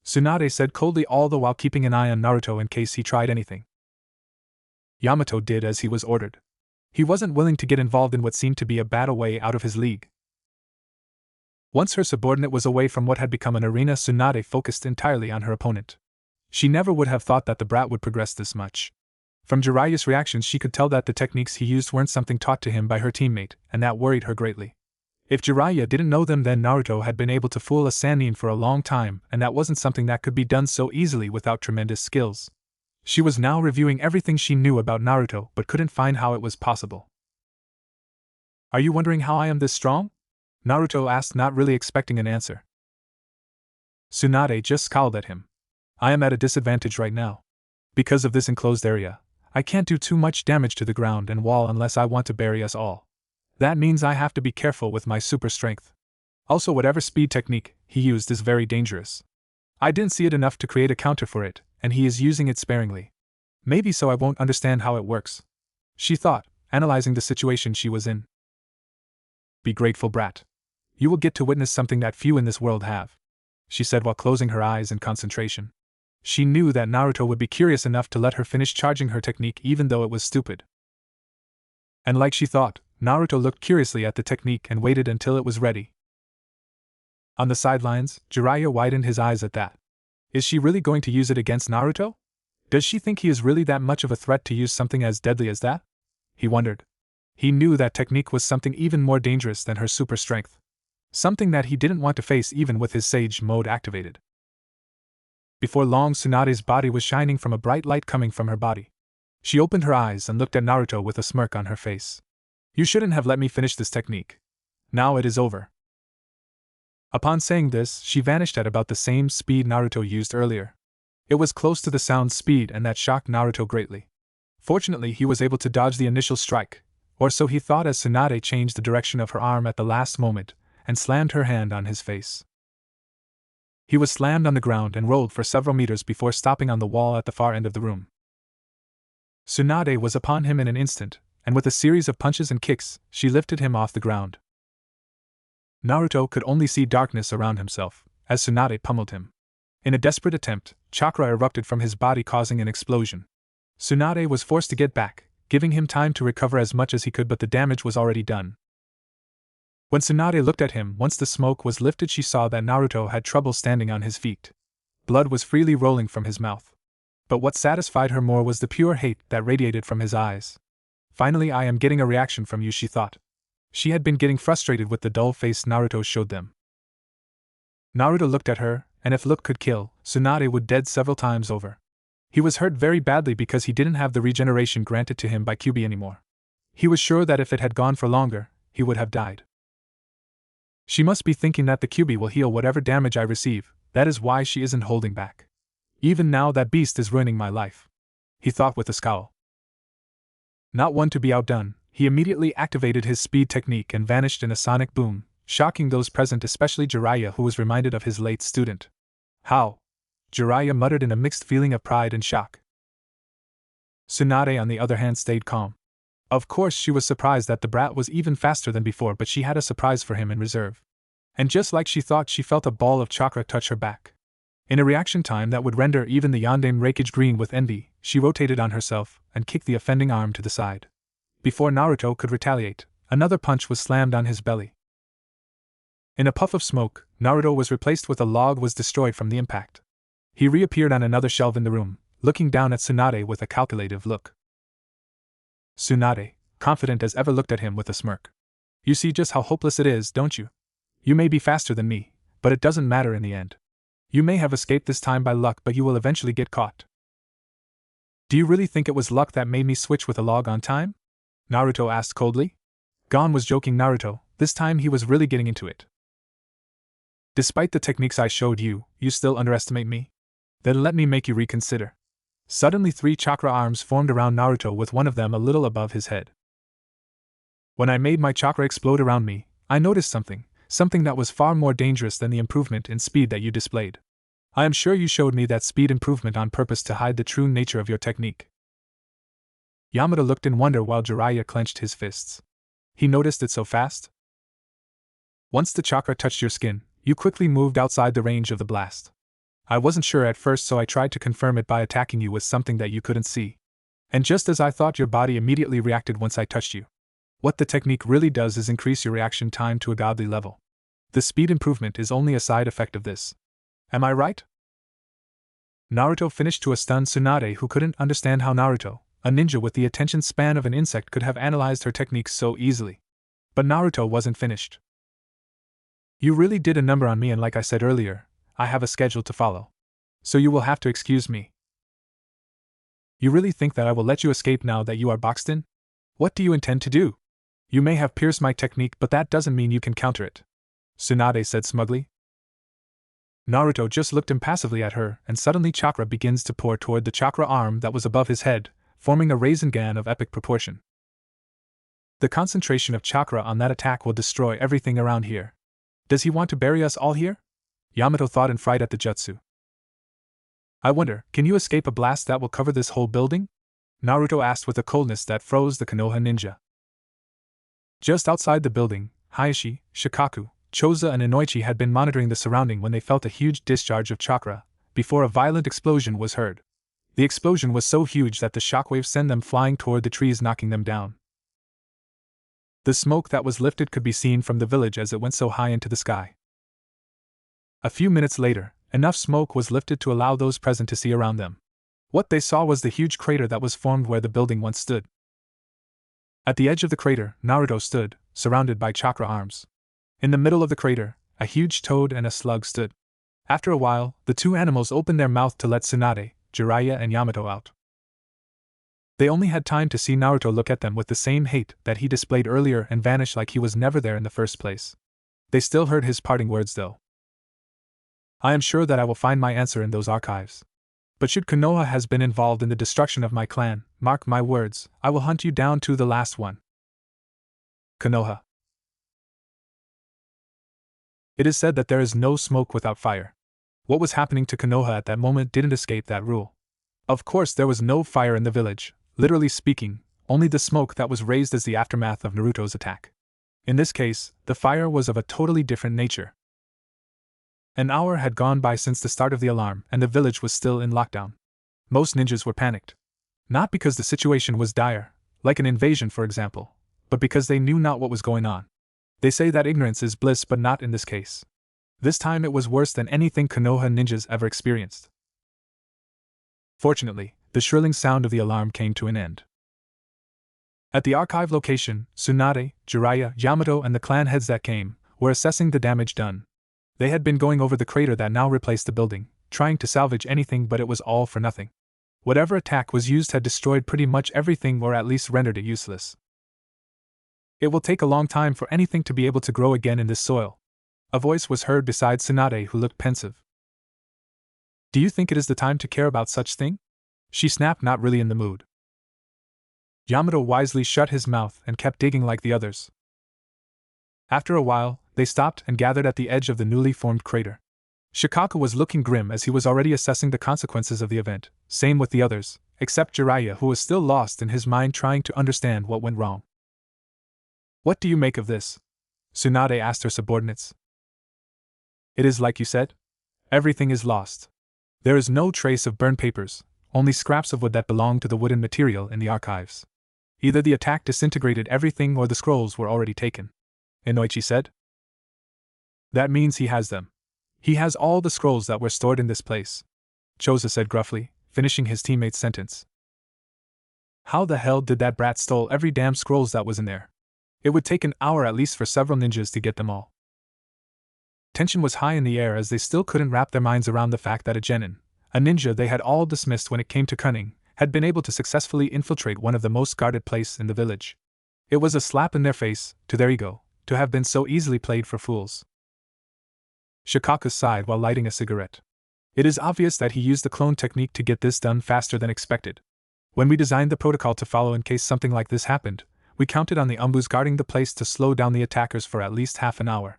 [SPEAKER 1] Tsunade said coldly, all the while keeping an eye on Naruto in case he tried anything. Yamato did as he was ordered. He wasn't willing to get involved in what seemed to be a battle way out of his league. Once her subordinate was away from what had become an arena, Tsunade focused entirely on her opponent. She never would have thought that the brat would progress this much. From Jiraiya's reactions she could tell that the techniques he used weren't something taught to him by her teammate, and that worried her greatly. If Jiraiya didn't know them, then Naruto had been able to fool a Sannin for a long time, and that wasn't something that could be done so easily without tremendous skills. She was now reviewing everything she knew about Naruto but couldn't find how it was possible. Are you wondering how I am this strong? Naruto asked, not really expecting an answer. Tsunade just scowled at him. I am at a disadvantage right now. Because of this enclosed area, I can't do too much damage to the ground and wall unless I want to bury us all. That means I have to be careful with my super strength. Also, whatever speed technique he used is very dangerous. I didn't see it enough to create a counter for it, and he is using it sparingly. Maybe so I won't understand how it works, she thought, analyzing the situation she was in. Be grateful, brat. You will get to witness something that few in this world have, she said while closing her eyes in concentration. She knew that Naruto would be curious enough to let her finish charging her technique even though it was stupid. And like she thought, Naruto looked curiously at the technique and waited until it was ready. On the sidelines, Jiraiya widened his eyes at that. Is she really going to use it against Naruto? Does she think he is really that much of a threat to use something as deadly as that? He wondered. He knew that technique was something even more dangerous than her super strength. Something that he didn't want to face even with his Sage mode activated. Before long, Tsunade's body was shining from a bright light coming from her body. She opened her eyes and looked at Naruto with a smirk on her face. You shouldn't have let me finish this technique. Now it is over. Upon saying this, she vanished at about the same speed Naruto used earlier. It was close to the sound's speed, and that shocked Naruto greatly. Fortunately, he was able to dodge the initial strike, or so he thought, as Tsunade changed the direction of her arm at the last moment and slammed her hand on his face. He was slammed on the ground and rolled for several meters before stopping on the wall at the far end of the room. Tsunade was upon him in an instant, and with a series of punches and kicks, she lifted him off the ground. Naruto could only see darkness around himself, as Tsunade pummeled him. In a desperate attempt, chakra erupted from his body, causing an explosion. Tsunade was forced to get back, giving him time to recover as much as he could, but the damage was already done. When Tsunade looked at him once the smoke was lifted, she saw that Naruto had trouble standing on his feet. Blood was freely rolling from his mouth. But what satisfied her more was the pure hate that radiated from his eyes. Finally, I am getting a reaction from you, she thought. She had been getting frustrated with the dull face Naruto showed them. Naruto looked at her, and if look could kill, Tsunade would dead several times over. He was hurt very badly because he didn't have the regeneration granted to him by Kyuubi anymore. He was sure that if it had gone for longer, he would have died. She must be thinking that the Kyuubi will heal whatever damage I receive, that is why she isn't holding back. Even now that beast is ruining my life, he thought with a scowl. Not one to be outdone, he immediately activated his speed technique and vanished in a sonic boom, shocking those present, especially Jiraiya, who was reminded of his late student. How? Jiraiya muttered in a mixed feeling of pride and shock. Tsunade, on the other hand, stayed calm. Of course, she was surprised that the brat was even faster than before, but she had a surprise for him in reserve. And just like she thought, she felt a ball of chakra touch her back. In a reaction time that would render even the Yondaime Reikage green with envy, she rotated on herself and kicked the offending arm to the side. Before Naruto could retaliate, another punch was slammed on his belly. In a puff of smoke, Naruto was replaced with a log was destroyed from the impact. He reappeared on another shelf in the room, looking down at Tsunade with a calculative look. Tsunade, confident as ever, looked at him with a smirk. You see just how hopeless it is, don't you? You may be faster than me, but it doesn't matter in the end. You may have escaped this time by luck, but you will eventually get caught. Do you really think it was luck that made me switch with a log on time? Naruto asked coldly. Gon was joking Naruto, this time he was really getting into it. Despite the techniques I showed you, you still underestimate me? Then let me make you reconsider. Suddenly 3 chakra arms formed around Naruto, with one of them a little above his head. When I made my chakra explode around me, I noticed something that was far more dangerous than the improvement in speed that you displayed. I am sure you showed me that speed improvement on purpose to hide the true nature of your technique. Yamada looked in wonder while Jiraiya clenched his fists. He noticed it so fast? Once the chakra touched your skin, you quickly moved outside the range of the blast. I wasn't sure at first, so I tried to confirm it by attacking you with something that you couldn't see. And just as I thought, your body immediately reacted once I touched you. What the technique really does is increase your reaction time to a godly level. The speed improvement is only a side effect of this. Am I right? Naruto finished to a stunned Tsunade, who couldn't understand how Naruto, a ninja with the attention span of an insect, could have analyzed her techniques so easily. But Naruto wasn't finished. You really did a number on me, and like I said earlier, I have a schedule to follow. So you will have to excuse me. You really think that I will let you escape now that you are boxed in? What do you intend to do? You may have pierced my technique, but that doesn't mean you can counter it, Tsunade said smugly. Naruto just looked impassively at her, and suddenly chakra begins to pour toward the chakra arm that was above his head, forming a Rasengan of epic proportion. The concentration of chakra on that attack will destroy everything around here. Does he want to bury us all here? Yamato thought in fright at the jutsu. I wonder, can you escape a blast that will cover this whole building? Naruto asked with a coldness that froze the Konoha ninja. Just outside the building, Hayashi, Shikaku, Choza and Inoichi had been monitoring the surrounding when they felt a huge discharge of chakra, before a violent explosion was heard. The explosion was so huge that the shockwaves sent them flying toward the trees, knocking them down. The smoke that was lifted could be seen from the village as it went so high into the sky. A few minutes later, enough smoke was lifted to allow those present to see around them. What they saw was the huge crater that was formed where the building once stood. At the edge of the crater, Naruto stood, surrounded by chakra arms. In the middle of the crater, a huge toad and a slug stood. After a while, the two animals opened their mouth to let Tsunade, Jiraiya, and Yamato out. They only had time to see Naruto look at them with the same hate that he displayed earlier and vanish like he was never there in the first place. They still heard his parting words though. I am sure that I will find my answer in those archives. But should Konoha has been involved in the destruction of my clan, mark my words, I will hunt you down to the last one. Konoha. It is said that there is no smoke without fire. What was happening to Konoha at that moment didn't escape that rule. Of course there was no fire in the village, literally speaking, only the smoke that was raised as the aftermath of Naruto's attack. In this case, the fire was of a totally different nature. An hour had gone by since the start of the alarm, and the village was still in lockdown. Most ninjas were panicked. Not because the situation was dire, like an invasion for example, but because they knew not what was going on. They say that ignorance is bliss, but not in this case. This time it was worse than anything Konoha ninjas ever experienced. Fortunately, the shrilling sound of the alarm came to an end. At the archive location, Tsunade, Jiraiya, Yamato, and the clan heads that came were assessing the damage done. They had been going over the crater that now replaced the building, trying to salvage anything, but it was all for nothing. Whatever attack was used had destroyed pretty much everything, or at least rendered it useless. It will take a long time for anything to be able to grow again in this soil. A voice was heard beside Tsunade, who looked pensive. Do you think it is the time to care about such thing? She snapped, not really in the mood. Yamato wisely shut his mouth and kept digging like the others. After a while, they stopped and gathered at the edge of the newly formed crater. Shikaka was looking grim as he was already assessing the consequences of the event, same with the others, except Jiraiya, who was still lost in his mind trying to understand what went wrong. What do you make of this? Tsunade asked her subordinates. It is like you said. Everything is lost. There is no trace of burned papers, only scraps of wood that belonged to the wooden material in the archives. Either the attack disintegrated everything or the scrolls were already taken. Inoichi said. That means he has them. He has all the scrolls that were stored in this place. Choza said gruffly, finishing his teammate's sentence. How the hell did that brat stole every damn scrolls that was in there? It would take an hour at least for several ninjas to get them all. Tension was high in the air as they still couldn't wrap their minds around the fact that a genin, a ninja they had all dismissed when it came to cunning, had been able to successfully infiltrate one of the most guarded places in the village. It was a slap in their face, to their ego, to have been so easily played for fools. Shikaka sighed while lighting a cigarette. It is obvious that he used the clone technique to get this done faster than expected. When we designed the protocol to follow in case something like this happened, we counted on the Umbus guarding the place to slow down the attackers for at least half an hour.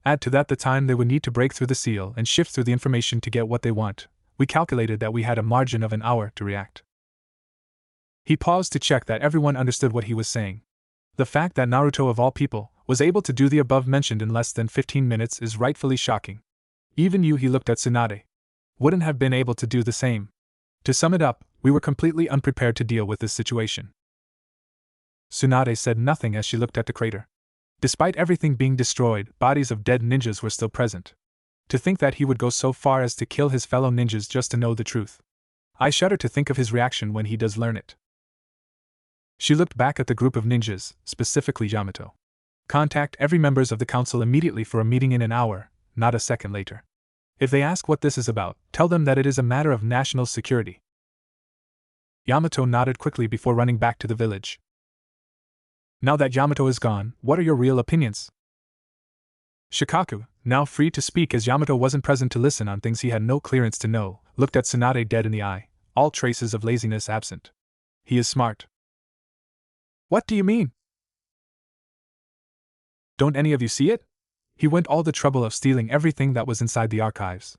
[SPEAKER 1] Add to that the time they would need to break through the seal and shift through the information to get what they want. We calculated that we had a margin of an hour to react. He paused to check that everyone understood what he was saying. The fact that Naruto, of all people, was able to do the above mentioned in less than 15 minutes is rightfully shocking. Even you, he looked at Tsunade, wouldn't have been able to do the same. To sum it up, we were completely unprepared to deal with this situation. Tsunade said nothing as she looked at the crater. Despite everything being destroyed, bodies of dead ninjas were still present. To think that he would go so far as to kill his fellow ninjas just to know the truth. I shudder to think of his reaction when he does learn it. She looked back at the group of ninjas, specifically Yamato. Contact every members of the council immediately for a meeting in an hour, not a second later. If they ask what this is about, tell them that it is a matter of national security. Yamato nodded quickly before running back to the village. Now that Yamato is gone, what are your real opinions? Shikaku, now free to speak as Yamato wasn't present to listen on things he had no clearance to know, looked at Tsunade dead in the eye, all traces of laziness absent. He is smart. What do you mean? Don't any of you see it? He went all the trouble of stealing everything that was inside the archives.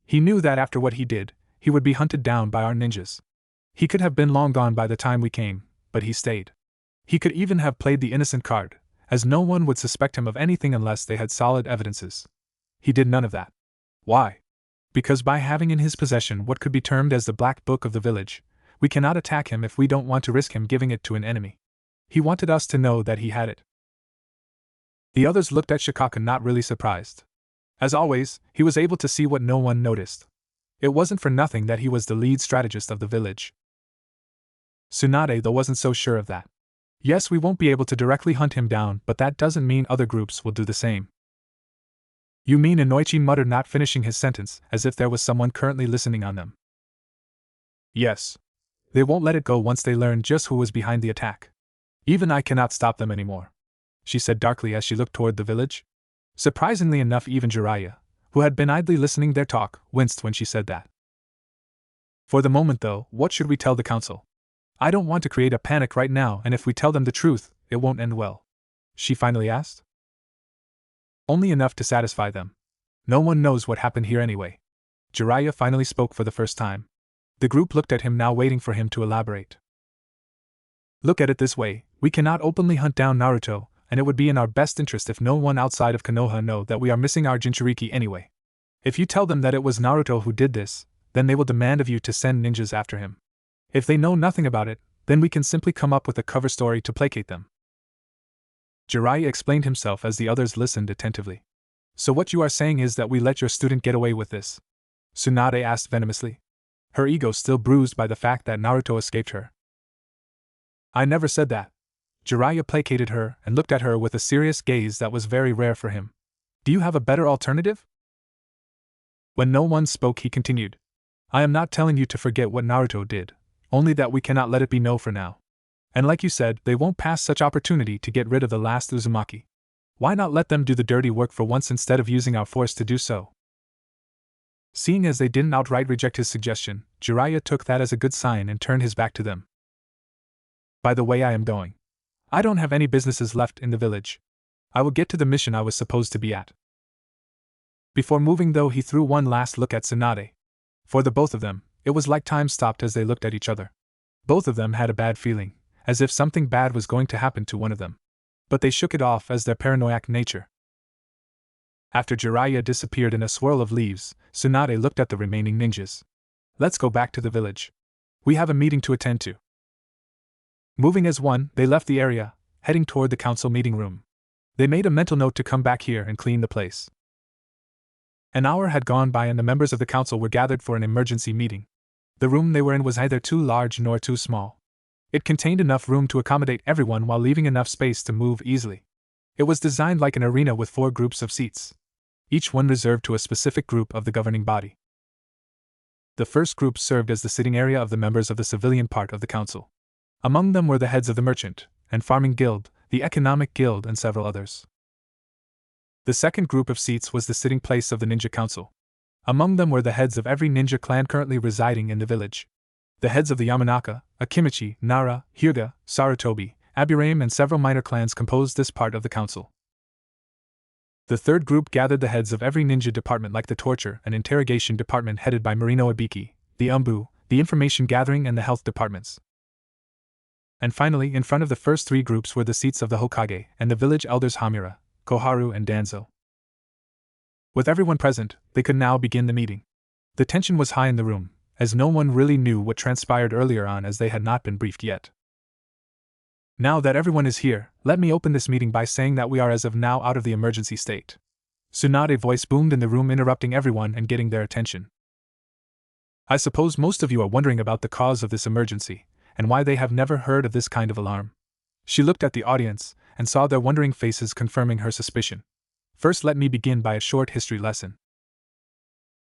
[SPEAKER 1] He knew that after what he did, he would be hunted down by our ninjas. He could have been long gone by the time we came, but he stayed. He could even have played the innocent card, as no one would suspect him of anything unless they had solid evidences. He did none of that. Why? Because by having in his possession what could be termed as the black book of the village, we cannot attack him if we don't want to risk him giving it to an enemy. He wanted us to know that he had it. The others looked at Shikaka, not really surprised. As always, he was able to see what no one noticed. It wasn't for nothing that he was the lead strategist of the village. Tsunade, though, wasn't so sure of that. Yes, we won't be able to directly hunt him down, but that doesn't mean other groups will do the same. You mean? Inoichi muttered, not finishing his sentence, as if there was someone currently listening on them. Yes. They won't let it go once they learn just who was behind the attack. Even I cannot stop them anymore, she said darkly as she looked toward the village. Surprisingly enough, even Jiraiya, who had been idly listening their talk, winced when she said that. For the moment, though, what should we tell the council? I don't want to create a panic right now, and if we tell them the truth, it won't end well, she finally asked. Only enough to satisfy them. No one knows what happened here anyway. Jiraiya finally spoke for the first time. The group looked at him now, waiting for him to elaborate. Look at it this way, we cannot openly hunt down Naruto, and it would be in our best interest if no one outside of Konoha know that we are missing our Jinchuriki anyway. If you tell them that it was Naruto who did this, then they will demand of you to send ninjas after him. If they know nothing about it, then we can simply come up with a cover story to placate them. Jiraiya explained himself as the others listened attentively. So what you are saying is that we let your student get away with this? Tsunade asked venomously, her ego still bruised by the fact that Naruto escaped her. I never said that. Jiraiya placated her and looked at her with a serious gaze that was very rare for him. Do you have a better alternative? When no one spoke, he continued. I am not telling you to forget what Naruto did, only that we cannot let it be no for now. And like you said, they won't pass such opportunity to get rid of the last Uzumaki. Why not let them do the dirty work for once instead of using our force to do so? Seeing as they didn't outright reject his suggestion, Jiraiya took that as a good sign and turned his back to them. By the way, I am going. I don't have any businesses left in the village. I will get to the mission I was supposed to be at. Before moving, though, he threw one last look at Tsunade. For the both of them, it was like time stopped as they looked at each other. Both of them had a bad feeling, as if something bad was going to happen to one of them. But they shook it off as their paranoid nature. After Jiraiya disappeared in a swirl of leaves, Tsunade looked at the remaining ninjas. Let's go back to the village. We have a meeting to attend to. Moving as one, they left the area, heading toward the council meeting room. They made a mental note to come back here and clean the place. An hour had gone by and the members of the council were gathered for an emergency meeting. The room they were in was neither too large nor too small. It contained enough room to accommodate everyone while leaving enough space to move easily. It was designed like an arena with 4 groups of seats, each one reserved to a specific group of the governing body. The first group served as the sitting area of the members of the civilian part of the council. Among them were the heads of the merchant and farming guild, the economic guild, and several others. The second group of seats was the sitting place of the ninja council. Among them were the heads of every ninja clan currently residing in the village. The heads of the Yamanaka, Akimichi, Nara, Hyuga, Sarutobi, Aburame, and several minor clans composed this part of the council. The third group gathered the heads of every ninja department, like the torture and interrogation department headed by Marino Ibiki, the Umbu, the information gathering, and the health departments. And finally, in front of the first 3 groups were the seats of the Hokage and the village elders Hamura, Koharu, and Danzo. With everyone present, they could now begin the meeting. The tension was high in the room, as no one really knew what transpired earlier on, as they had not been briefed yet. Now that everyone is here, let me open this meeting by saying that we are as of now out of the emergency state. Tsunade's voice boomed in the room, interrupting everyone and getting their attention. I suppose most of you are wondering about the cause of this emergency, and why they have never heard of this kind of alarm. She looked at the audience, and saw their wondering faces, confirming her suspicion. First, let me begin by a short history lesson.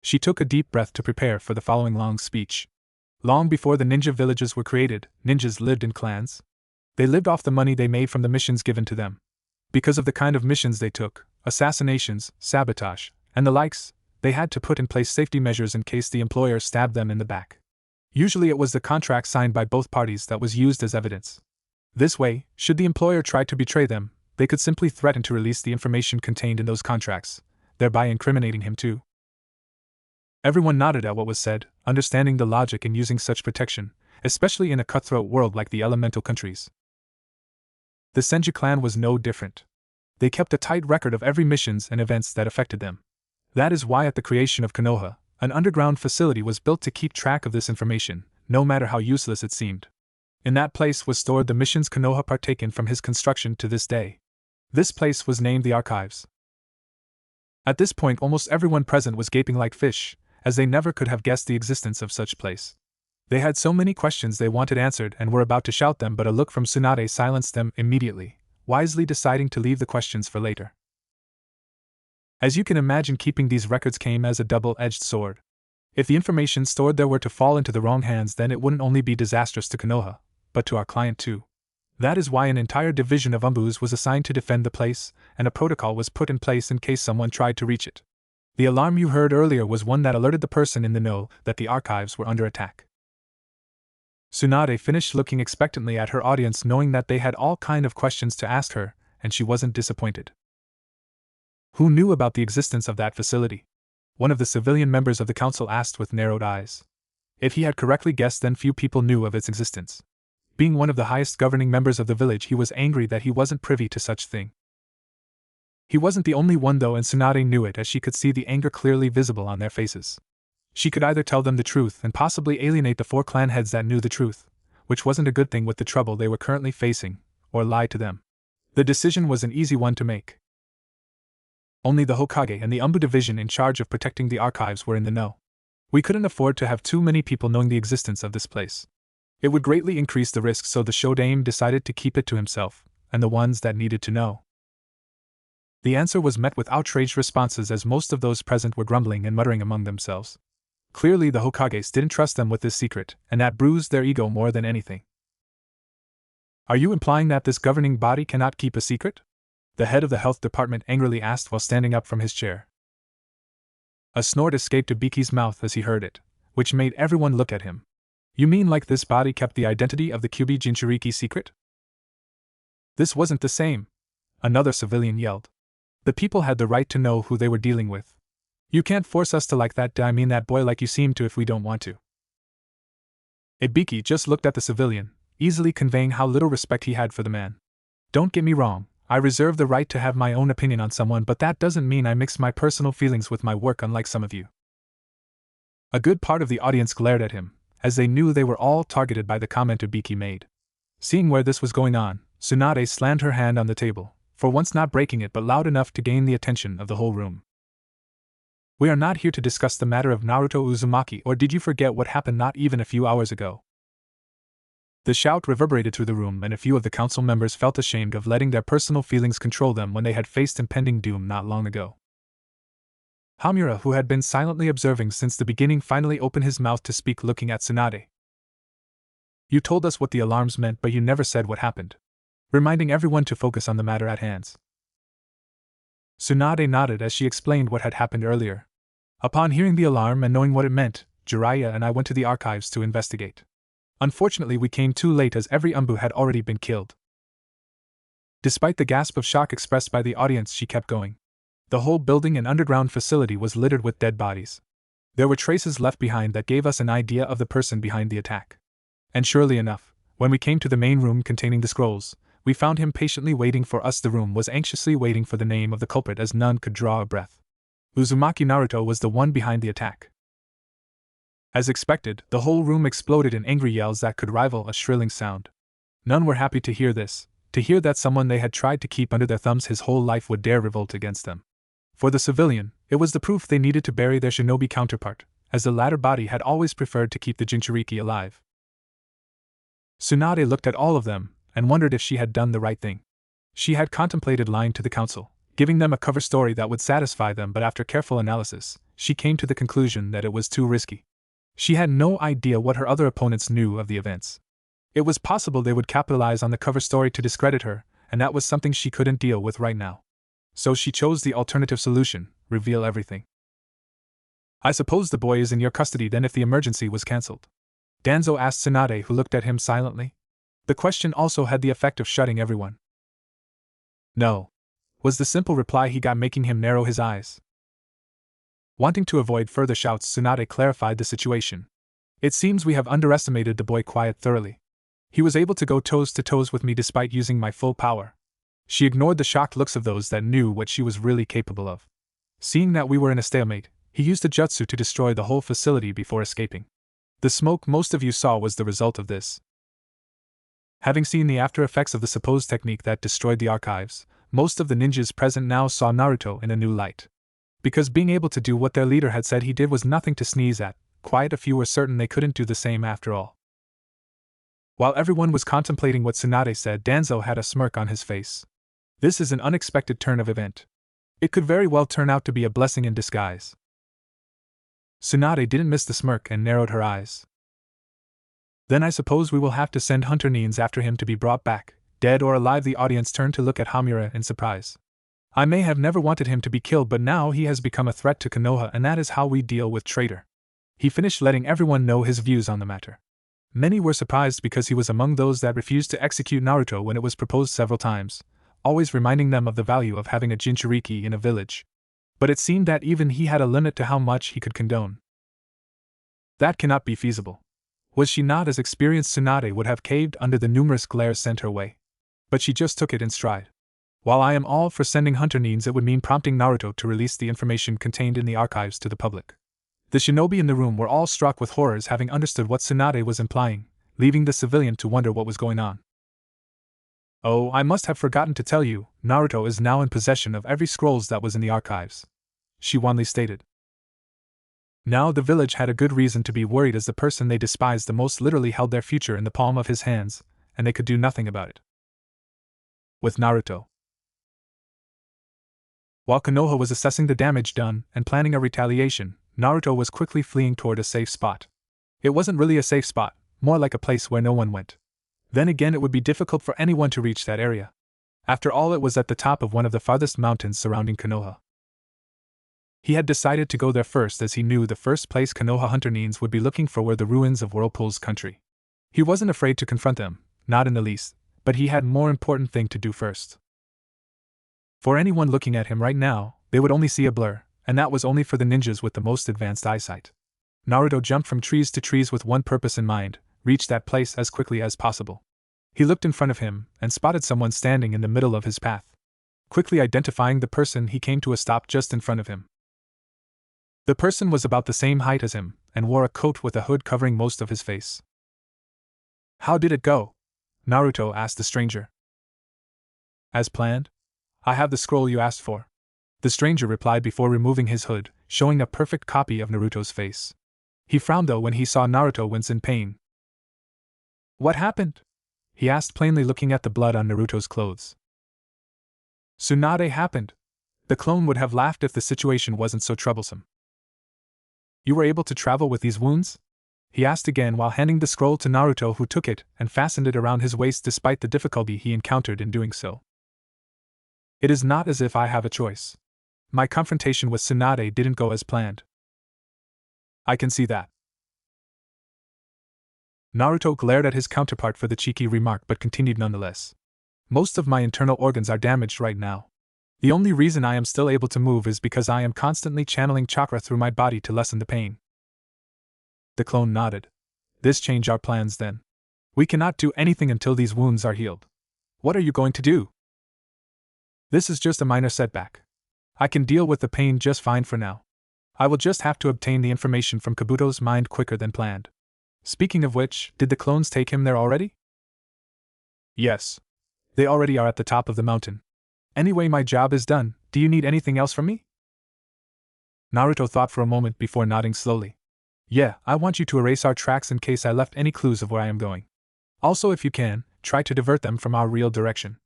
[SPEAKER 1] She took a deep breath to prepare for the following long speech. Long before the ninja villages were created, ninjas lived in clans. They lived off the money they made from the missions given to them. Because of the kind of missions they took, assassinations, sabotage, and the likes, they had to put in place safety measures in case the employer stabbed them in the back. Usually it was the contract signed by both parties that was used as evidence. This way, should the employer try to betray them, they could simply threaten to release the information contained in those contracts, thereby incriminating him too. Everyone nodded at what was said, understanding the logic in using such protection, especially in a cutthroat world like the elemental countries. The Senju clan was no different. They kept a tight record of every missions and events that affected them. That is why at the creation of Konoha, an underground facility was built to keep track of this information, no matter how useless it seemed. In that place was stored the missions Konoha partaken from his construction to this day. This place was named the Archives. At this point, almost everyone present was gaping like fish, as they never could have guessed the existence of such place. They had so many questions they wanted answered and were about to shout them, but a look from Tsunade silenced them immediately, wisely deciding to leave the questions for later. As you can imagine, keeping these records came as a double-edged sword. If the information stored there were to fall into the wrong hands, then it wouldn't only be disastrous to Konoha, but to our client too. That is why an entire division of Umbus was assigned to defend the place, and a protocol was put in place in case someone tried to reach it. The alarm you heard earlier was one that alerted the person in the know that the archives were under attack. Tsunade finished looking expectantly at her audience, knowing that they had all kind of questions to ask her, and she wasn't disappointed. Who knew about the existence of that facility? One of the civilian members of the council asked with narrowed eyes. If he had correctly guessed, then few people knew of its existence. Being one of the highest governing members of the village, he was angry that he wasn't privy to such thing. He wasn't the only one though, and Tsunade knew it as she could see the anger clearly visible on their faces. She could either tell them the truth and possibly alienate the 4 clan heads that knew the truth, which wasn't a good thing with the trouble they were currently facing, or lie to them. The decision was an easy one to make. Only the Hokage and the Umbu division in charge of protecting the archives were in the know. We couldn't afford to have too many people knowing the existence of this place. It would greatly increase the risk, so the Shodaime decided to keep it to himself, and the ones that needed to know. The answer was met with outraged responses, as most of those present were grumbling and muttering among themselves. Clearly the Hokages didn't trust them with this secret, and that bruised their ego more than anything. Are you implying that this governing body cannot keep a secret? The head of the health department angrily asked while standing up from his chair. A snort escaped Ibiki's mouth as he heard it, which made everyone look at him. You mean like this body kept the identity of the Kyuubi Jinchuriki secret? This wasn't the same, another civilian yelled. The people had the right to know who they were dealing with. You can't force us to like that, I mean that boy, like you seem to if we don't want to. Ibiki just looked at the civilian, easily conveying how little respect he had for the man. Don't get me wrong, I reserve the right to have my own opinion on someone, but that doesn't mean I mix my personal feelings with my work, unlike some of you. A good part of the audience glared at him, as they knew they were all targeted by the comment Ibiki made. Seeing where this was going on, Tsunade slammed her hand on the table, for once not breaking it but loud enough to gain the attention of the whole room. We are not here to discuss the matter of Naruto Uzumaki, or did you forget what happened not even a few hours ago? The shout reverberated through the room, and a few of the council members felt ashamed of letting their personal feelings control them when they had faced impending doom not long ago. Hamura, who had been silently observing since the beginning, finally opened his mouth to speak, looking at Tsunade. You told us what the alarms meant, but you never said what happened. Reminding everyone to focus on the matter at hand. Tsunade nodded as she explained what had happened earlier. Upon hearing the alarm and knowing what it meant, Jiraiya and I went to the archives to investigate. Unfortunately, we came too late as every Umbu had already been killed. Despite the gasp of shock expressed by the audience, she kept going. The whole building and underground facility was littered with dead bodies. There were traces left behind that gave us an idea of the person behind the attack. And surely enough, when we came to the main room containing the scrolls, we found him patiently waiting for us. The room was anxiously waiting for the name of the culprit, as none could draw a breath. Uzumaki Naruto was the one behind the attack. As expected, the whole room exploded in angry yells that could rival a shrilling sound. None were happy to hear this, to hear that someone they had tried to keep under their thumbs his whole life would dare revolt against them. For the civilian, it was the proof they needed to bury their shinobi counterpart, as the latter body had always preferred to keep the Jinchuriki alive. Tsunade looked at all of them, and wondered if she had done the right thing. She had contemplated lying to the council, giving them a cover story that would satisfy them, but after careful analysis, she came to the conclusion that it was too risky. She had no idea what her other opponents knew of the events. It was possible they would capitalize on the cover story to discredit her, and that was something she couldn't deal with right now. So she chose the alternative solution: reveal everything. I suppose the boy is in your custody then if the emergency was cancelled? Danzo asked Tsunade, who looked at him silently. The question also had the effect of shutting everyone. No, was the simple reply he got, making him narrow his eyes. Wanting to avoid further shouts, Tsunade clarified the situation. It seems we have underestimated the boy quite thoroughly. He was able to go toes to toes with me despite using my full power. She ignored the shocked looks of those that knew what she was really capable of. Seeing that we were in a stalemate, he used a jutsu to destroy the whole facility before escaping. The smoke most of you saw was the result of this. Having seen the after effects of the supposed technique that destroyed the archives, Most of the ninjas present now saw Naruto in a new light. Because being able to do what their leader had said he did was nothing to sneeze at, quite a few were certain they couldn't do the same after all. While everyone was contemplating what Tsunade said, Danzo had a smirk on his face. This is an unexpected turn of event. It could very well turn out to be a blessing in disguise. Tsunade didn't miss the smirk and narrowed her eyes. Then I suppose we will have to send Hunter Neens after him to be brought back, dead or alive. The audience turned to look at Hamura in surprise. I may have never wanted him to be killed, but now he has become a threat to Konoha, and that is how we deal with traitor. He finished letting everyone know his views on the matter. Many were surprised because he was among those that refused to execute Naruto when it was proposed several times, always reminding them of the value of having a Jinchuriki in a village. But it seemed that even he had a limit to how much he could condone. That cannot be feasible. Was she not as experienced? Tsunade would have caved under the numerous glares sent her way. But she just took it in stride. While I am all for sending Hunter Neens, it would mean prompting Naruto to release the information contained in the archives to the public. The shinobi in the room were all struck with horrors, having understood what Tsunade was implying, leaving the civilian to wonder what was going on. Oh, I must have forgotten to tell you, Naruto is now in possession of every scrolls that was in the archives, she wanly stated. Now the village had a good reason to be worried, as the person they despised the most literally held their future in the palm of his hands, and they could do nothing about it. With Naruto. While Konoha was assessing the damage done and planning a retaliation, Naruto was quickly fleeing toward a safe spot. It wasn't really a safe spot, more like a place where no one went. Then again, it would be difficult for anyone to reach that area. After all, it was at the top of one of the farthest mountains surrounding Konoha. He had decided to go there first, as he knew the first place Konoha Hunter Neens would be looking for were the ruins of Whirlpool's country. He wasn't afraid to confront them, not in the least, but he had more important thing to do first. For anyone looking at him right now, they would only see a blur, and that was only for the ninjas with the most advanced eyesight. Naruto jumped from trees to trees with one purpose in mind: reach that place as quickly as possible. He looked in front of him and spotted someone standing in the middle of his path. Quickly identifying the person, he came to a stop just in front of him. The person was about the same height as him, and wore a coat with a hood covering most of his face. "How did it go?" Naruto asked the stranger. "As planned. I have the scroll you asked for," the stranger replied before removing his hood, showing a perfect copy of Naruto's face. He frowned though when he saw Naruto wince in pain. "What happened?" he asked, plainly looking at the blood on Naruto's clothes. "Tsunade happened." The clone would have laughed if the situation wasn't so troublesome. "You were able to travel with these wounds?" he asked again while handing the scroll to Naruto, who took it and fastened it around his waist despite the difficulty he encountered in doing so. "It is not as if I have a choice. My confrontation with Tsunade didn't go as planned." "I can see that." Naruto glared at his counterpart for the cheeky remark but continued nonetheless. "Most of my internal organs are damaged right now. The only reason I am still able to move is because I am constantly channeling chakra through my body to lessen the pain." The clone nodded. "This change our plans then. We cannot do anything until these wounds are healed. What are you going to do?" "This is just a minor setback. I can deal with the pain just fine for now. I will just have to obtain the information from Kabuto's mind quicker than planned. Speaking of which, did the clones take him there already?" "Yes. They already are at the top of the mountain. Anyway, my job is done. Do you need anything else from me?" Naruto thought for a moment before nodding slowly. "Yeah, I want you to erase our tracks in case I left any clues of where I am going. Also, if you can, try to divert them from our real direction."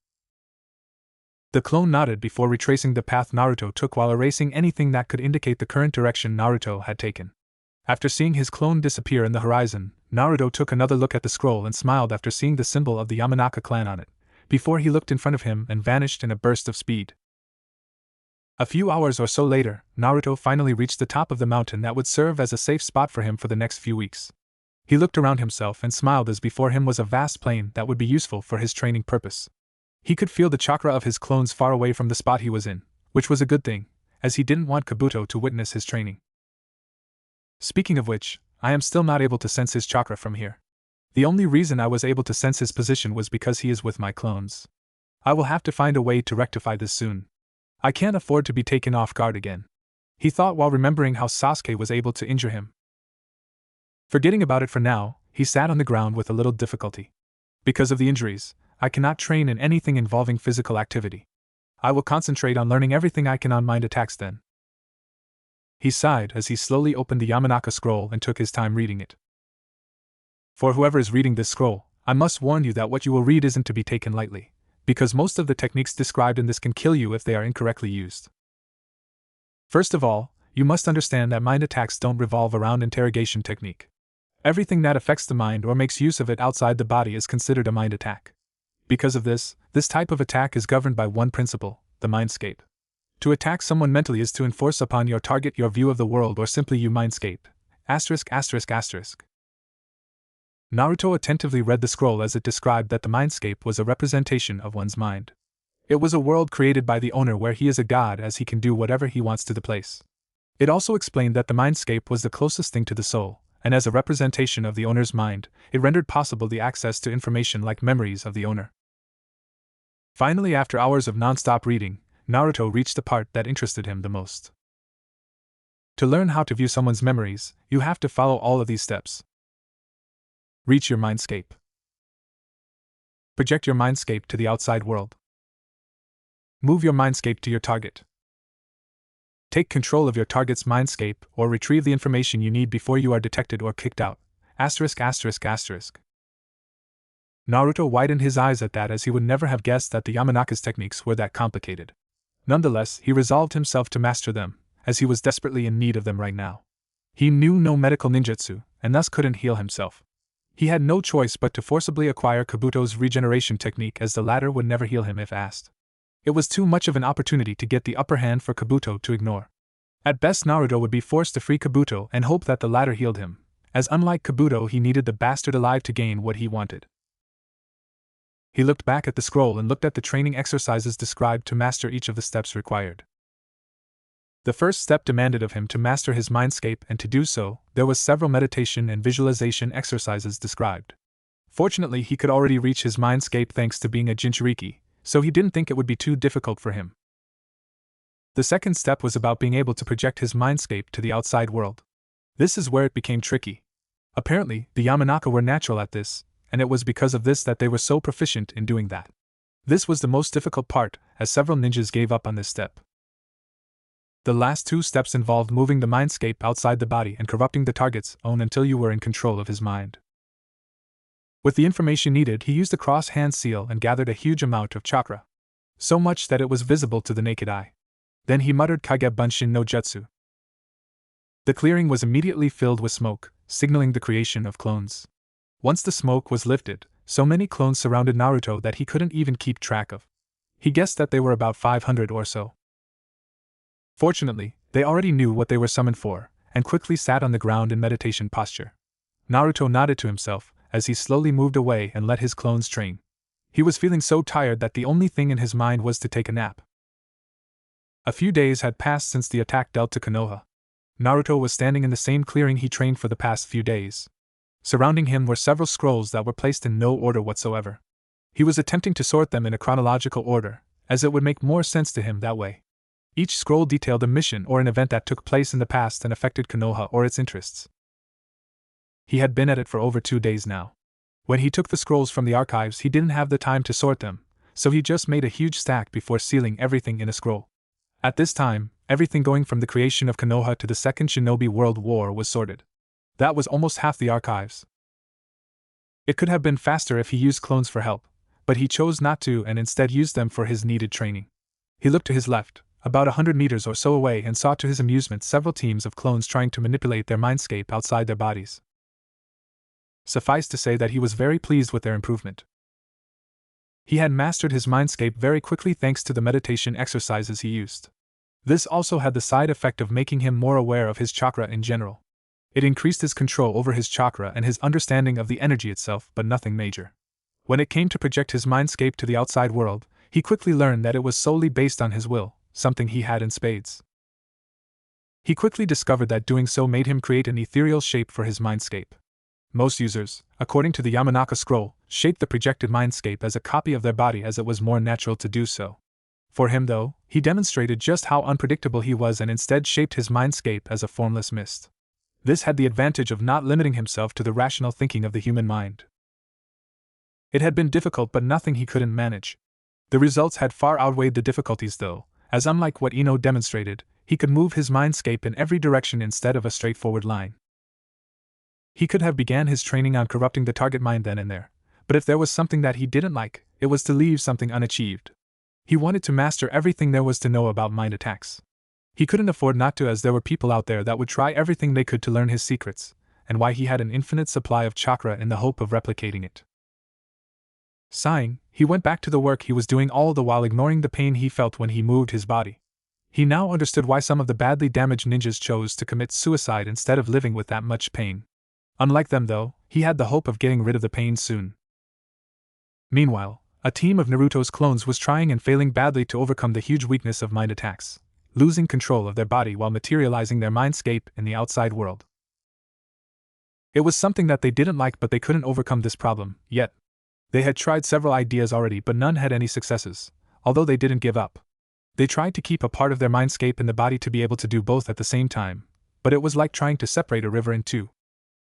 [SPEAKER 1] The clone nodded before retracing the path Naruto took while erasing anything that could indicate the current direction Naruto had taken. After seeing his clone disappear in the horizon, Naruto took another look at the scroll and smiled after seeing the symbol of the Yamanaka clan on it, before he looked in front of him and vanished in a burst of speed. A few hours or so later, Naruto finally reached the top of the mountain that would serve as a safe spot for him for the next few weeks. He looked around himself and smiled as before him was a vast plain that would be useful for his training purpose. He could feel the chakra of his clones far away from the spot he was in, which was a good thing, as he didn't want Kabuto to witness his training. Speaking of which, I am still not able to sense his chakra from here. The only reason I was able to sense his position was because he is with my clones. I will have to find a way to rectify this soon. I can't afford to be taken off guard again," he thought while remembering how Sasuke was able to injure him. Forgetting about it for now, he sat on the ground with a little difficulty. "Because of the injuries, I cannot train in anything involving physical activity. I will concentrate on learning everything I can on mind attacks then. He sighed as he slowly opened the Yamanaka scroll and took his time reading it. For whoever is reading this scroll, I must warn you that what you will read isn't to be taken lightly, because most of the techniques described in this can kill you if they are incorrectly used. First of all, you must understand that mind attacks don't revolve around interrogation technique. Everything that affects the mind or makes use of it outside the body is considered a mind attack. Because of this type of attack is governed by one principle, the mindscape. To attack someone mentally is to enforce upon your target your view of the world or simply you mindscape. *****. Naruto attentively read the scroll as it described that the mindscape was a representation of one's mind. It was a world created by the owner where he is a god as he can do whatever he wants to the place. It also explained that the mindscape was the closest thing to the soul, and as a representation of the owner's mind, it rendered possible the access to information like memories of the owner. Finally, after hours of non-stop reading, Naruto reached the part that interested him the most. To learn how to view someone's memories, you have to follow all of these steps. Reach your mindscape. Project your mindscape to the outside world. Move your mindscape to your target. Take control of your target's mindscape or retrieve the information you need before you are detected or kicked out. *****. Naruto widened his eyes at that as he would never have guessed that the Yamanaka's techniques were that complicated. Nonetheless, he resolved himself to master them, as he was desperately in need of them right now. He knew no medical ninjutsu, and thus couldn't heal himself. He had no choice but to forcibly acquire Kabuto's regeneration technique as the latter would never heal him if asked. It was too much of an opportunity to get the upper hand for Kabuto to ignore. At best, Naruto would be forced to free Kabuto and hope that the latter healed him, as unlike Kabuto he needed the bastard alive to gain what he wanted. He looked back at the scroll and looked at the training exercises described to master each of the steps required. The first step demanded of him to master his mindscape, and to do so, there was several meditation and visualization exercises described. Fortunately, he could already reach his mindscape thanks to being a Jinchuriki, so he didn't think it would be too difficult for him. The second step was about being able to project his mindscape to the outside world. This is where it became tricky. Apparently, the Yamanaka were natural at this, and it was because of this that they were so proficient in doing that. This was the most difficult part, as several ninjas gave up on this step. The last two steps involved moving the mindscape outside the body and corrupting the target's own until you were in control of his mind. With the information needed, he used the cross-hand seal and gathered a huge amount of chakra. So much that it was visible to the naked eye. Then he muttered Kage Bunshin no Jutsu. The clearing was immediately filled with smoke, signaling the creation of clones. Once the smoke was lifted, so many clones surrounded Naruto that he couldn't even keep track of. He guessed that they were about 500 or so. Fortunately, they already knew what they were summoned for, and quickly sat on the ground in meditation posture. Naruto nodded to himself, as he slowly moved away and let his clones train. He was feeling so tired that the only thing in his mind was to take a nap. A few days had passed since the attack dealt to Konoha. Naruto was standing in the same clearing he trained for the past few days. Surrounding him were several scrolls that were placed in no order whatsoever. He was attempting to sort them in a chronological order, as it would make more sense to him that way. Each scroll detailed a mission or an event that took place in the past and affected Konoha or its interests. He had been at it for over 2 days now. When he took the scrolls from the archives, he didn't have the time to sort them, so he just made a huge stack before sealing everything in a scroll. At this time, everything going from the creation of Konoha to the Second Shinobi World War was sorted. That was almost half the archives. It could have been faster if he used clones for help, but he chose not to and instead used them for his needed training. He looked to his left, about 100 meters or so away, and saw to his amusement several teams of clones trying to manipulate their mindscape outside their bodies. Suffice to say that he was very pleased with their improvement. He had mastered his mindscape very quickly thanks to the meditation exercises he used. This also had the side effect of making him more aware of his chakra in general. It increased his control over his chakra and his understanding of the energy itself, but nothing major. When it came to project his mindscape to the outside world, he quickly learned that it was solely based on his will, something he had in spades. He quickly discovered that doing so made him create an ethereal shape for his mindscape. Most users, according to the Yamanaka scroll, shaped the projected mindscape as a copy of their body as it was more natural to do so. For him, though, he demonstrated just how unpredictable he was and instead shaped his mindscape as a formless mist. This had the advantage of not limiting himself to the rational thinking of the human mind. It had been difficult, but nothing he couldn't manage. The results had far outweighed the difficulties though, as unlike what Ino demonstrated, he could move his mindscape in every direction instead of a straightforward line. He could have began his training on corrupting the target mind then and there, but if there was something that he didn't like, it was to leave something unachieved. He wanted to master everything there was to know about mind attacks. He couldn't afford not to, as there were people out there that would try everything they could to learn his secrets, and why he had an infinite supply of chakra in the hope of replicating it. Sighing, he went back to the work he was doing, all the while ignoring the pain he felt when he moved his body. He now understood why some of the badly damaged ninjas chose to commit suicide instead of living with that much pain. Unlike them though, he had the hope of getting rid of the pain soon. Meanwhile, a team of Naruto's clones was trying and failing badly to overcome the huge weakness of mind attacks, losing control of their body while materializing their mindscape in the outside world. It was something that they didn't like, but they couldn't overcome this problem, yet. They had tried several ideas already, but none had any successes, although they didn't give up. They tried to keep a part of their mindscape in the body to be able to do both at the same time, but it was like trying to separate a river in two.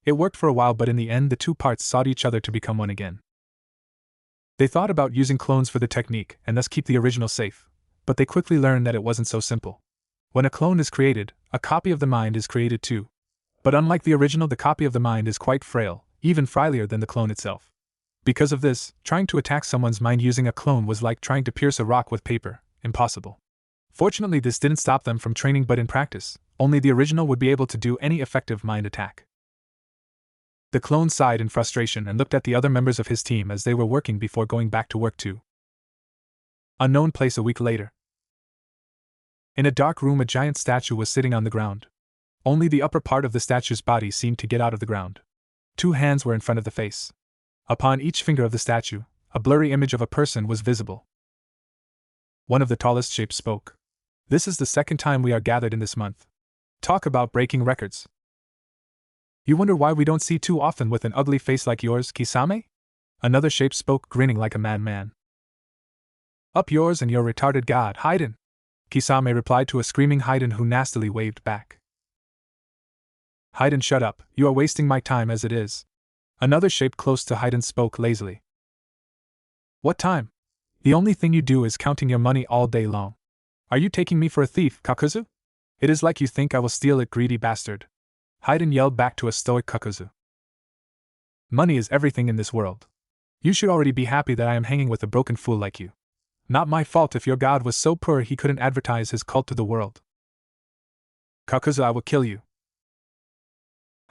[SPEAKER 1] It worked for a while, but in the end the two parts sought each other to become one again. They thought about using clones for the technique and thus keep the original safe, but they quickly learned that it wasn't so simple. When a clone is created, a copy of the mind is created too. But unlike the original, the copy of the mind is quite frail, even frailier than the clone itself. Because of this, trying to attack someone's mind using a clone was like trying to pierce a rock with paper, impossible. Fortunately, this didn't stop them from training, but in practice, only the original would be able to do any effective mind attack. The clone sighed in frustration and looked at the other members of his team as they were working before going back to work too. Unknown place a week later. In a dark room, a giant statue was sitting on the ground. Only the upper part of the statue's body seemed to get out of the ground. 2 hands were in front of the face. Upon each finger of the statue, a blurry image of a person was visible. One of the tallest shapes spoke. "This is the second time we are gathered in this month. Talk about breaking records. You wonder why we don't see too often with an ugly face like yours, Kisame?" Another shape spoke, grinning like a madman. "Up yours and your retarded god, Haiden," Kisame replied to a screaming Haiden who nastily waved back. "Haiden, shut up, you are wasting my time as it is." Another shape close to Haiden spoke lazily. "What time? The only thing you do is counting your money all day long. Are you taking me for a thief, Kakuzu? It is like you think I will steal it, greedy bastard." Haiden yelled back to a stoic Kakuzu. "Money is everything in this world. You should already be happy that I am hanging with a broken fool like you. Not my fault if your god was so poor he couldn't advertise his cult to the world. Kakuzu, I will kill you."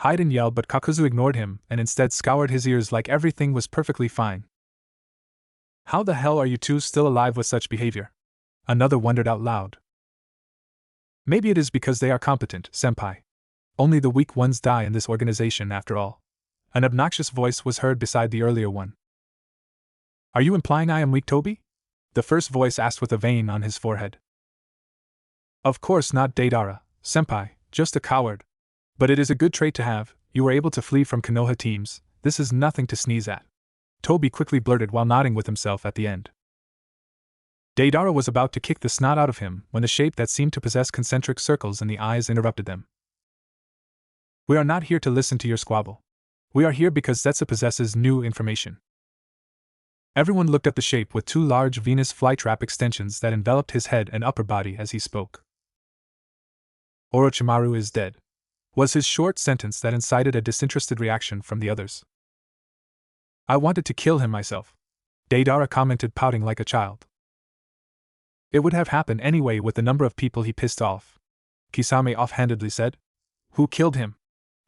[SPEAKER 1] Haiden yelled, but Kakuzu ignored him and instead scoured his ears like everything was perfectly fine. "How the hell are you two still alive with such behavior?" Another wondered out loud. "Maybe it is because they are competent, senpai. Only the weak ones die in this organization after all." An obnoxious voice was heard beside the earlier one. "Are you implying I am weak, Tobi?" The first voice asked with a vein on his forehead. "Of course not, Deidara, senpai, just a coward. But it is a good trait to have. You were able to flee from Konoha teams. This is nothing to sneeze at," Tobi quickly blurted while nodding with himself at the end. Deidara was about to kick the snot out of him when the shape that seemed to possess concentric circles in the eyes interrupted them. "We are not here to listen to your squabble. We are here because Zetsu possesses new information." Everyone looked at the shape with 2 large Venus flytrap extensions that enveloped his head and upper body as he spoke. "Orochimaru is dead," was his short sentence that incited a disinterested reaction from the others. "I wanted to kill him myself," Deidara commented, pouting like a child. "It would have happened anyway with the number of people he pissed off," Kisame offhandedly said. "Who killed him?"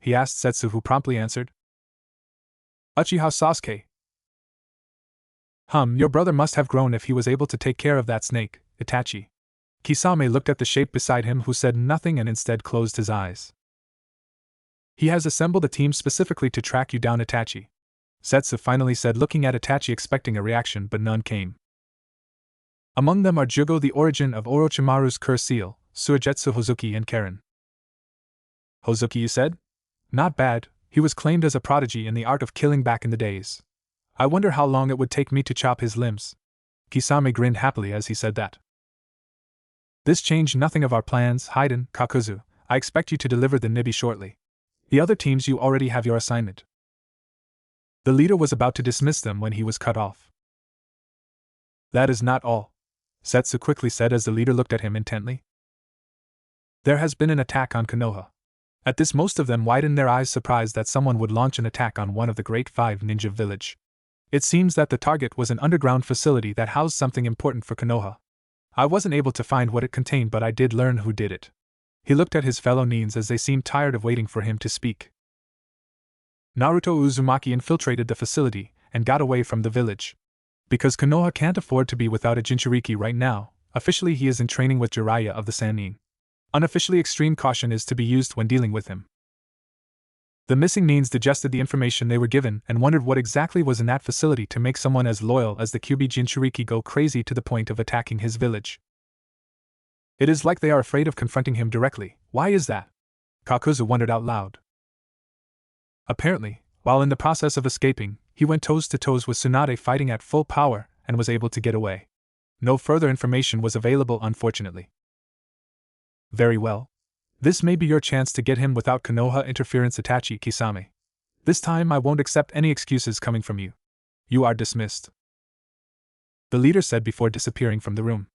[SPEAKER 1] he asked Setsu, who promptly answered. "Uchiha Sasuke." Your brother must have grown if he was able to take care of that snake, Itachi." Kisame looked at the shape beside him, who said nothing and instead closed his eyes. "He has assembled a team specifically to track you down, Itachi," Setsu finally said, looking at Itachi expecting a reaction, but none came. "Among them are Jugo, the origin of Orochimaru's curse seal, Suigetsu Hozuki, and Karen." "Hozuki, you said? Not bad. He was claimed as a prodigy in the art of killing back in the days. I wonder how long it would take me to chop his limbs." Kisame grinned happily as he said that. "This changed nothing of our plans, Haiden, Kakuzu. I expect you to deliver the Nibi shortly. The other teams, you already have your assignment." The leader was about to dismiss them when he was cut off. That is not all, Setsu quickly said as the leader looked at him intently. There has been an attack on Konoha. At this, most of them widened their eyes, surprised that someone would launch an attack on one of the Great Five Ninja Village. It seems that the target was an underground facility that housed something important for Konoha. I wasn't able to find what it contained, but I did learn who did it. He looked at his fellow nins as they seemed tired of waiting for him to speak. Naruto Uzumaki infiltrated the facility and got away from the village. Because Konoha can't afford to be without a Jinchuriki right now, officially he is in training with Jiraiya of the Sannin. Unofficially, extreme caution is to be used when dealing with him. The missing nins digested the information they were given and wondered what exactly was in that facility to make someone as loyal as the Kyuubi Jinchuriki go crazy to the point of attacking his village. It is like they are afraid of confronting him directly. Why is that? Kakuzu wondered out loud. Apparently, while in the process of escaping, he went toes to toes with Tsunade fighting at full power and was able to get away. No further information was available, unfortunately. Very well. This may be your chance to get him without Konoha interference, Itachi Kisame. This time I won't accept any excuses coming from you. You are dismissed, the leader said before disappearing from the room.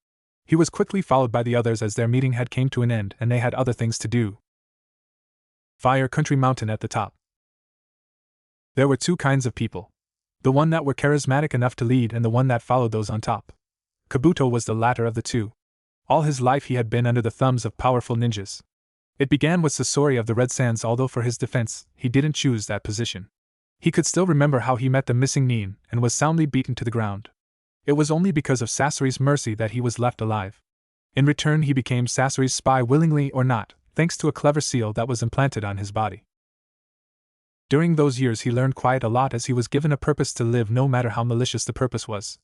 [SPEAKER 1] He was quickly followed by the others as their meeting had came to an end and they had other things to do. Fire Country Mountain at the top. There were two kinds of people. The one that were charismatic enough to lead and the one that followed those on top. Kabuto was the latter of the two. All his life he had been under the thumbs of powerful ninjas. It began with Sasori of the Red Sands, although for his defense, he didn't choose that position. He could still remember how he met the missing nin and was soundly beaten to the ground. It was only because of Sasori's mercy that he was left alive. In return, he became Sasori's spy willingly or not, thanks to a clever seal that was implanted on his body. During those years he learned quite a lot as he was given a purpose to live, no matter how malicious the purpose was.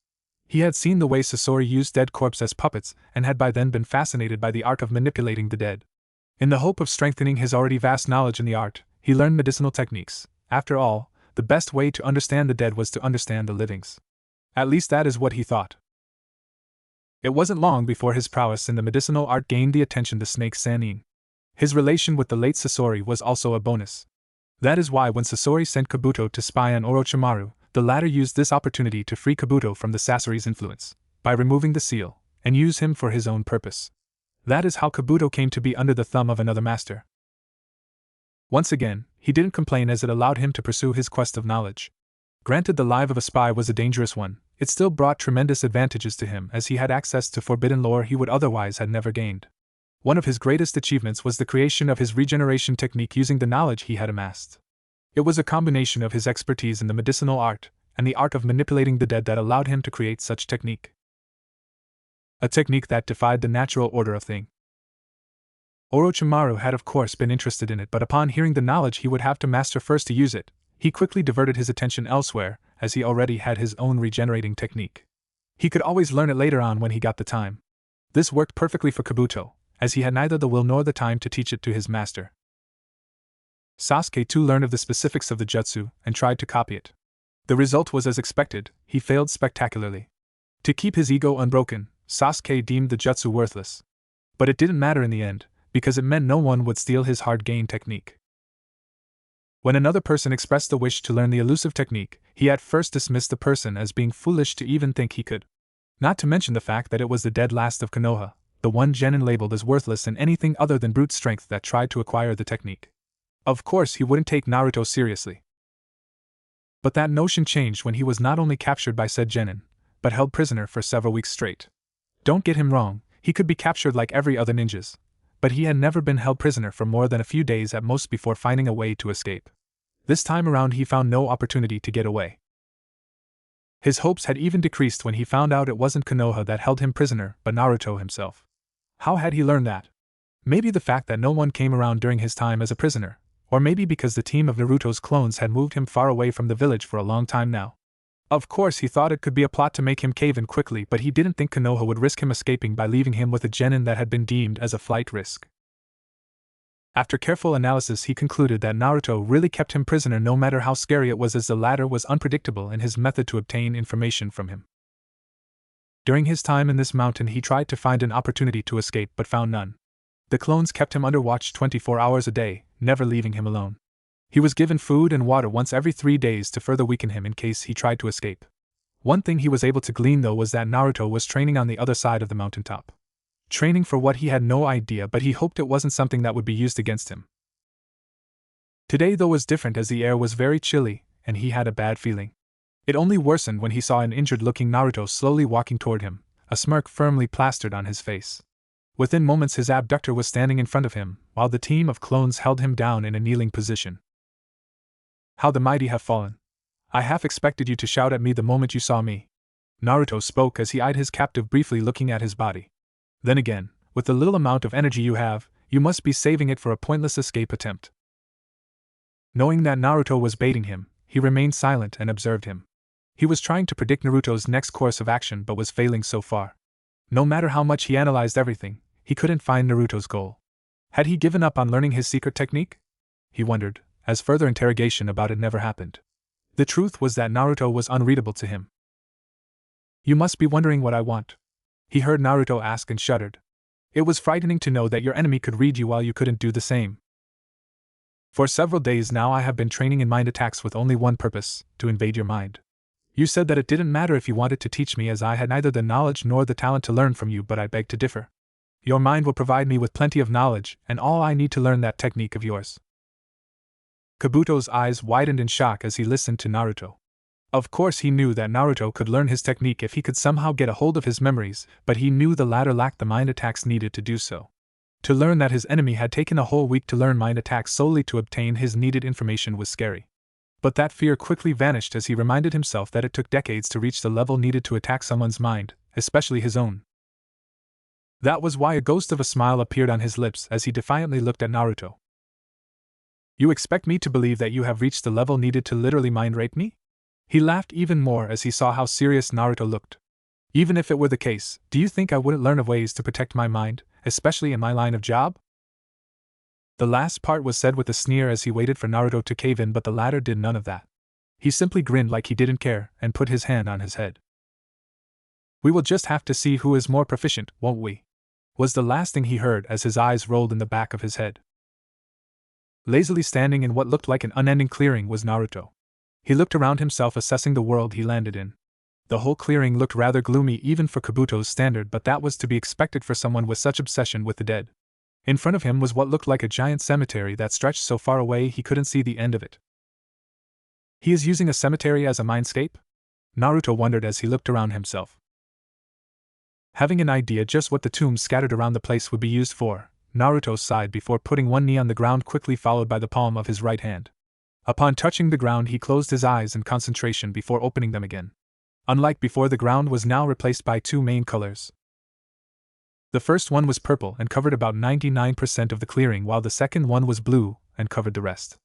[SPEAKER 1] He had seen the way Sasori used dead corpses as puppets and had by then been fascinated by the art of manipulating the dead. In the hope of strengthening his already vast knowledge in the art, he learned medicinal techniques. After all, the best way to understand the dead was to understand the livings. At least that is what he thought. It wasn't long before his prowess in the medicinal art gained the attention of the Snake Sannin. His relation with the late Sasori was also a bonus. That is why when Sasori sent Kabuto to spy on Orochimaru, the latter used this opportunity to free Kabuto from the Sasori's influence, by removing the seal, and use him for his own purpose. That is how Kabuto came to be under the thumb of another master. Once again, he didn't complain as it allowed him to pursue his quest of knowledge. Granted, the life of a spy was a dangerous one, it still brought tremendous advantages to him as he had access to forbidden lore he would otherwise have never gained. One of his greatest achievements was the creation of his regeneration technique using the knowledge he had amassed. It was a combination of his expertise in the medicinal art and the art of manipulating the dead that allowed him to create such technique. A technique that defied the natural order of things. Orochimaru had of course been interested in it, but upon hearing the knowledge he would have to master first to use it, he quickly diverted his attention elsewhere, as he already had his own regenerating technique. He could always learn it later on when he got the time. This worked perfectly for Kabuto, as he had neither the will nor the time to teach it to his master. Sasuke too learned of the specifics of the jutsu and tried to copy it. The result was as expected, he failed spectacularly. To keep his ego unbroken, Sasuke deemed the jutsu worthless. But it didn't matter in the end, because it meant no one would steal his hard-gained technique. When another person expressed the wish to learn the elusive technique, he at first dismissed the person as being foolish to even think he could. Not to mention the fact that it was the dead last of Konoha, the one genin labeled as worthless in anything other than brute strength that tried to acquire the technique. Of course he wouldn't take Naruto seriously. But that notion changed when he was not only captured by said genin, but held prisoner for several weeks straight. Don't get him wrong, he could be captured like every other ninjas, but he had never been held prisoner for more than a few days at most before finding a way to escape. This time around he found no opportunity to get away. His hopes had even decreased when he found out it wasn't Konoha that held him prisoner, but Naruto himself. How had he learned that? Maybe the fact that no one came around during his time as a prisoner, or maybe because the team of Naruto's clones had moved him far away from the village for a long time now. Of course he thought it could be a plot to make him cave in quickly, but he didn't think Konoha would risk him escaping by leaving him with a genin that had been deemed as a flight risk. After careful analysis he concluded that Naruto really kept him prisoner no matter how scary it was, as the latter was unpredictable in his method to obtain information from him. During his time in this mountain he tried to find an opportunity to escape but found none. The clones kept him under watch 24 hours a day, never leaving him alone. He was given food and water once every 3 days to further weaken him in case he tried to escape. One thing he was able to glean though was that Naruto was training on the other side of the mountaintop. Training for what he had no idea, but he hoped it wasn't something that would be used against him. Today though was different, as the air was very chilly, and he had a bad feeling. It only worsened when he saw an injured-looking Naruto slowly walking toward him, a smirk firmly plastered on his face. Within moments his abductor was standing in front of him, while the team of clones held him down in a kneeling position. "How the mighty have fallen. I half expected you to shout at me the moment you saw me." Naruto spoke as he eyed his captive briefly, looking at his body. "Then again, with the little amount of energy you have, you must be saving it for a pointless escape attempt." Knowing that Naruto was baiting him, he remained silent and observed him. He was trying to predict Naruto's next course of action but was failing so far. No matter how much he analyzed everything, he couldn't find Naruto's goal. Had he given up on learning his secret technique? He wondered, as further interrogation about it never happened. The truth was that Naruto was unreadable to him. "You must be wondering what I want," he heard Naruto ask and shuddered. It was frightening to know that your enemy could read you while you couldn't do the same. "For several days now I have been training in mind attacks with only one purpose, to invade your mind. You said that it didn't matter if you wanted to teach me, as I had neither the knowledge nor the talent to learn from you, but I beg to differ. Your mind will provide me with plenty of knowledge, and all I need to learn that technique of yours." Kabuto's eyes widened in shock as he listened to Naruto. Of course he knew that Naruto could learn his technique if he could somehow get a hold of his memories, but he knew the latter lacked the mind attacks needed to do so. To learn that his enemy had taken a whole week to learn mind attacks solely to obtain his needed information was scary. But that fear quickly vanished as he reminded himself that it took decades to reach the level needed to attack someone's mind, especially his own. That was why a ghost of a smile appeared on his lips as he defiantly looked at Naruto. "You expect me to believe that you have reached the level needed to literally mind rape me?" He laughed even more as he saw how serious Naruto looked. "Even if it were the case, do you think I wouldn't learn of ways to protect my mind, especially in my line of job?" The last part was said with a sneer as he waited for Naruto to cave in, but the latter did none of that. He simply grinned like he didn't care and put his hand on his head. "We will just have to see who is more proficient, won't we?" was the last thing he heard as his eyes rolled in the back of his head. Lazily standing in what looked like an unending clearing was Naruto. He looked around himself, assessing the world he landed in. The whole clearing looked rather gloomy even for Kabuto's standard, but that was to be expected for someone with such obsession with the dead. In front of him was what looked like a giant cemetery that stretched so far away he couldn't see the end of it. He is using a cemetery as a mindscape? Naruto wondered as he looked around himself. Having an idea just what the tombs scattered around the place would be used for, Naruto sighed before putting one knee on the ground, quickly followed by the palm of his right hand. Upon touching the ground, he closed his eyes in concentration before opening them again. Unlike before, the ground was now replaced by two main colors. The first one was purple and covered about 99% of the clearing, while the second one was blue and covered the rest.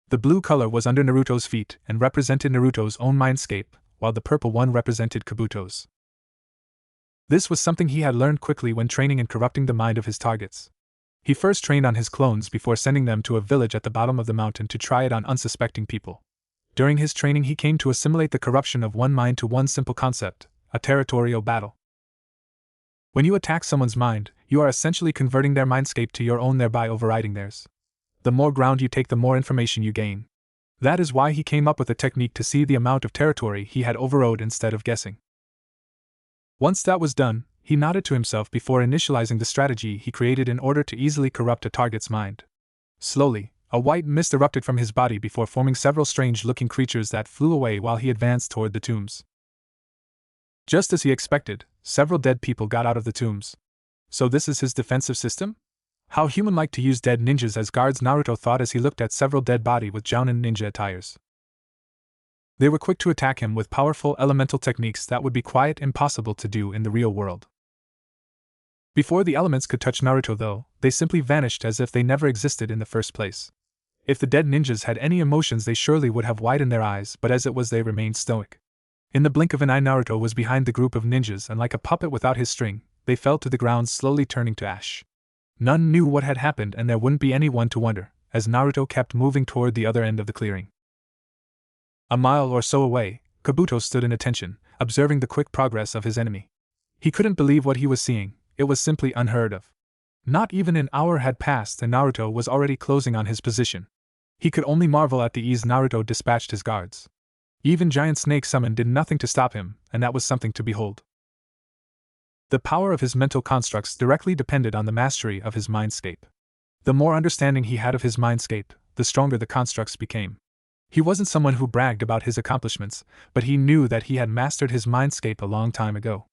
[SPEAKER 1] The blue color was under Naruto's feet and represented Naruto's own mindscape, while the purple one represented Kabuto's. This was something he had learned quickly when training and corrupting the mind of his targets. He first trained on his clones before sending them to a village at the bottom of the mountain to try it on unsuspecting people. During his training, he came to assimilate the corruption of one mind to one simple concept: a territorial battle. When you attack someone's mind, you are essentially converting their mindscape to your own, thereby overriding theirs. The more ground you take, the more information you gain. That is why he came up with a technique to see the amount of territory he had overrode instead of guessing. Once that was done, he nodded to himself before initializing the strategy he created in order to easily corrupt a target's mind. Slowly, a white mist erupted from his body before forming several strange-looking creatures that flew away while he advanced toward the tombs. Just as he expected, several dead people got out of the tombs. So this is his defensive system? How human-like to use dead ninjas as guards, Naruto thought as he looked at several dead bodies with jounin ninja attires. They were quick to attack him with powerful elemental techniques that would be quite impossible to do in the real world. Before the elements could touch Naruto, though, they simply vanished as if they never existed in the first place. If the dead ninjas had any emotions, they surely would have widened their eyes, but as it was, they remained stoic. In the blink of an eye, Naruto was behind the group of ninjas, and like a puppet without his string, they fell to the ground, slowly turning to ash. None knew what had happened, and there wouldn't be anyone to wonder, as Naruto kept moving toward the other end of the clearing. A mile or so away, Kabuto stood in attention, observing the quick progress of his enemy. He couldn't believe what he was seeing. It was simply unheard of. Not even an hour had passed and Naruto was already closing on his position. He could only marvel at the ease Naruto dispatched his guards. Even giant snake summon did nothing to stop him, and that was something to behold. The power of his mental constructs directly depended on the mastery of his mindscape. The more understanding he had of his mindscape, the stronger the constructs became. He wasn't someone who bragged about his accomplishments, but he knew that he had mastered his mindscape a long time ago.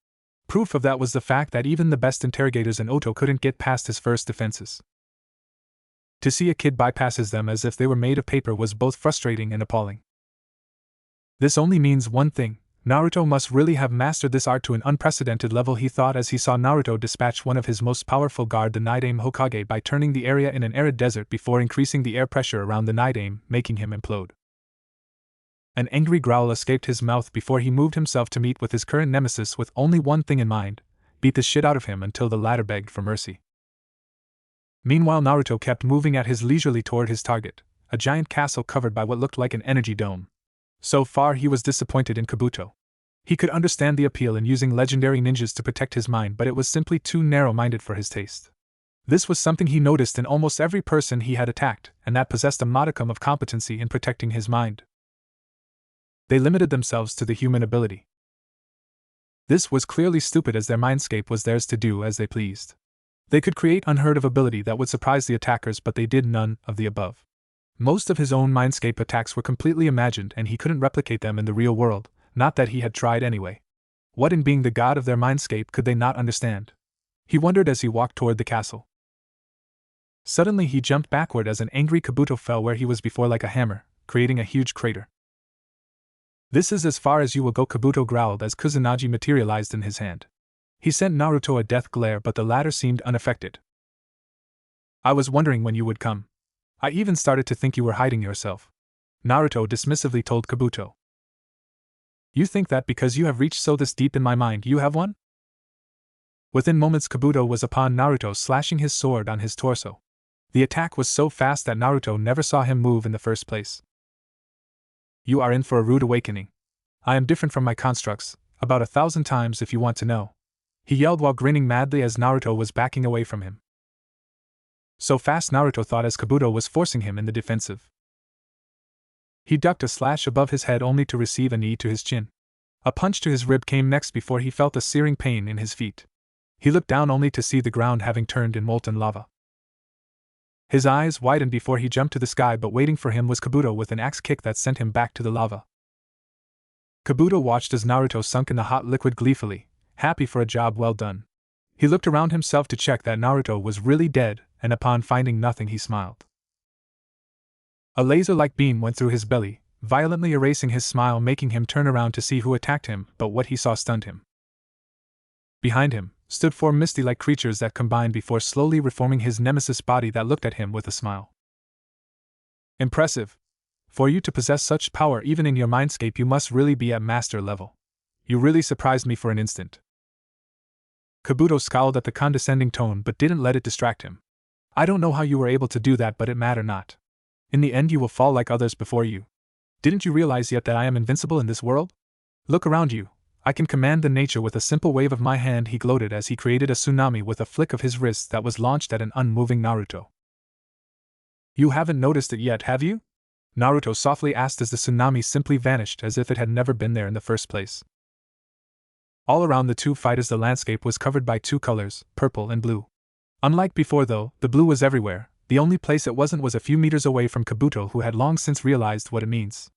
[SPEAKER 1] Proof of that was the fact that even the best interrogators in Oto couldn't get past his first defenses. To see a kid bypasses them as if they were made of paper was both frustrating and appalling. This only means one thing: Naruto must really have mastered this art to an unprecedented level, he thought as he saw Naruto dispatch one of his most powerful guard, the Night Aim Hokage, by turning the area in an arid desert before increasing the air pressure around the Night Aim, making him implode. An angry growl escaped his mouth before he moved himself to meet with his current nemesis with only one thing in mind: beat the shit out of him until the latter begged for mercy. Meanwhile, Naruto kept moving at his leisurely toward his target, a giant castle covered by what looked like an energy dome. So far he was disappointed in Kabuto. He could understand the appeal in using legendary ninjas to protect his mind, but it was simply too narrow-minded for his taste. This was something he noticed in almost every person he had attacked, and that possessed a modicum of competency in protecting his mind. They limited themselves to the human ability. This was clearly stupid, as their mindscape was theirs to do as they pleased. They could create unheard of ability that would surprise the attackers, but they did none of the above. Most of his own mindscape attacks were completely imagined, and he couldn't replicate them in the real world, not that he had tried anyway. What in being the god of their mindscape could they not understand? He wondered as he walked toward the castle. Suddenly he jumped backward as an angry Kabuto fell where he was before like a hammer, creating a huge crater. "This is as far as you will go," Kabuto growled as Kusanagi materialized in his hand. He sent Naruto a death glare, but the latter seemed unaffected. "I was wondering when you would come. I even started to think you were hiding yourself," Naruto dismissively told Kabuto. "You think that because you have reached so this deep in my mind you have won?" Within moments Kabuto was upon Naruto, slashing his sword on his torso. The attack was so fast that Naruto never saw him move in the first place. "You are in for a rude awakening. I am different from my constructs, about 1,000 times if you want to know," he yelled while grinning madly as Naruto was backing away from him. So fast, Naruto thought, as Kabuto was forcing him in the defensive. He ducked a slash above his head only to receive a knee to his chin. A punch to his rib came next before he felt a searing pain in his feet. He looked down only to see the ground having turned in molten lava. His eyes widened before he jumped to the sky, but waiting for him was Kabuto with an axe kick that sent him back to the lava. Kabuto watched as Naruto sunk in the hot liquid gleefully, happy for a job well done. He looked around himself to check that Naruto was really dead, and upon finding nothing he smiled. A laser-like beam went through his belly, violently erasing his smile, making him turn around to see who attacked him, but what he saw stunned him. Behind him stood 4 misty-like creatures that combined before slowly reforming his nemesis body that looked at him with a smile. "Impressive. For you to possess such power even in your mindscape, you must really be at master level. You really surprised me for an instant." Kabuto scowled at the condescending tone but didn't let it distract him. "I don't know how you were able to do that, but it matter not. In the end you will fall like others before you. Didn't you realize yet that I am invincible in this world? Look around you. I can command the nature with a simple wave of my hand," he gloated as he created a tsunami with a flick of his wrist that was launched at an unmoving Naruto. "You haven't noticed it yet, have you?" Naruto softly asked as the tsunami simply vanished as if it had never been there in the first place. All around the two fighters the landscape was covered by 2 colors, purple and blue. Unlike before though, the blue was everywhere. The only place it wasn't was a few meters away from Kabuto, who had long since realized what it means.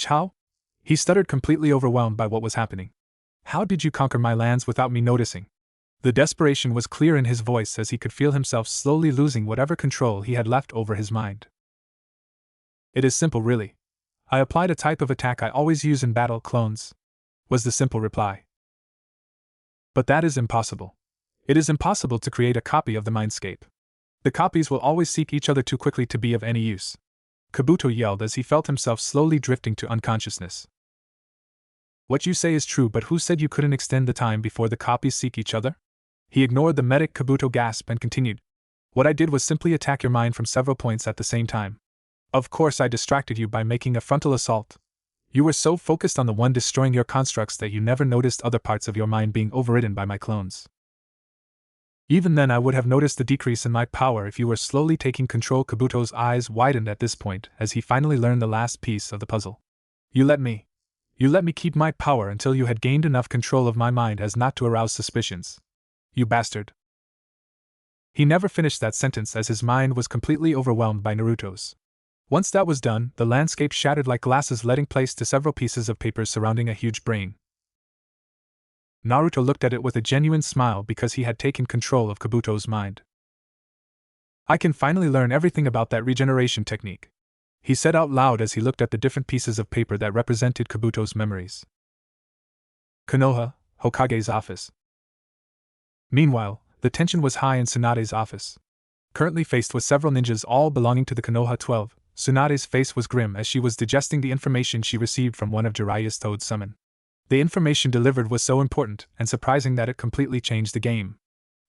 [SPEAKER 1] "How?" He stuttered, completely overwhelmed by what was happening. "How did you conquer my lands without me noticing?" The desperation was clear in his voice as he could feel himself slowly losing whatever control he had left over his mind. "It is simple, really. I applied a type of attack I always use in battle, clones," was the simple reply. "But that is impossible. It is impossible to create a copy of the mindscape. The copies will always seek each other too quickly to be of any use," Kabuto yelled as he felt himself slowly drifting to unconsciousness. "What you say is true, but who said you couldn't extend the time before the copies seek each other?" He ignored the medic Kabuto gasp and continued. "What I did was simply attack your mind from several points at the same time. Of course I distracted you by making a frontal assault. You were so focused on the one destroying your constructs that you never noticed other parts of your mind being overridden by my clones. Even then I would have noticed the decrease in my power if you were slowly taking control." Kabuto's eyes widened at this point as he finally learned the last piece of the puzzle. You let me keep my power until you had gained enough control of my mind as not to arouse suspicions. You bastard. He never finished that sentence as his mind was completely overwhelmed by Naruto's. Once that was done, the landscape shattered like glasses, letting place to several pieces of paper surrounding a huge brain. Naruto looked at it with a genuine smile because he had taken control of Kabuto's mind. I can finally learn everything about that regeneration technique, he said out loud as he looked at the different pieces of paper that represented Kabuto's memories. Konoha, Hokage's office. Meanwhile, the tension was high in Tsunade's office. Currently faced with several ninjas all belonging to the Konoha 12, Tsunade's face was grim as she was digesting the information she received from one of Jiraiya's Toad summon. The information delivered was so important and surprising that it completely changed the game.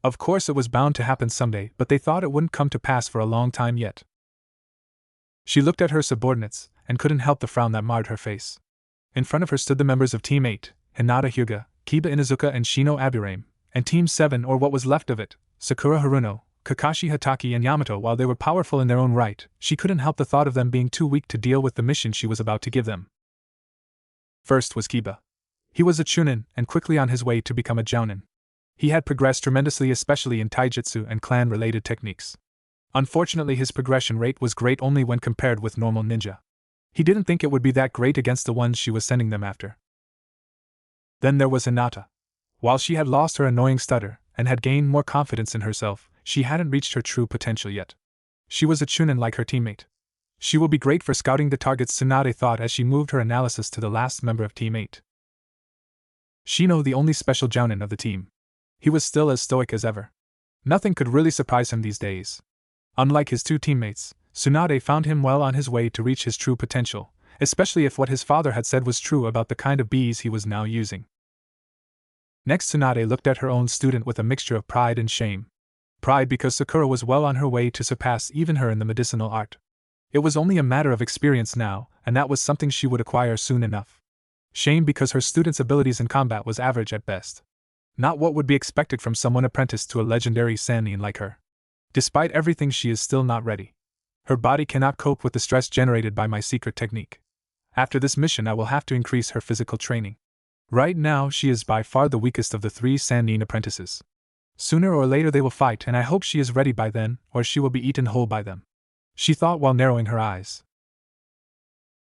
[SPEAKER 1] Of course it was bound to happen someday, but they thought it wouldn't come to pass for a long time yet. She looked at her subordinates, and couldn't help the frown that marred her face. In front of her stood the members of Team 8, Hinata Hyuga, Kiba Inuzuka and Shino Aburame, and Team 7 or what was left of it, Sakura Haruno, Kakashi Hatake and Yamato. While they were powerful in their own right, she couldn't help the thought of them being too weak to deal with the mission she was about to give them. First was Kiba. He was a Chunin, and quickly on his way to become a Jounin. He had progressed tremendously, especially in taijutsu and clan-related techniques. Unfortunately, his progression rate was great only when compared with normal ninja. He didn't think it would be that great against the ones she was sending them after. Then there was Hinata. While she had lost her annoying stutter, and had gained more confidence in herself, she hadn't reached her true potential yet. She was a Chunin like her teammate. She will be great for scouting the targets, Tsunade thought as she moved her analysis to the last member of Team 8. Shino, the only special Jounin of the team. He was still as stoic as ever. Nothing could really surprise him these days. Unlike his two teammates, Tsunade found him well on his way to reach his true potential, especially if what his father had said was true about the kind of bees he was now using. Next, Tsunade looked at her own student with a mixture of pride and shame. Pride because Sakura was well on her way to surpass even her in the medicinal art. It was only a matter of experience now, and that was something she would acquire soon enough. Shame because her student's abilities in combat was average at best. Not what would be expected from someone apprenticed to a legendary Sannin like her. Despite everything, she is still not ready. Her body cannot cope with the stress generated by my secret technique. After this mission, I will have to increase her physical training. Right now, she is by far the weakest of the 3 Sannin apprentices. Sooner or later they will fight, and I hope she is ready by then, or she will be eaten whole by them, she thought while narrowing her eyes.